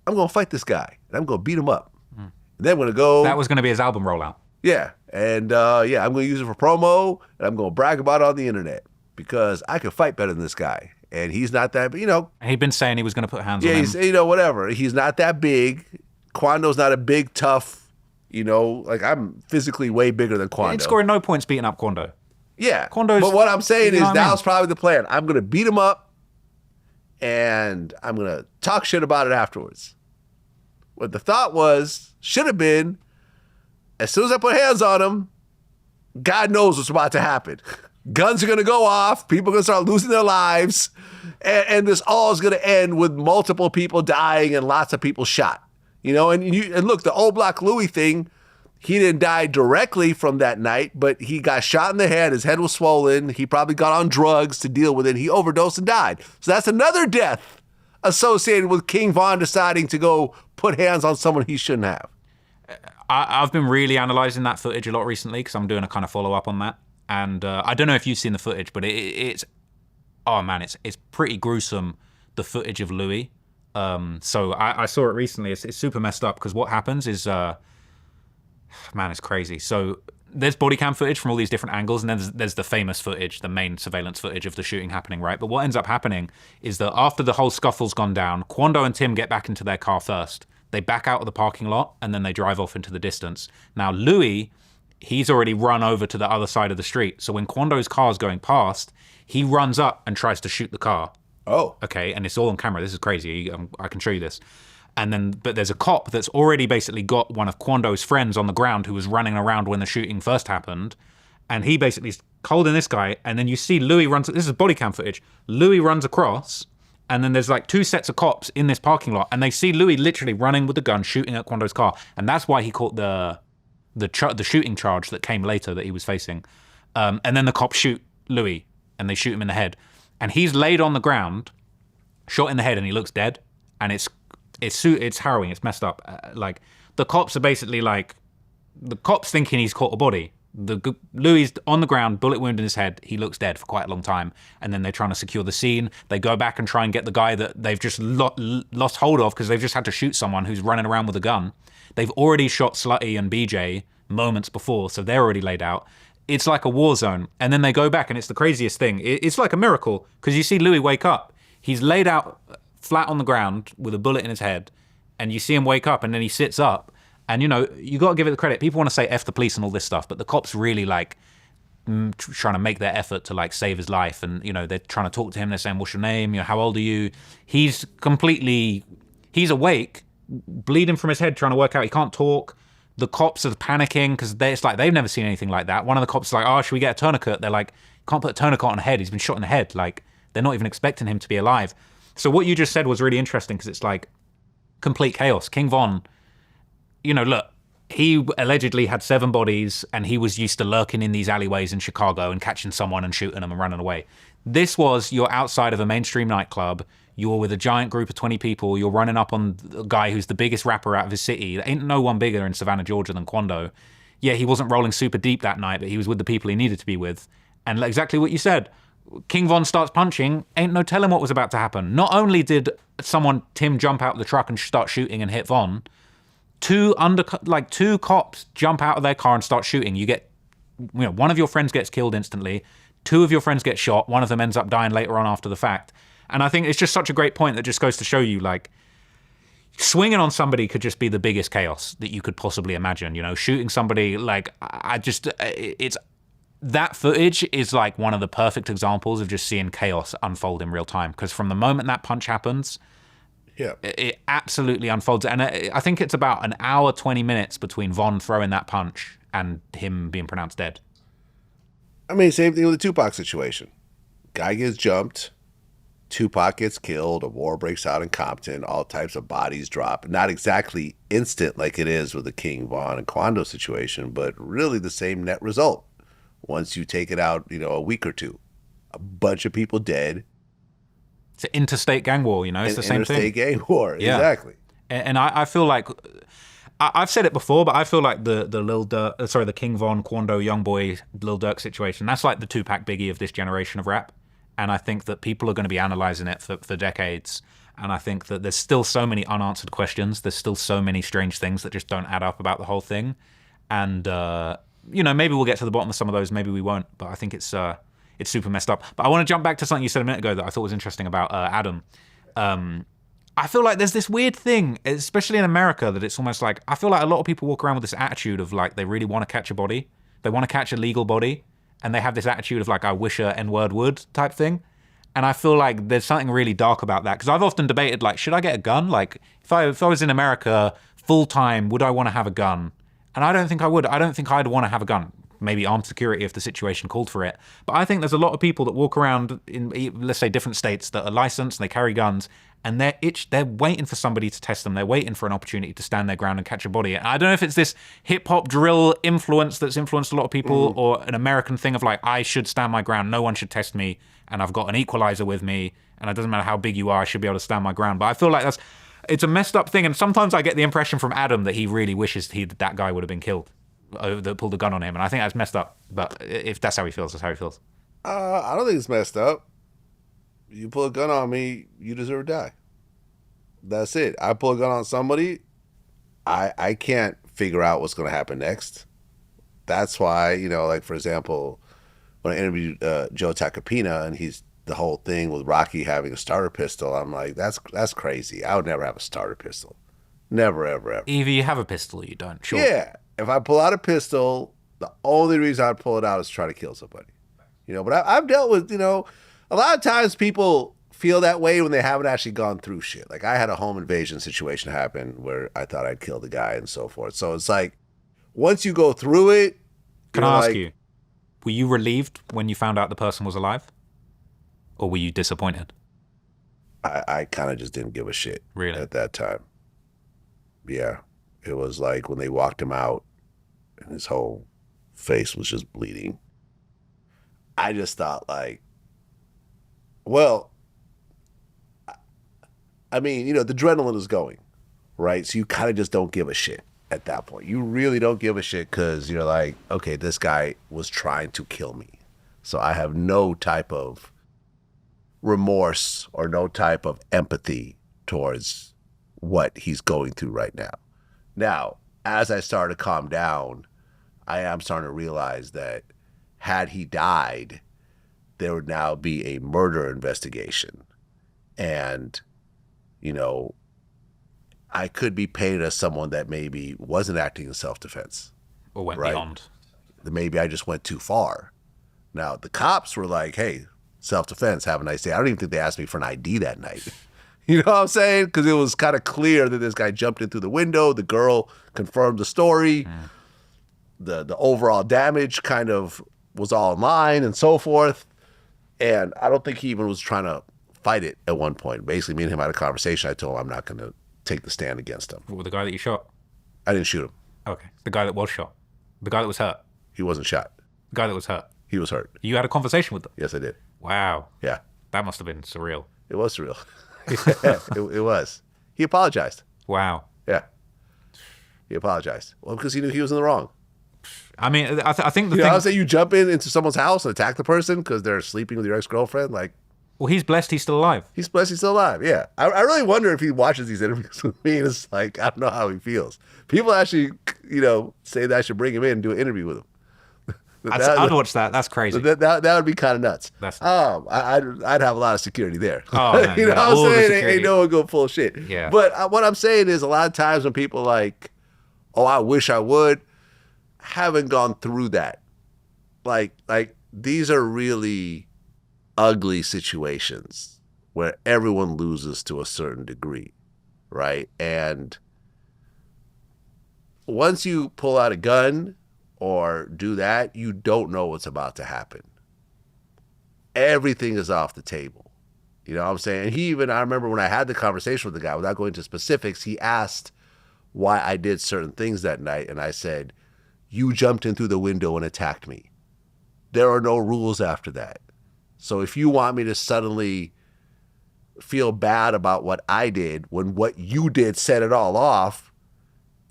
I'm going to fight this guy, and I'm going to beat him up. And then I'm going to go. That was going to be his album rollout. Yeah. And, I'm going to use it for promo, and I'm going to brag about it on the internet because I can fight better than this guy. And he's not that, He'd been saying he was going to put hands on him. He's, whatever. He's not that big. Quando's not a big, tough, I'm physically way bigger than Quando. He'd scoring no points beating up Quando. Yeah. But what I'm saying is that was probably the plan. I'm going to beat him up, and I'm going to talk shit about it afterwards. What the thought should have been, as soon as I put hands on him, God knows what's about to happen. Guns are going to go off. People are going to start losing their lives. And this all is going to end with multiple people dying and lots of people shot. And look, the Old Block Louie thing, he didn't die directly from that night, but he got shot in the head. His head was swollen. He probably got on drugs to deal with it. He overdosed and died. So that's another death associated with King Von deciding to go put hands on someone he shouldn't have. I've been really analyzing that footage a lot recently because I'm doing a kind of follow-up on that. And I don't know if you've seen the footage, but it's pretty gruesome, the footage of Louis. So I saw it recently. It's super messed up because what happens is, it's crazy. So there's body cam footage from all these different angles, and then there's the famous footage, the main surveillance footage of the shooting happening, right? But what ends up happening is that after the whole scuffle's gone down, Quando and Tim get back into their car first. They back out of the parking lot, and then they drive off into the distance. Now, Louis, he's already run over to the other side of the street. So when Quando's car is going past, he runs up and tries to shoot the car. Oh. Okay, and it's all on camera. This is crazy. I can show you this. But there's a cop that's already basically got one of Quando's friends on the ground who was running around when the shooting first happened. and he basically is holding this guy, and then you see Louis runs. This is body cam footage. Louis runs across, and then there's like 2 sets of cops in this parking lot, and they see Louis literally running with the gun, shooting at Quando's car, and that's why he caught the shooting charge that came later that he was facing. And then the cops shoot Louis, and they shoot him in the head, and he's laid on the ground, shot in the head, and he looks dead, and it's harrowing. It's messed up. Like the cops are basically like, the cops thinking he's caught a body. Louis on the ground, bullet wound in his head. He looks dead for quite a long time, and then they're trying to secure the scene. They go back and try and get the guy that they've just lost hold of because they've just had to shoot someone who's running around with a gun. They've already shot Slutty and BJ moments before, so they're already laid out. It's like a war zone, and then they go back, and it's the craziest thing. It's like a miracle because you see Louis wake up. He's laid out flat on the ground with a bullet in his head, and you see him wake up, and then he sits up. And, you know, you got to give it the credit. People want to say F the police and all this stuff, but the cops really, like, trying to make their effort to, like, save his life. And, you know, they're trying to talk to him. They're saying, what's your name? You know, how old are you? He's awake, bleeding from his head, trying to work out. He can't talk. The cops are panicking because it's like they've never seen anything like that. One of the cops is like, oh, should we get a tourniquet? They're like, can't put a tourniquet on a head. He's been shot in the head. Like, they're not even expecting him to be alive. So what you just said was really interesting because it's like complete chaos. King Von, you know, look, he allegedly had 7 bodies and he was used to lurking in these alleyways in Chicago and catching someone and shooting them and running away. This was, you're outside of a mainstream nightclub, you're with a giant group of 20 people, you're running up on a guy who's the biggest rapper out of his city. There ain't no one bigger in Savannah, Georgia than Quando. Yeah, he wasn't rolling super deep that night, but he was with the people he needed to be with. And exactly what you said, King Von starts punching, ain't no telling what was about to happen. Not only did Tim jump out of the truck and start shooting and hit Von, 2 cops jump out of their car and start shooting. You get, you know, one of your friends gets killed instantly, 2 of your friends get shot, one of them ends up dying later on after the fact. And I think it's just such a great point that just goes to show you, like, swinging on somebody could just be the biggest chaos that you could possibly imagine. You know, shooting somebody, like, that footage is like one of the perfect examples of just seeing chaos unfold in real time. Because from the moment that punch happens, yeah, it absolutely unfolds. And I think it's about an hour, 20 minutes between Von throwing that punch and him being pronounced dead. I mean, same thing with the Tupac situation. Guy gets jumped, Tupac gets killed, a war breaks out in Compton, all types of bodies drop. Not exactly instant like it is with the King Von and Quando situation, but really the same net result. Once you take it out, you know, a week or two, a bunch of people dead. It's an interstate gang war, you know, it's the same thing. Interstate gang war, yeah. Exactly. And I feel like, I've said it before, but I feel like the Lil Durk, the King Von, Quando, Youngboy, Lil Durk situation, that's like the Tupac Biggie of this generation of rap. And I think that people are going to be analyzing it for decades. And I think that there's still so many unanswered questions. There's still so many strange things that just don't add up about the whole thing. And, you know, maybe we'll get to the bottom of some of those, maybe we won't. But I think it's super messed up. But I want to jump back to something you said a minute ago that I thought was interesting about Adam. I feel like there's this weird thing, especially in America, that it's almost like, I feel like a lot of people walk around with this attitude of like, they really want to catch a body. They want to catch a legal body. And they have this attitude of like, I wish a N-word would type thing. And I feel like there's something really dark about that. Because I've often debated, like, should I get a gun? Like, if I was in America full time, would I want to have a gun? And I don't think I would. I don't think I'd want to have a gun. Maybe armed security if the situation called for it. But I think there's a lot of people that walk around in, let's say, different states that are licensed and they carry guns, and they're waiting for somebody to test them. They're waiting for an opportunity to stand their ground and catch a body. And I don't know if it's this hip-hop drill influence that's influenced a lot of people, or an American thing of like, I should stand my ground, no one should test me, and I've got an equalizer with me, and it doesn't matter how big you are, I should be able to stand my ground. But I feel like it's a messed up thing, and sometimes I get the impression from Adam that he really wishes that guy would have been killed, that pulled a gun on him, and I think that's messed up. But if that's how he feels, that's how he feels. I don't think it's messed up. You pull a gun on me, you deserve to die. That's it. I pull a gun on somebody, I can't figure out what's going to happen next. That's why, you know, like, for example, when I interviewed Joe Tacopina, and he's the whole thing with Rocky having a starter pistol, I'm like, that's crazy. I would never have a starter pistol. Never, ever, ever. Either you have a pistol or you don't. Sure. Yeah. If I pull out a pistol, the only reason I'd pull it out is to try to kill somebody. You know, but I've dealt with, you know, a lot of times people feel that way when they haven't actually gone through shit. Like, I had a home invasion situation happen where I thought I'd killed the guy and so forth. So it's like, once you go through it, can I ask you, were you relieved when you found out the person was alive? Or were you disappointed? I kind of just didn't give a shit Really? at that time. Yeah. It was like when they walked him out and his whole face was just bleeding. I just thought like, well, I mean, you know, the adrenaline is going, right? So you kind of just don't give a shit at that point. You really don't give a shit because you're like, okay, this guy was trying to kill me. So I have no type of remorse or no type of empathy towards what he's going through right now. Now, as I started to calm down, I am starting to realize that had he died, there would now be a murder investigation. And, you know, I could be painted as someone that maybe wasn't acting in self-defense. Or went right? beyond. Maybe I just went too far. Now, the cops were like, hey, self-defense, have a nice day. I don't even think they asked me for an ID that night. You know what I'm saying? Because it was kind of clear that this guy jumped in through the window. The girl confirmed the story. The overall damage kind of was all in line and so forth. And I don't think he even was trying to fight it at one point. Basically, me and him had a conversation. I told him I'm not going to take the stand against him. Well, the guy that you shot? I didn't shoot him. Okay. The guy that was shot? The guy that was hurt? He wasn't shot. The guy that was hurt? He was hurt. You had a conversation with them? Yes, I did. Wow. Yeah. That must have been surreal. It was surreal. it was. He apologized. Wow. Yeah. He apologized. Well, because he knew he was in the wrong. I mean, I think the You thing... know, I say you jump into someone's house and attack the person because they're sleeping with your ex-girlfriend. Like, Well, he's blessed he's still alive. he's blessed he's still alive. Yeah. I really wonder if he watches these interviews with me and it's like, I don't know how he feels. People actually, you know, say that I should bring him in and do an interview with him. I'd watch that. That's crazy. That would be kind of nuts. I'd have a lot of security there. Oh, man, you know yeah, what I'm all the saying? security. Ain't no one go full shit. Yeah. But what I'm saying is a lot of times when people like, oh, I wish I would, haven't gone through that. Like these are really ugly situations where everyone loses to a certain degree, right? And once you pull out a gun or do that, you don't know what's about to happen. Everything is off the table. You know what I'm saying? I remember when I had the conversation with the guy, without going into specifics, he asked why I did certain things that night. And I said, you jumped in through the window and attacked me. There are no rules after that. So if you want me to suddenly feel bad about what I did when what you did set it all off,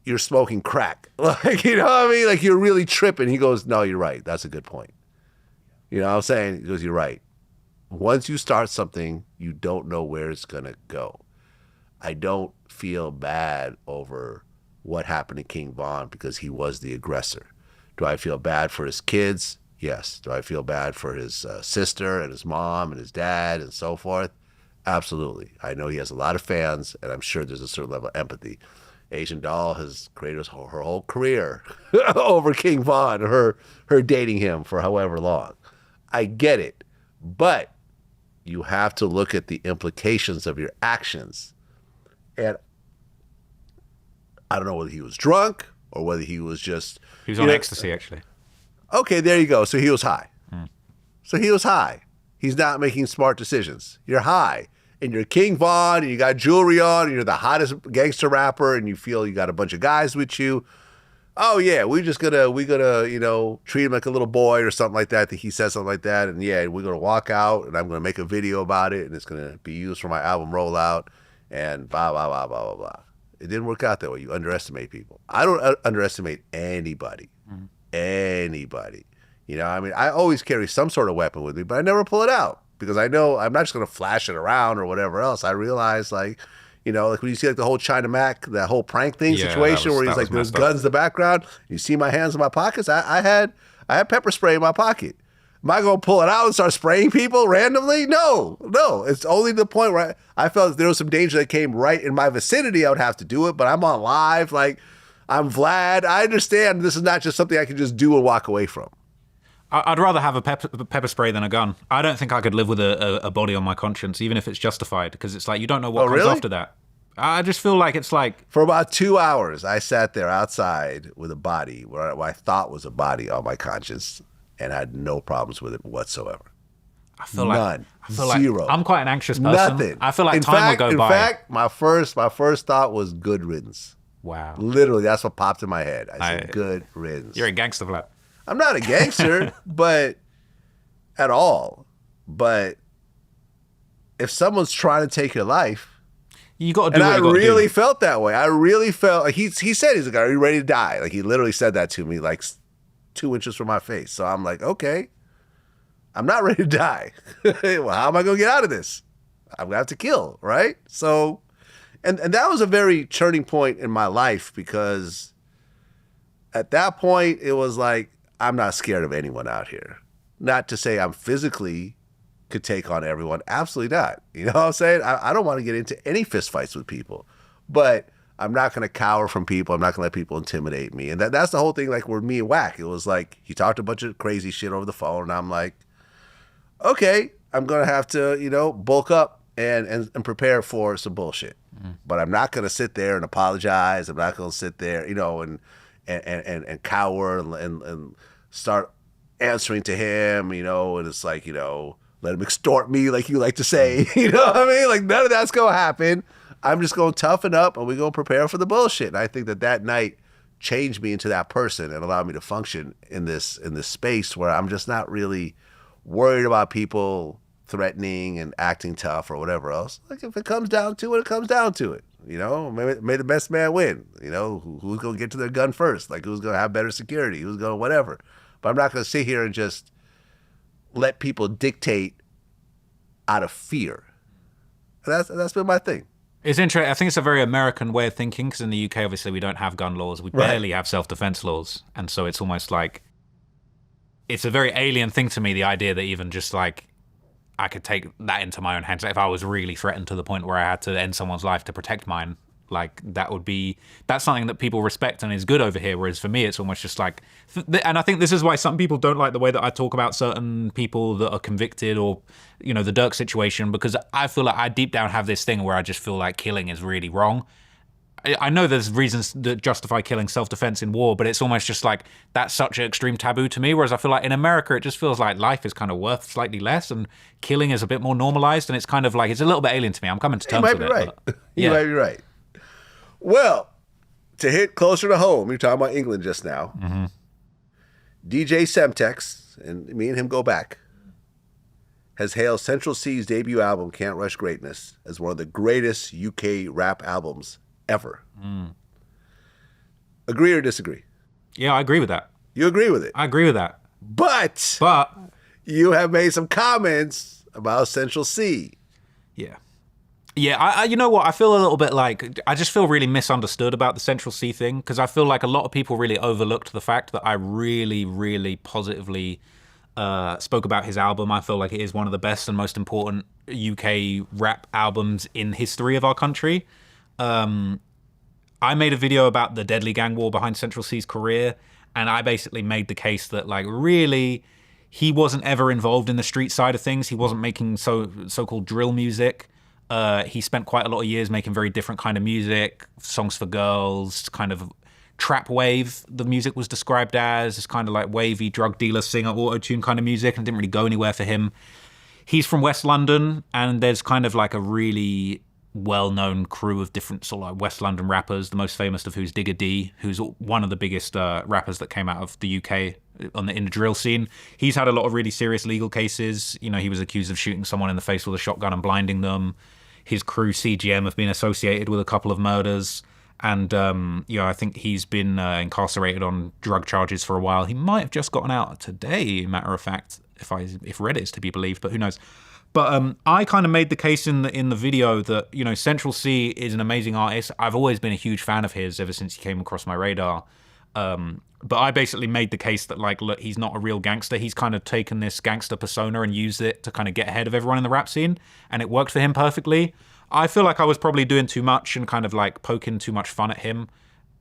you're smoking crack. Like, you know what I mean? Like, you're really tripping. He goes, no, you're right. That's a good point. You know what I'm saying? He goes, you're right. Once you start something, you don't know where it's going to go. I don't feel bad over what happened to King Von because he was the aggressor. Do I feel bad for his kids? Yes. Do I feel bad for his sister and his mom and his dad and so forth? Absolutely. I know he has a lot of fans, and I'm sure there's a certain level of empathy. Asian Doll has created her whole career over King Von, her dating him for however long. I get it, but you have to look at the implications of your actions. And I don't know whether he was drunk or whether he was just... He was on ecstasy, actually. Okay, there you go. So he was high. So he was high. He's not making smart decisions. You're high. And you're King Von, and you got jewelry on, and you're the hottest gangster rapper, and you feel you got a bunch of guys with you. Oh yeah, we gonna, you know, treat him like a little boy or something like that. That he says something like that, and yeah, we're gonna walk out, and I'm gonna make a video about it, and it's gonna be used for my album rollout, and blah blah blah blah blah blah. It didn't work out that way. You underestimate people. I don't underestimate anybody. Anybody. You know, I mean, I always carry some sort of weapon with me, but I never pull it out. Because I know I'm not just going to flash it around or whatever else. I realize, like, you know, like when you see like the whole China Mac, that whole prank thing situation where he's like, there's guns in the background. You see my hands in my pockets. I had pepper spray in my pocket. Am I going to pull it out and start spraying people randomly? No. It's only the point where I felt there was some danger that came right in my vicinity. I would have to do it, but I'm on live. Like, I'm Vlad. I understand this is not just something I can just do and walk away from. I'd rather have a pepper spray than a gun. I don't think I could live with a body on my conscience, even if it's justified, because it's like you don't know what comes after that. I just feel like it's like... For about 2 hours, I sat there outside with a body, where I thought was a body on my conscience, and I had no problems with it whatsoever. I feel None. like Zero. I'm quite an anxious person. Nothing. I feel like time will go by. In fact, my first thought was good riddance. Wow. Literally, that's what popped in my head. I said good riddance. You're a gangster, Vlad. I'm not a gangster, but at all. But if someone's trying to take your life, you got to do and what I you got to do. really felt that way. I really felt like he said he's like, "Are you ready to die?" Like he literally said that to me, like 2 inches from my face. So I'm like, okay, I'm not ready to die. Well, how am I gonna get out of this? I'm gonna have to kill, right? So, and that was a very turning point in my life because at that point it was like I'm not scared of anyone out here. Not to say I'm physically could take on everyone. Absolutely not. You know what I'm saying? I don't want to get into any fist fights with people, but I'm not going to cower from people. I'm not going to let people intimidate me. And that's the whole thing. Like with me and Wack, it was like he talked a bunch of crazy shit over the phone, and I'm like, okay, I'm going to have to, bulk up and prepare for some bullshit. But I'm not going to sit there and apologize. I'm not going to sit there, and cower and start answering to him, and it's like, let him extort me, like you like to say. You know what I mean? Like none of that's gonna happen. I'm just gonna toughen up and we're gonna prepare for the bullshit. And I think that night changed me into that person and allowed me to function in this space where I'm just not really worried about people threatening and acting tough or whatever else. Like if it comes down to it, it comes down to it. May the best man win. Who's gonna get to their gun first? Like who's gonna have better security? Who's gonna whatever. But I'm not gonna sit here and just let people dictate out of fear. That's been my thing. It's interesting. I think it's a very American way of thinking because in the UK, obviously, we don't have gun laws. We barely have self-defense laws. And so it's almost like it's a very alien thing to me, the idea that even just like I could take that into my own hands. If I was really threatened to the point where I had to end someone's life to protect mine, like that's something that people respect and is good over here. Whereas for me, it's almost just like, and I think this is why some people don't like the way that I talk about certain people that are convicted or, the Durk situation, because I feel like I deep down have this thing where I just feel like killing is really wrong. I know there's reasons that justify killing self-defense in war, but it's almost just like that's such an extreme taboo to me. Whereas I feel like in America, it just feels like life is kind of worth slightly less and killing is a bit more normalized. And it's kind of like, it's a little bit alien to me. I'm coming to terms with it. You might be right. But, You might be right. Well, to hit closer to home, you're talking about England just now. Mm-hmm. DJ Semtex, and me and him go back, has hailed Central Cee's debut album, Can't Rush Greatness, as one of the greatest UK rap albums ever. Agree or disagree? Yeah, I agree with that. You agree with it? I agree with that. But you have made some comments about Central Cee. Yeah. Yeah, I you know what? I feel a little bit like, I just feel really misunderstood about the Central Cee thing, because I feel like a lot of people really overlooked the fact that I really, really positively spoke about his album. I feel like it is one of the best and most important UK rap albums in history of our country. I made a video about the deadly gang war behind Central Cee's career, and I basically made the case that, like, really, he wasn't ever involved in the street side of things. He wasn't making so-called drill music. He spent quite a lot of years making very different kind of music, songs for girls, kind of trap wave. The music was described as kind of like wavy drug dealer, singer, auto-tune kind of music, and it didn't really go anywhere for him. He's from West London, and there's kind of like a really well-known crew of different sort of like West London rappers, the most famous of who's Digger D, who's one of the biggest rappers that came out of the UK in the drill scene. He's had a lot of really serious legal cases. He was accused of shooting someone in the face with a shotgun and blinding them. His crew, CGM, have been associated with a couple of murders. And, I think he's been incarcerated on drug charges for a while. He might have just gotten out today, matter of fact, if Reddit is to be believed, but who knows. But I kind of made the case in the video that, Central Cee is an amazing artist. I've always been a huge fan of his ever since he came across my radar. But I basically made the case that, like, look, he's not a real gangster. He's kind of taken this gangster persona and used it to kind of get ahead of everyone in the rap scene, and it worked for him perfectly. I feel like I was probably doing too much and kind of like poking too much fun at him.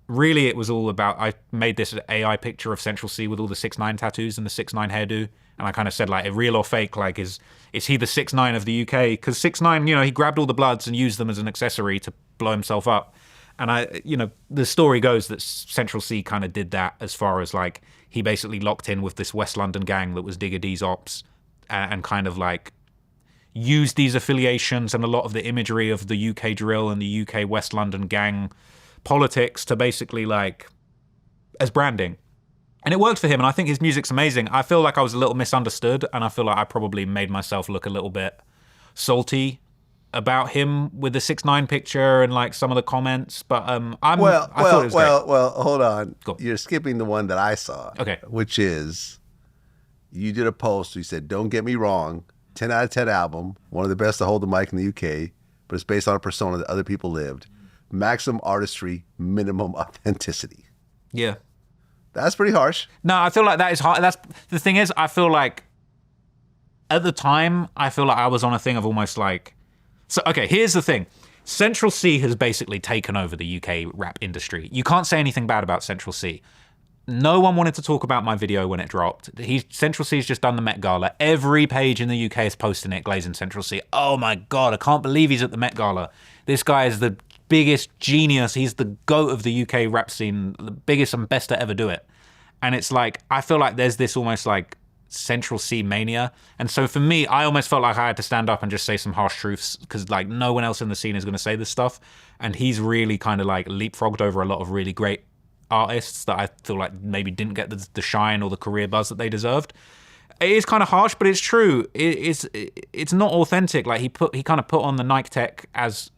Really, it was all about, I made this AI picture of Central Cee with all the 6ix9ine tattoos and the 6ix9ine hairdo, and I kind of said, like, real or fake, like, is he the 6ix9ine of the UK? Because 6ix9ine, he grabbed all the bloods and used them as an accessory to blow himself up. And the story goes that Central Cee kind of did that as far as like he basically locked in with this West London gang that was Digga D's ops and kind of like used these affiliations and a lot of the imagery of the UK drill and the UK West London gang politics to basically like as branding. And it worked for him, and I think his music's amazing. I feel like I was a little misunderstood, and I feel like I probably made myself look a little bit salty about him with the 6ix9ine picture and like some of the comments. But I thought it was great. Well, hold on. Cool. You're skipping the one that I saw. Okay. Which is, you did a post where you said, "Don't get me wrong, 10 out of 10 album, one of the best to hold the mic in the UK, but it's based on a persona that other people lived. Maximum artistry, minimum authenticity." Yeah. That's pretty harsh. No, I feel like that is hard. That's the thing is, I feel like at the time, I feel like I was on a thing of almost like, so, okay, here's the thing. Central Cee has basically taken over the UK rap industry. You can't say anything bad about Central Cee. No one wanted to talk about my video when it dropped. Central Cee's just done the Met Gala. Every page in the UK is posting it, glazing Central Cee. Oh my God, I can't believe he's at the Met Gala. This guy is the biggest genius. He's the GOAT of the UK rap scene, the biggest and best to ever do it. And it's like, I feel like there's this almost like Central Cee mania. And so for me, I almost felt like I had to stand up and just say some harsh truths because like no one else in the scene is going to say this stuff. And he's really kind of like leapfrogged over a lot of really great artists that I feel like maybe didn't get the shine or the career buzz that they deserved. It is kind of harsh, but it's true. It's not authentic. Like he kind of put on the Nike Tech as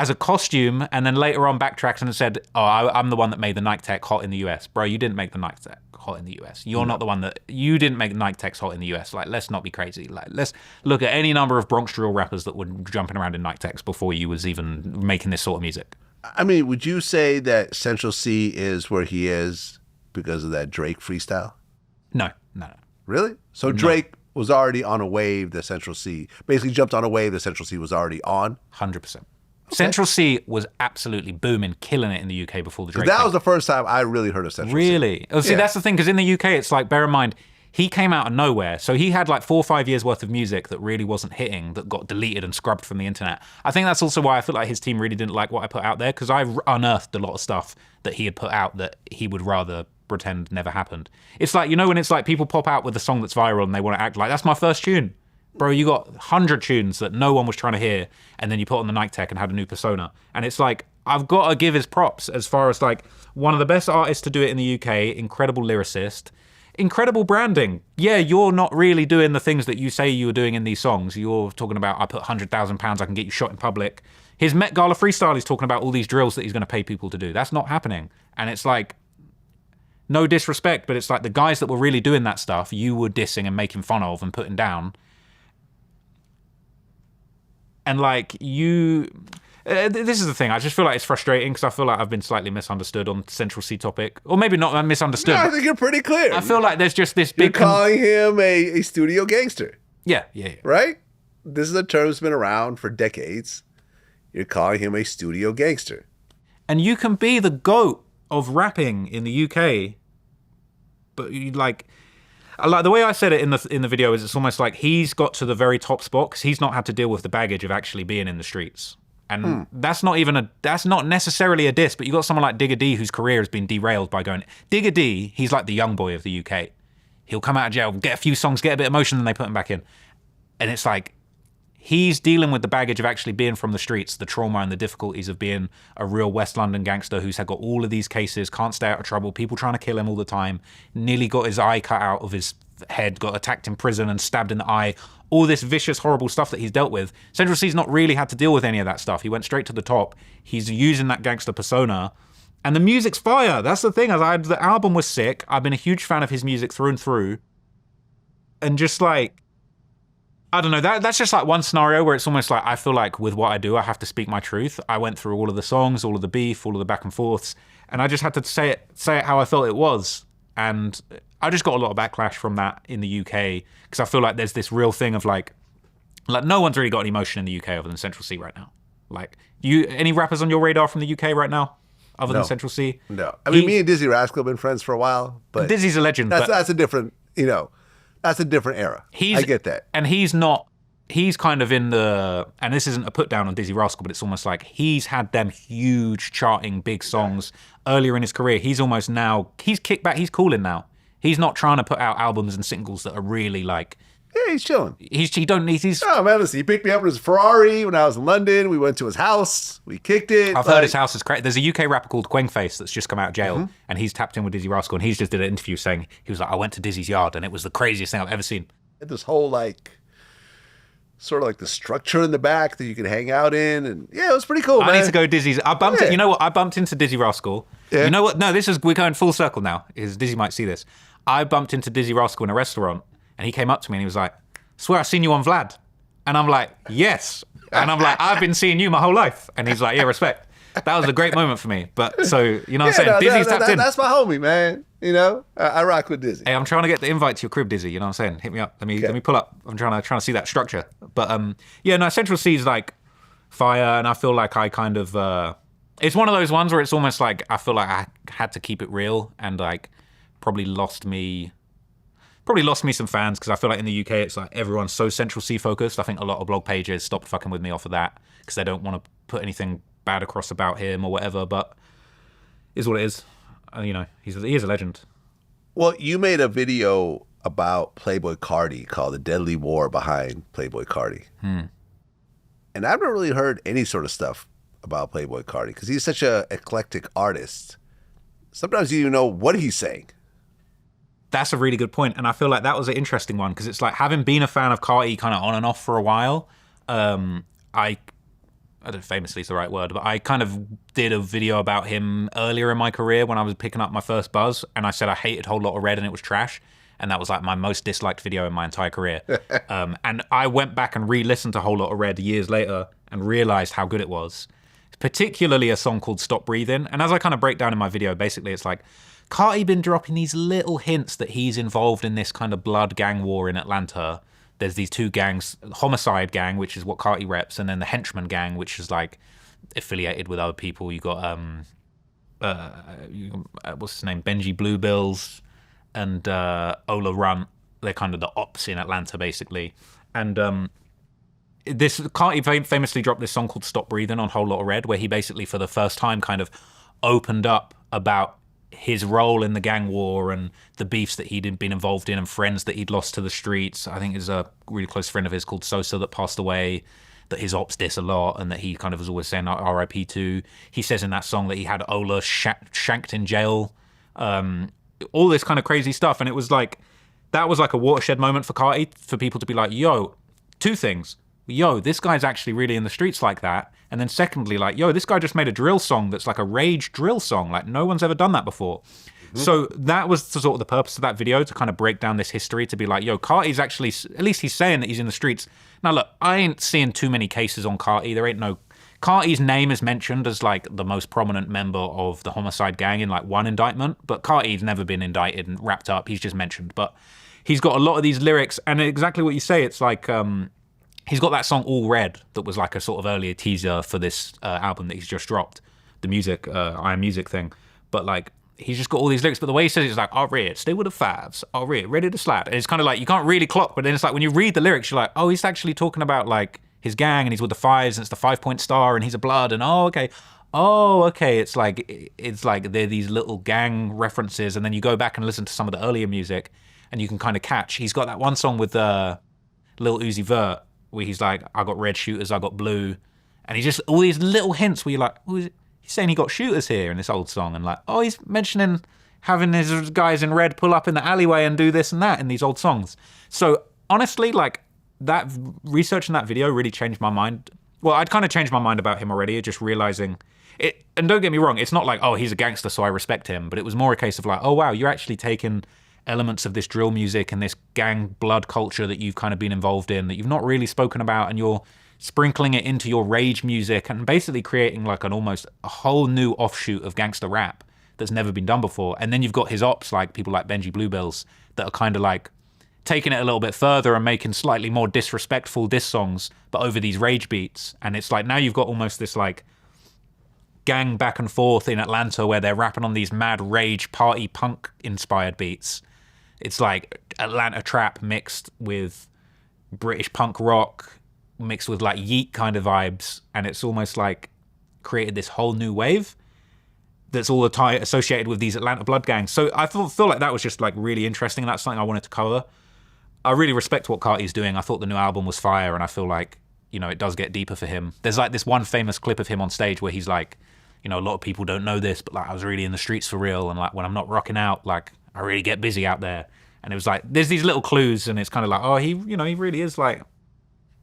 a costume, and then later on backtracks and said, "Oh, I'm the one that made the Nike Tech hot in the US." Bro, you didn't make the Nike Tech hot in the US. You're not the one you didn't make Nike Techs hot in the US. Like, let's not be crazy. Like, let's look at any number of Bronx drill rappers that were jumping around in Nike Techs before you was even making this sort of music. I mean, would you say that Central Cee is where he is because of that Drake freestyle? No. Really? So Drake was already on a wave that Central Cee, basically jumped on a wave that Central Cee was already on? 100%. Okay. Central Cee was absolutely booming, killing it in the UK before the Drake. That was the first time I really heard of Central Cee. Really? Oh, see, that's the thing, because in the UK, it's like, bear in mind, he came out of nowhere. So he had like 4 or 5 years worth of music that really wasn't hitting, that got deleted and scrubbed from the internet. I think that's also why I feel like his team really didn't like what I put out there, because I unearthed a lot of stuff that he had put out that he would rather pretend never happened. It's like, you know, when it's like people pop out with a song that's viral and they want to act like, that's my first tune. Bro, you got 100 tunes that no one was trying to hear, and then you put on the Nike Tech and had a new persona. And it's like, I've got to give his props as far as like one of the best artists to do it in the UK, incredible lyricist, incredible branding. Yeah, you're not really doing the things that you say you were doing in these songs. You're talking about, I put £100,000, I can get you shot in public. His Met Gala freestyle, he's talking about all these drills that he's going to pay people to do. That's not happening. And it's like, no disrespect, but it's like the guys that were really doing that stuff, you were dissing and making fun of and putting down. And like this is the thing. I just feel like it's frustrating because I feel like I've been slightly misunderstood on Central Cee topic, or maybe not misunderstood. No, I think you're pretty clear. I feel like there's just this big. You're calling him a studio gangster. Yeah. Right? This is a term that's been around for decades. You're calling him a studio gangster. And you can be the GOAT of rapping in the UK, but you like the way I said it in the video is it's almost like he's got to the very top spot because he's not had to deal with the baggage of actually being in the streets. And that's not necessarily a diss, but you got someone like Digga D whose career has been derailed by going, Digga D, he's like the young boy of the UK. He'll come out of jail, get a few songs, get a bit of emotion, then they put him back in. And it's like, he's dealing with the baggage of actually being from the streets, the trauma and the difficulties of being a real West London gangster who's got all of these cases, can't stay out of trouble, people trying to kill him all the time, nearly got his eye cut out of his head, got attacked in prison and stabbed in the eye, all this vicious, horrible stuff that he's dealt with. Central Cee's not really had to deal with any of that stuff. He went straight to the top. He's using that gangster persona. And the music's fire. That's the thing. The album was sick. I've been a huge fan of his music through and through. And just like, I don't know, that's just like one scenario where it's almost like, I feel like with what I do, I have to speak my truth. I went through all of the songs, all of the beef, all of the back and forths, and I just had to say it how I felt it was. And I just got a lot of backlash from that in the UK, because I feel like there's this real thing of like no one's really got any emotion in the UK other than Central Cee right now. Like, any rappers on your radar from the UK right now other than Central Cee? No. I mean, me and Dizzy Rascal have been friends for a while, but Dizzy's a legend. That's a different, that's a different era. I get that. And he's not he's kind of in the, and this isn't a put down on Dizzy Rascal, but it's almost like he's had them huge charting big songs earlier in his career. He's almost now, he's kicked back, he's cooling now. He's not trying to put out albums and singles that are really like, Yeah, he's chilling. he don't need, he's, Oh man, listen, he picked me up in his Ferrari when I was in London. We went to his house. We kicked it. I've heard his house is crazy. There's a UK rapper called Quengface that's just come out of jail, and he's tapped in with Dizzy Rascal, and he's just did an interview saying, he was like, I went to Dizzy's yard, and it was the craziest thing I've ever seen. This whole like, sort of like the structure in the back that you could hang out in, and yeah, it was pretty cool. I man. need to go Dizzy's. I bumped Yeah. You know what? I bumped into Dizzy Rascal. Yeah. You know what? No, we're going full circle now. Is Dizzy might see this. I bumped into Dizzy Rascal in a restaurant, and he came up to me and he was like, "Swear I've seen you on Vlad," and I'm like, "Yes," and I'm like, "I've been seeing you my whole life," and he's like, "Yeah, respect." That was a great moment for me. But so you know what I'm saying? Dizzy's tapped in. That's my homie, man. You know, I rock with Dizzy. Hey, I'm trying to get the invite to your crib, Dizzy. You know what I'm saying? Hit me up. Let me pull up. I'm trying to see that structure. But yeah, no, Central Cee's like fire, and I feel like I kind of it's one of those ones where it's almost like I feel like I had to keep it real, and like probably lost me some fans, because I feel like in the UK it's like everyone's so Central Cee focused. I think a lot of blog pages stopped fucking with me off of that because they don't want to put anything bad across about him or whatever. But is what it is. You know, he is a legend. Well, you made a video about Playboi Carti called "The Deadly War Behind Playboi Carti," and I've never really heard any sort of stuff about Playboi Carti because he's such a eclectic artist. Sometimes you don't know what he's saying. That's a really good point, and I feel like that was an interesting one because it's like, having been a fan of Carti kind of on and off for a while, I don't know if famously is the right word, but I kind of did a video about him earlier in my career when I was picking up my first buzz, and I said I hated Whole Lot of Red and it was trash, and that was like my most disliked video in my entire career. And I went back and re-listened to Whole Lot of Red years later and realized how good it was, particularly a song called Stop Breathing. And as I kind of break down in my video, basically it's like, Carti been dropping these little hints that he's involved in this kind of blood gang war in Atlanta. There's these two gangs, Homicide Gang, which is what Carti reps, and then the Henchman Gang, which is like affiliated with other people. You got what's his name, Benji Bluebills and Ola Runt. They're kind of the ops in Atlanta, basically. And this Carti famously dropped this song called Stop Breathing on Whole Lot of Red, where he basically for the first time kind of opened up about his role in the gang war and the beefs that he'd been involved in and friends that he'd lost to the streets. I think there's a really close friend of his called Sosa that passed away, that his ops diss a lot, and that he kind of was always saying RIP to. He says in that song that he had Ola shanked in jail, all this kind of crazy stuff. And it was like, that was like a watershed moment for Carti, for people to be like, yo, two things. Yo, this guy's actually really in the streets like that. And then secondly, like, yo, this guy just made a drill song that's like a rage drill song. Like, no one's ever done that before. So that was sort of the purpose of that video, to kind of break down this history, to be like, yo, Carti's actually, at least he's saying that he's in the streets. Now, look, I ain't seeing too many cases on Carti. There ain't no... Carti's name is mentioned as like the most prominent member of the Homicide Gang in like one indictment, but Carti's never been indicted and wrapped up. He's just mentioned. But he's got a lot of these lyrics, and exactly what you say, it's like... he's got that song All Red that was like a sort of earlier teaser for this album that he's just dropped, the music, I Am Music thing. But like, he's just got all these lyrics, but the way he says it's like, all red, stay with the fives, all red, ready to slide. And it's kind of like, you can't really clock, but then it's like, when you read the lyrics, you're like, oh, he's actually talking about like his gang, and he's with the fives, and it's the 5-point star, and he's a blood, and oh, okay. It's like they're these little gang references, and then you go back and listen to some of the earlier music, and you can kind of catch. He's got that one song with Lil Uzi Vert, where he's like, I got red shooters, I got blue. And he just, all these little hints where you're like, he's saying he got shooters here in this old song. And like, oh, he's mentioning having his guys in red pull up in the alleyway and do this and that in these old songs. So honestly, like, that researching that video really changed my mind. Well, I'd kind of changed my mind about him already, just realizing it. And don't get me wrong, it's not like, oh, he's a gangster, so I respect him. But it was more a case of like, oh, wow, you're actually taking elements of this drill music and this gang blood culture that you've kind of been involved in, that you've not really spoken about, and you're sprinkling it into your rage music and basically creating like almost a whole new offshoot of gangster rap that's never been done before. And then you've got his ops, like people like Benji Bluebills, that are kind of like taking it a little bit further and making slightly more disrespectful diss songs, but over these rage beats. And it's like, now you've got almost this like gang back and forth in Atlanta where they're rapping on these mad rage party punk inspired beats. It's like Atlanta trap mixed with British punk rock mixed with like Yeet kind of vibes, and it's almost like created this whole new wave that's all the time associated with these Atlanta blood gangs. So I feel like that was just like really interesting. That's something I wanted to cover. I really respect what Carti's doing. I thought the new album was fire, and I feel like, you know, it does get deeper for him. There's like this one famous clip of him on stage where he's like, you know, a lot of people don't know this, but like I was really in the streets for real, and like when I'm not rocking out, like I really get busy out there. And it was like there's these little clues, and it's kind of like, oh, he really is like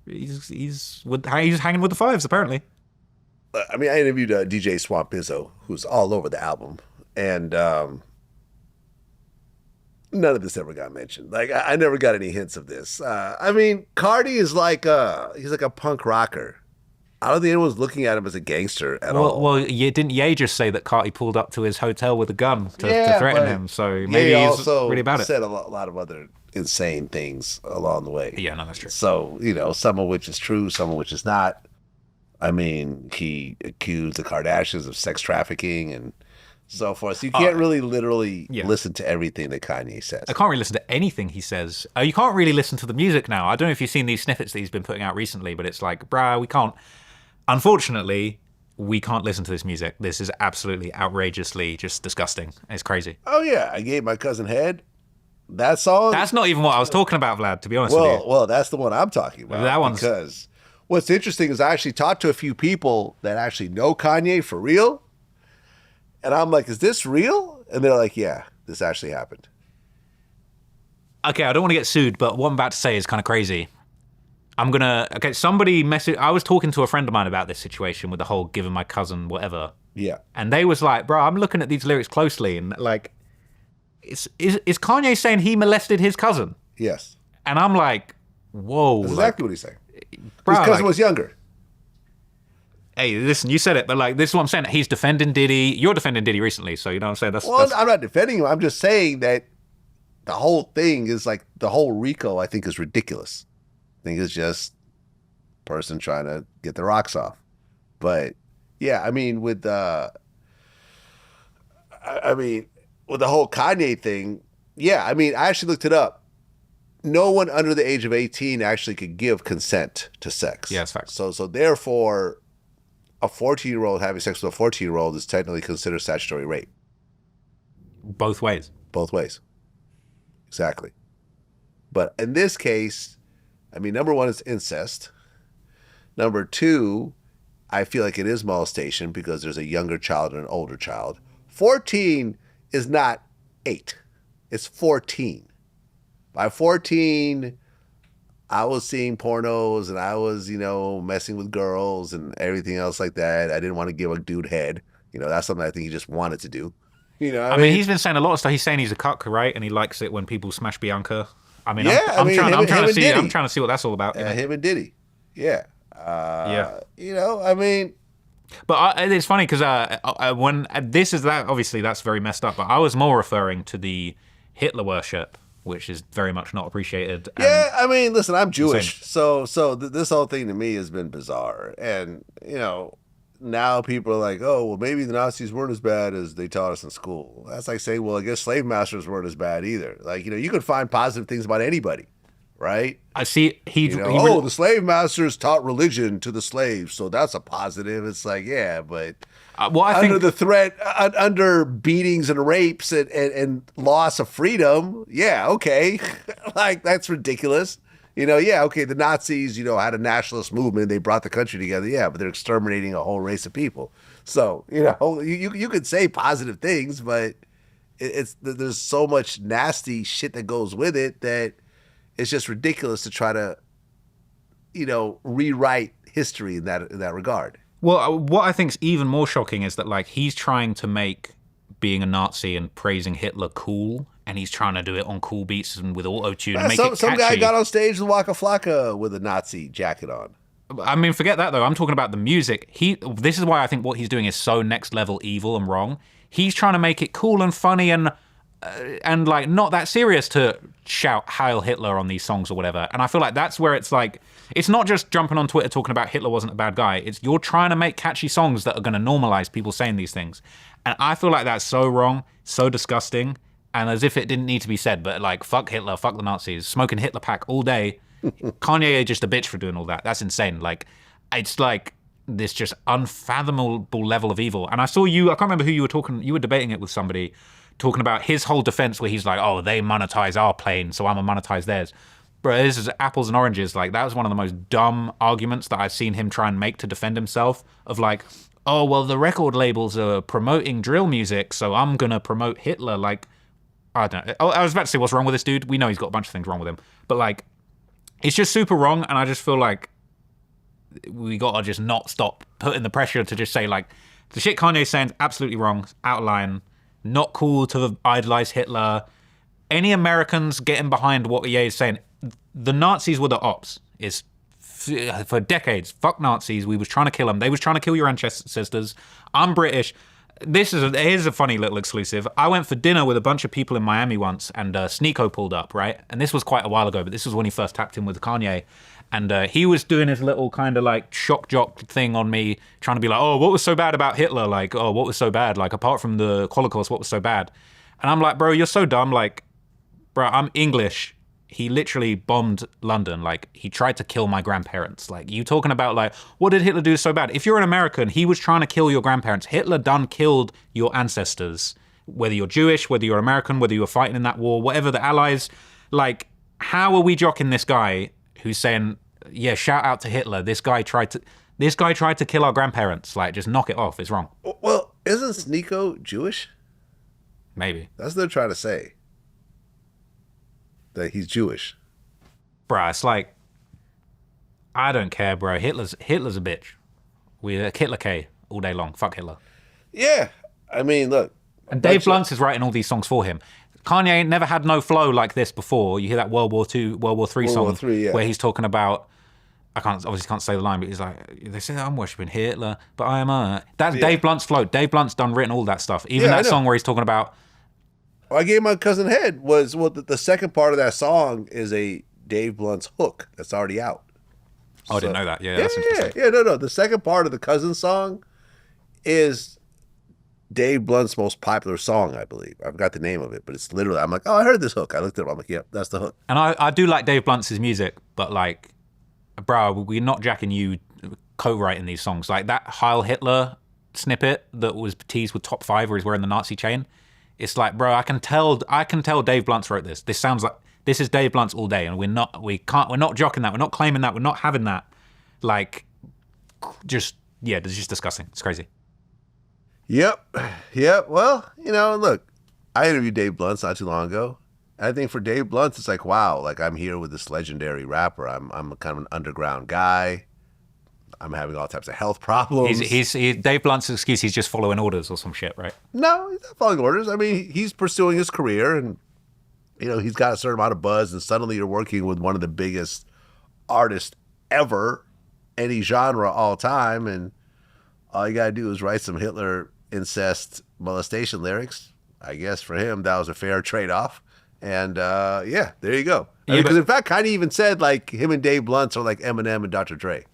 he's hanging with the fives apparently. I mean, I interviewed DJ Swamp Izzo, who's all over the album, and none of this ever got mentioned. Like, I never got any hints of this. I mean, Carti is like he's like a punk rocker. I don't think anyone's looking at him as a gangster at all. Well, didn't Ye just say that Carti pulled up to his hotel with a gun to threaten him? So maybe he's also really about it. Said a lot of other insane things along the way. Yeah, no, that's true. So, you know, some of which is true, some of which is not. I mean, he accused the Kardashians of sex trafficking and so forth. So you can't really literally listen to everything that Kanye says. I can't really listen to anything he says. You can't really listen to the music now. I don't know if you've seen these snippets that he's been putting out recently, but it's like, bruh, we can't. Unfortunately, we can't listen to this music. This is absolutely outrageously just disgusting. It's crazy. Oh, yeah. I gave my cousin head. That song? That's not even what I was talking about, Vlad, to be honest with you. Well, that's the one I'm talking about. That one's... Because what's interesting is I actually talked to a few people that actually know Kanye for real. And I'm like, is this real? And they're like, yeah, this actually happened. Okay, I don't want to get sued, but what I'm about to say is kind of crazy. Somebody messaged, I was talking to a friend of mine about this situation with the whole giving my cousin whatever. Yeah. And they was like, bro, I'm looking at these lyrics closely, and like, is Kanye saying he molested his cousin? Yes. And I'm like, whoa. That's exactly what he's saying. Bro, his cousin was younger. Hey, listen, you said it, but like, this is what I'm saying. He's defending Diddy. You're defending Diddy recently, so you know what I'm saying? I'm not defending him. I'm just saying that the whole thing is like, the whole RICO, I think, is ridiculous. I think it's just a person trying to get the rocks off. But yeah, I mean, with the whole Kanye thing, yeah, I mean, I actually looked it up. No one under the age of 18 actually could give consent to sex. Yeah, it's fact. So therefore, a 14-year-old having sex with a 14-year-old is technically considered statutory rape. Both ways. Both ways. Exactly. But in this case, I mean, number one, it's incest. Number two, I feel like it is molestation because there's a younger child and an older child. 14 is not 8. It's 14. By 14, I was seeing pornos and I was, messing with girls and everything else like that. I didn't want to give a dude head. That's something I think he just wanted to do. I mean, he's been saying a lot of stuff. He's saying he's a cuck, right? And he likes it when people smash Bianca. I mean, yeah, I'm trying to see what that's all about. Him and Diddy. Yeah. Yeah. I mean. But it's funny because when this is that, obviously that's very messed up. But I was more referring to the Hitler worship, which is very much not appreciated. Yeah, I mean, listen, I'm Jewish, so this whole thing to me has been bizarre, and now people are like, oh, well, maybe the Nazis weren't as bad as they taught us in school. That's like saying, well, I guess slave masters weren't as bad either. Like, you could find positive things about anybody, right? I see. The slave masters taught religion to the slaves, so that's a positive. It's like, yeah, but the threat, under beatings and rapes and loss of freedom, yeah, okay. Like, that's ridiculous. The Nazis, had a nationalist movement. They brought the country together. Yeah, but they're exterminating a whole race of people. So, you could say positive things, but there's so much nasty shit that goes with it that it's just ridiculous to try to, rewrite history in that regard. Well, what I think is even more shocking is that, like, he's trying to make being a Nazi and praising Hitler cool, and he's trying to do it on cool beats and with auto-tune and make it catchy. Some guy got on stage with Wack100 with a Nazi jacket on. I mean, forget that, though. I'm talking about the music. This is why I think what he's doing is so next-level evil and wrong. He's trying to make it cool and funny and like, not that serious to shout Heil Hitler on these songs or whatever. And I feel like that's where it's like, it's not just jumping on Twitter talking about Hitler wasn't a bad guy. It's you're trying to make catchy songs that are going to normalize people saying these things. And I feel like that's so wrong, so disgusting, and as if it didn't need to be said, but like, fuck Hitler, fuck the Nazis, smoking Hitler pack all day, Kanye just a bitch for doing all that. That's insane. Like, it's like this just unfathomable level of evil. And I saw you, I can't remember who you were debating it with somebody, talking about his whole defense where he's like, oh, they monetize our plane, so I'm gonna monetize theirs. Bro, this is apples and oranges. Like, that was one of the most dumb arguments that I've seen him try and make to defend himself, of like, oh, well, the record labels are promoting drill music, so I'm gonna promote Hitler. Like, I don't know. I was about to say, what's wrong with this dude? We know he's got a bunch of things wrong with him. But, like, it's just super wrong, and I just feel like we gotta just not stop putting the pressure to just say, like, the shit Kanye's saying is absolutely wrong, out of line, not cool to idolize Hitler. Any Americans getting behind what Ye is saying, the Nazis were the ops. Is for decades, fuck Nazis. We was trying to kill them. They was trying to kill your ancestors. I'm British. Here's a funny little exclusive. I went for dinner with a bunch of people in Miami once, and Sneeko pulled up, right? And this was quite a while ago, but this was when he first tapped in with Kanye. And he was doing his little kind of like shock jock thing on me, trying to be like, oh, what was so bad about Hitler? Like, oh, what was so bad? Like, apart from the Holocaust, what was so bad? And I'm like, bro, you're so dumb. Like, bro, I'm English. He literally bombed London. Like, he tried to kill my grandparents. Like, you talking about, like, what did Hitler do so bad? If you're an American, he was trying to kill your grandparents. Hitler done killed your ancestors. Whether you're Jewish, whether you're American, whether you were fighting in that war, whatever the Allies. Like, how are we jocking this guy who's saying, yeah, shout out to Hitler. This guy tried to kill our grandparents. Like, just knock it off. It's wrong. Well, isn't Sneeko Jewish? Maybe. That's what they're trying to say. That he's Jewish. Bruh, it's like, I don't care, bro. Hitler's a bitch. Hitler K all day long. Fuck Hitler. Yeah. I mean, look. And Dave Blunt's is writing all these songs for him. Kanye ain't never had no flow like this before. You hear that World War II, World War III song where he's talking about, I obviously can't say the line, but he's like, they say I'm worshiping Hitler, but I am That's Dave Blunt's flow. Dave Blunt's written all that stuff. Even that song where he's talking about, I gave my cousin head was the second part of that song is a Dave Blunt's hook that's already out. Oh, I didn't know that. Yeah, that's interesting. No. The second part of the cousin song is Dave Blunt's most popular song, I believe. I forgot the name of it, but it's literally, I'm like, oh, I heard this hook. I looked it up. I'm like, yep, that's the hook. And I do like Dave Blunt's music, but like, bro, we're not jacking you co-writing these songs. Like that Heil Hitler snippet that was teased with Top 5 where he's wearing the Nazi chain. It's like, bro, I can tell Dave Blunt's wrote this. This sounds like, this is Dave Blunt's all day, and we're not jocking that. We're not claiming that. We're not having that. Like, it's just disgusting. It's crazy. Yep. Well, look, I interviewed Dave Blunt not too long ago. And I think for Dave Blunt, it's like, wow, like I'm here with this legendary rapper. I'm kind of an underground guy. I'm having all types of health problems. Dave Blunt's excuse, he's just following orders or some shit, right? No, he's not following orders. I mean, he's pursuing his career, and he's got a certain amount of buzz, and suddenly you're working with one of the biggest artists ever, any genre, all time, and all you gotta do is write some Hitler incest molestation lyrics. I guess for him that was a fair trade-off, and there you go. Because in fact, Kanye even said like him and Dave Blunt are like Eminem and Dr. Dre.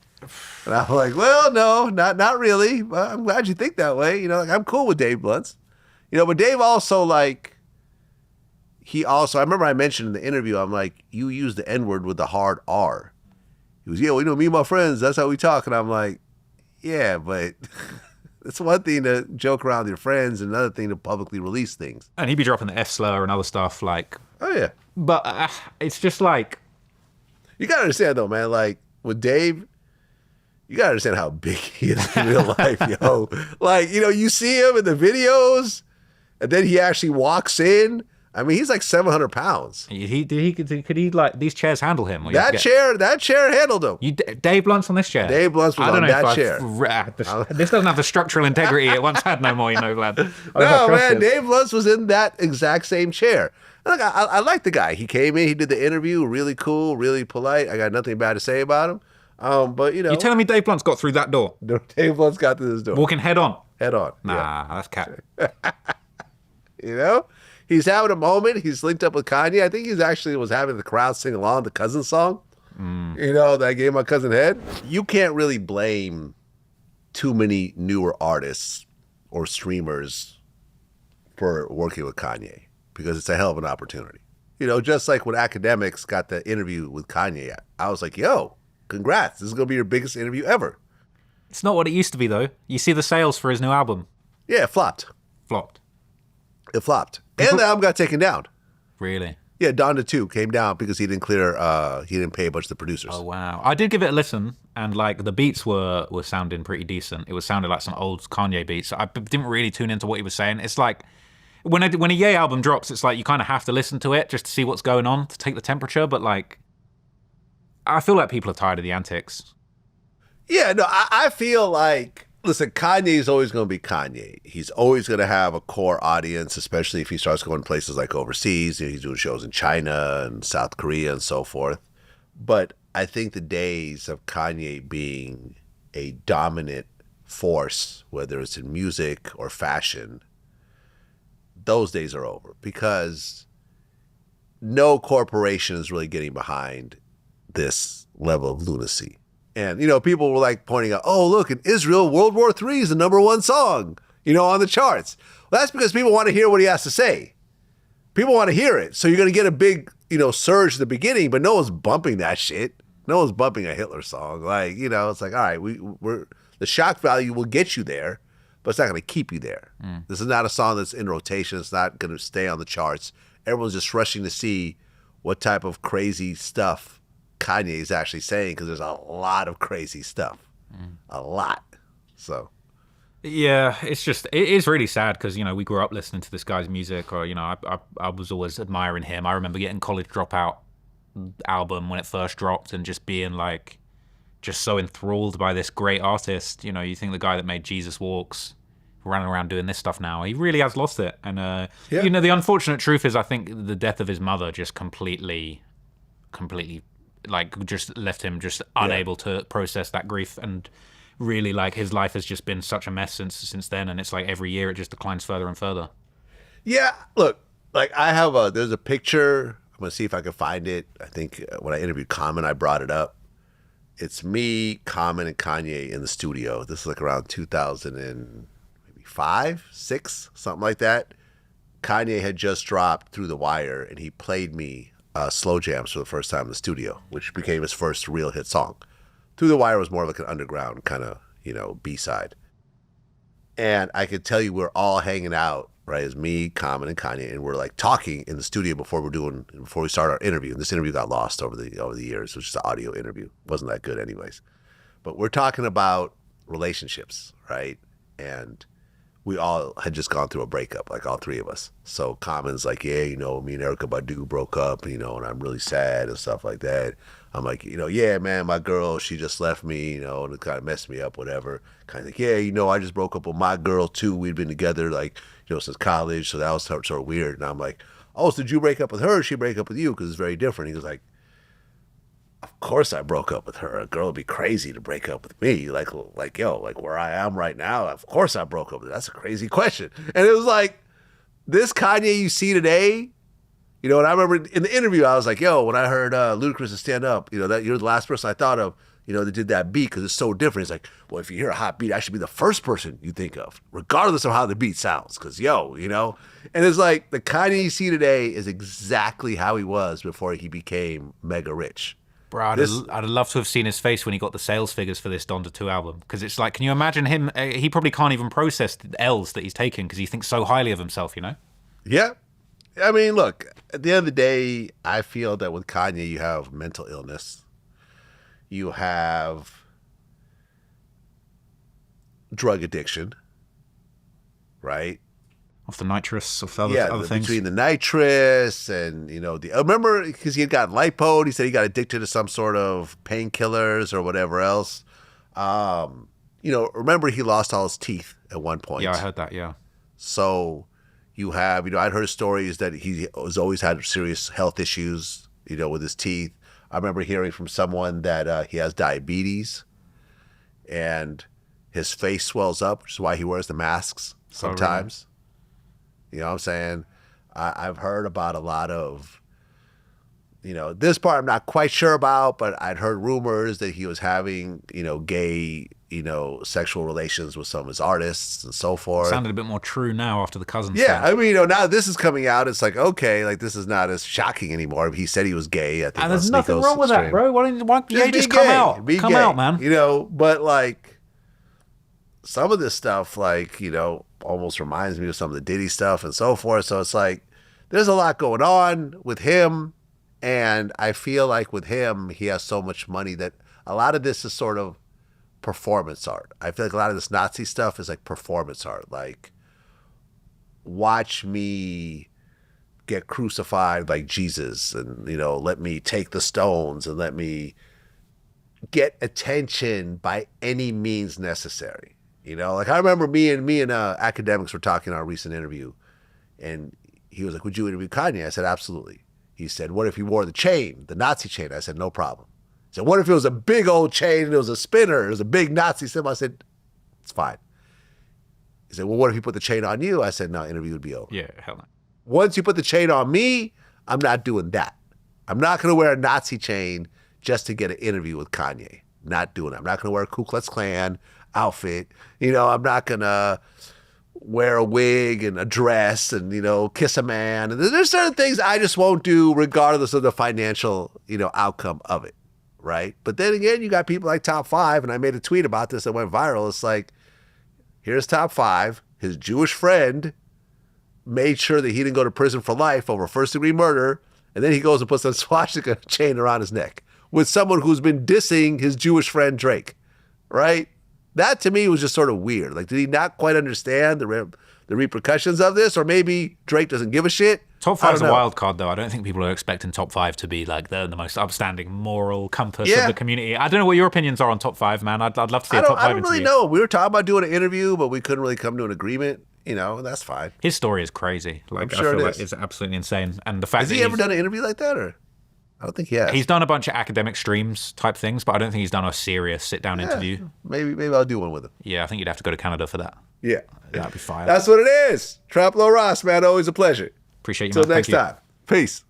And I'm like, well, no, not really. But I'm glad you think that way. Like I'm cool with Dave Blunt's. But Dave also like, I remember I mentioned in the interview, I'm like, you use the N-word with the hard R. He was, me and my friends, that's how we talk. And I'm like, yeah, but it's one thing to joke around with your friends and another thing to publicly release things. And he'd be dropping the F slur and other stuff like. Oh, yeah. But it's just like. You got to understand though, man, like with Dave, you got to understand how big he is in real life, yo. Like, you see him in the videos and then he actually walks in. I mean, he's like 700 pounds. Could he like these chairs handle him? That chair handled him. Dave Blunt's on this chair. Dave Blunt's was on that chair. This doesn't have the structural integrity it once had no more, Vlad. No, man, Dave Blunt's was in that exact same chair. And look, I like the guy. He came in, he did the interview, really cool, really polite. I got nothing bad to say about him. But You're telling me Dave Blunt's got through that door? No, Dave Blunt's got through this door. Walking head on? Head on. Nah, that's cat. He's having a moment. He's linked up with Kanye. I think was having the crowd sing along the cousin song. That I gave my cousin head. You can't really blame too many newer artists or streamers for working with Kanye because it's a hell of an opportunity. You know, just like when Academics got the interview with Kanye, I was like, yo, congrats. This is going to be your biggest interview ever. It's not what it used to be, though. You see the sales for his new album. Yeah, it flopped. Flopped. It flopped. And the album got taken down. Really? Yeah, Donda 2 came down because he didn't he didn't pay a bunch of the producers. Oh, wow. I did give it a listen, and like the beats were sounding pretty decent. It was sounding like some old Kanye beats. I didn't really tune into what he was saying. It's like, when a Ye album drops, it's like you kind of have to listen to it just to see what's going on, to take the temperature, but like, I feel like people are tired of the antics. Yeah, no, I feel like, listen, Kanye's always going to be Kanye. He's always going to have a core audience, especially if he starts going places like overseas. You know, he's doing shows in China and South Korea and so forth. But I think the days of Kanye being a dominant force, whether it's in music or fashion, those days are over because no corporation is really getting behind this level of lunacy. And, you know, people were like pointing out, oh, look, in Israel, World War III is the #1 song, you know, on the charts. Well, that's because people want to hear what he has to say. People want to hear it. So you're going to get a big, you know, surge at the beginning, but no one's bumping that shit. No one's bumping a Hitler song. Like, you know, it's like, all right, we're the shock value will get you there, but it's not going to keep you there. This is not a song that's in rotation. It's not going to stay on the charts. Everyone's just rushing to see what type of crazy stuff Kanye is actually saying, because there's a lot of crazy stuff. A lot. So. Yeah, it is really sad because, you know, we grew up listening to this guy's music, or, you know, I was always admiring him. I remember getting College Dropout album when it first dropped and just being like, just so enthralled by this great artist. You know, you think the guy that made Jesus Walks, running around doing this stuff now, he really has lost it. And, you know, the unfortunate truth is I think the death of his mother just completely, like, just left him just unable to process that grief. And really, like, his life has just been such a mess since then. And it's like every year it just declines further and further. Yeah, look, like there's a picture. I'm going to see if I can find it. I think when I interviewed Common, I brought it up. It's me, Common, and Kanye in the studio. This is like around 2005, 6, something like that. Kanye had just dropped Through the Wire, and he played me Slow Jams for the first time in the studio, which became his first real hit song. Through the Wire was more like an underground kind of, you know, B-side. And I could tell you we're all hanging out, right? It's me, Common, and Kanye, and we're like talking in the studio before we start our interview. And this interview got lost over the years. It was just an audio interview. It wasn't that good anyways. But we're talking about relationships, right? And we all had just gone through a breakup, like all three of us. So Common's like, yeah, you know, me and Erykah Badu broke up, you know, and I'm really sad and stuff like that. I'm like, you know, yeah, man, my girl, she just left me, you know, and it kind of messed me up, whatever. Kind of like, yeah, you know, I just broke up with my girl too. We'd been together, like, you know, since college, so that was sort of weird. And I'm like, oh, so did you break up with her or she break up with you? Because it's very different. He was like, of course I broke up with her. A girl would be crazy to break up with me. Like, yo, like where I am right now, of course I broke up with her. That's a crazy question. And it was like, this Kanye you see today, you know, and I remember in the interview, I was like, yo, when I heard Ludacris Stand Up, you know, that you're the last person I thought of, you know, that did that beat because it's so different. It's like, well, if you hear a hot beat, I should be the first person you think of, regardless of how the beat sounds. Because, yo, you know, and it's like the Kanye you see today is exactly how he was before he became mega rich. Bro, I'd love to have seen his face when he got the sales figures for this Donda 2 album. Because it's like, can you imagine him? He probably can't even process the L's that he's taking because he thinks so highly of himself, you know? Yeah. I mean, look, at the end of the day, I feel that with Kanye, you have mental illness. You have drug addiction, right? Off the nitrous, of other things. Between the nitrous and, you know, I remember because he had gotten lipo, he said he got addicted to some sort of painkillers or whatever else. You know, remember he lost all his teeth at one point. Yeah, I heard that, yeah. So you have, you know, I'd heard stories that he has always had serious health issues, you know, with his teeth. I remember hearing from someone that he has diabetes and his face swells up, which is why he wears the masks sometimes. Oh, really? You know what I'm saying? I've heard about a lot of, you know, this part I'm not quite sure about, but I'd heard rumors that he was having, you know, gay you know, sexual relations with some of his artists and so forth. Sounded a bit more true now after the Cousins Yeah, thing. I mean, you know, now this is coming out. It's like, okay, like this is not as shocking anymore. He said he was gay. I think And there's on nothing Sneako's wrong with that, stream. bro. Why don't you just be come gay. out? Be Come gay, out, man. You know, but like some of this stuff, like, you know, almost reminds me of some of the Diddy stuff and so forth. So it's like there's a lot going on with him. And I feel like with him, he has so much money that a lot of this is sort of performance art. I feel like a lot of this Nazi stuff is like performance art. Like, watch me get crucified like Jesus, and, you know, let me take the stones and let me get attention by any means necessary. You know, like I remember me and academics were talking in our recent interview, and he was like, "Would you interview Kanye?" I said, "Absolutely." He said, "What if he wore the chain, the Nazi chain?" I said, "No problem." He said, "What if it was a big old chain and it was a spinner, it was a big Nazi symbol?" I said, "It's fine." He said, "Well, what if he put the chain on you?" I said, "No, interview would be over." Yeah, hell no. Once you put the chain on me, I'm not doing that. I'm not going to wear a Nazi chain just to get an interview with Kanye. Not doing it. I'm not going to wear a Ku Klux Klan outfit. You know, I'm not going to wear a wig and a dress and, you know, kiss a man. And there's certain things I just won't do regardless of the financial, you know, outcome of it, right? But then again, you got people like Top 5, and I made a tweet about this that went viral. It's like, here's Top 5. His Jewish friend made sure that he didn't go to prison for life over first-degree murder, and then he goes and puts a swastika chain around his neck with someone who's been dissing his Jewish friend Drake, right? That to me was just sort of weird. Like, did he not quite understand the repercussions of this? Or maybe Drake doesn't give a shit? Top 5 is a wild card, though. I don't think people are expecting Top 5 to be like the most upstanding moral compass of the community. I don't know what your opinions are on Top 5, man. I'd love to see a Top 5 I don't really interview. know. We were talking about doing an interview, but we couldn't really come to an agreement. You know, that's fine. His story is crazy. Like, I'm sure I feel it like is. it's absolutely insane. And the fact Has that he ever done an interview like that? Or I don't think he has. he's done a bunch of academic streams type things, but I don't think he's done a serious sit-down interview. Maybe I'll do one with him. Yeah, I think you'd have to go to Canada for that. Yeah. That'd be fire. That's what it is. Traplo Ross, man. Always a pleasure. Appreciate you, Till man. next Thank you. time. Peace.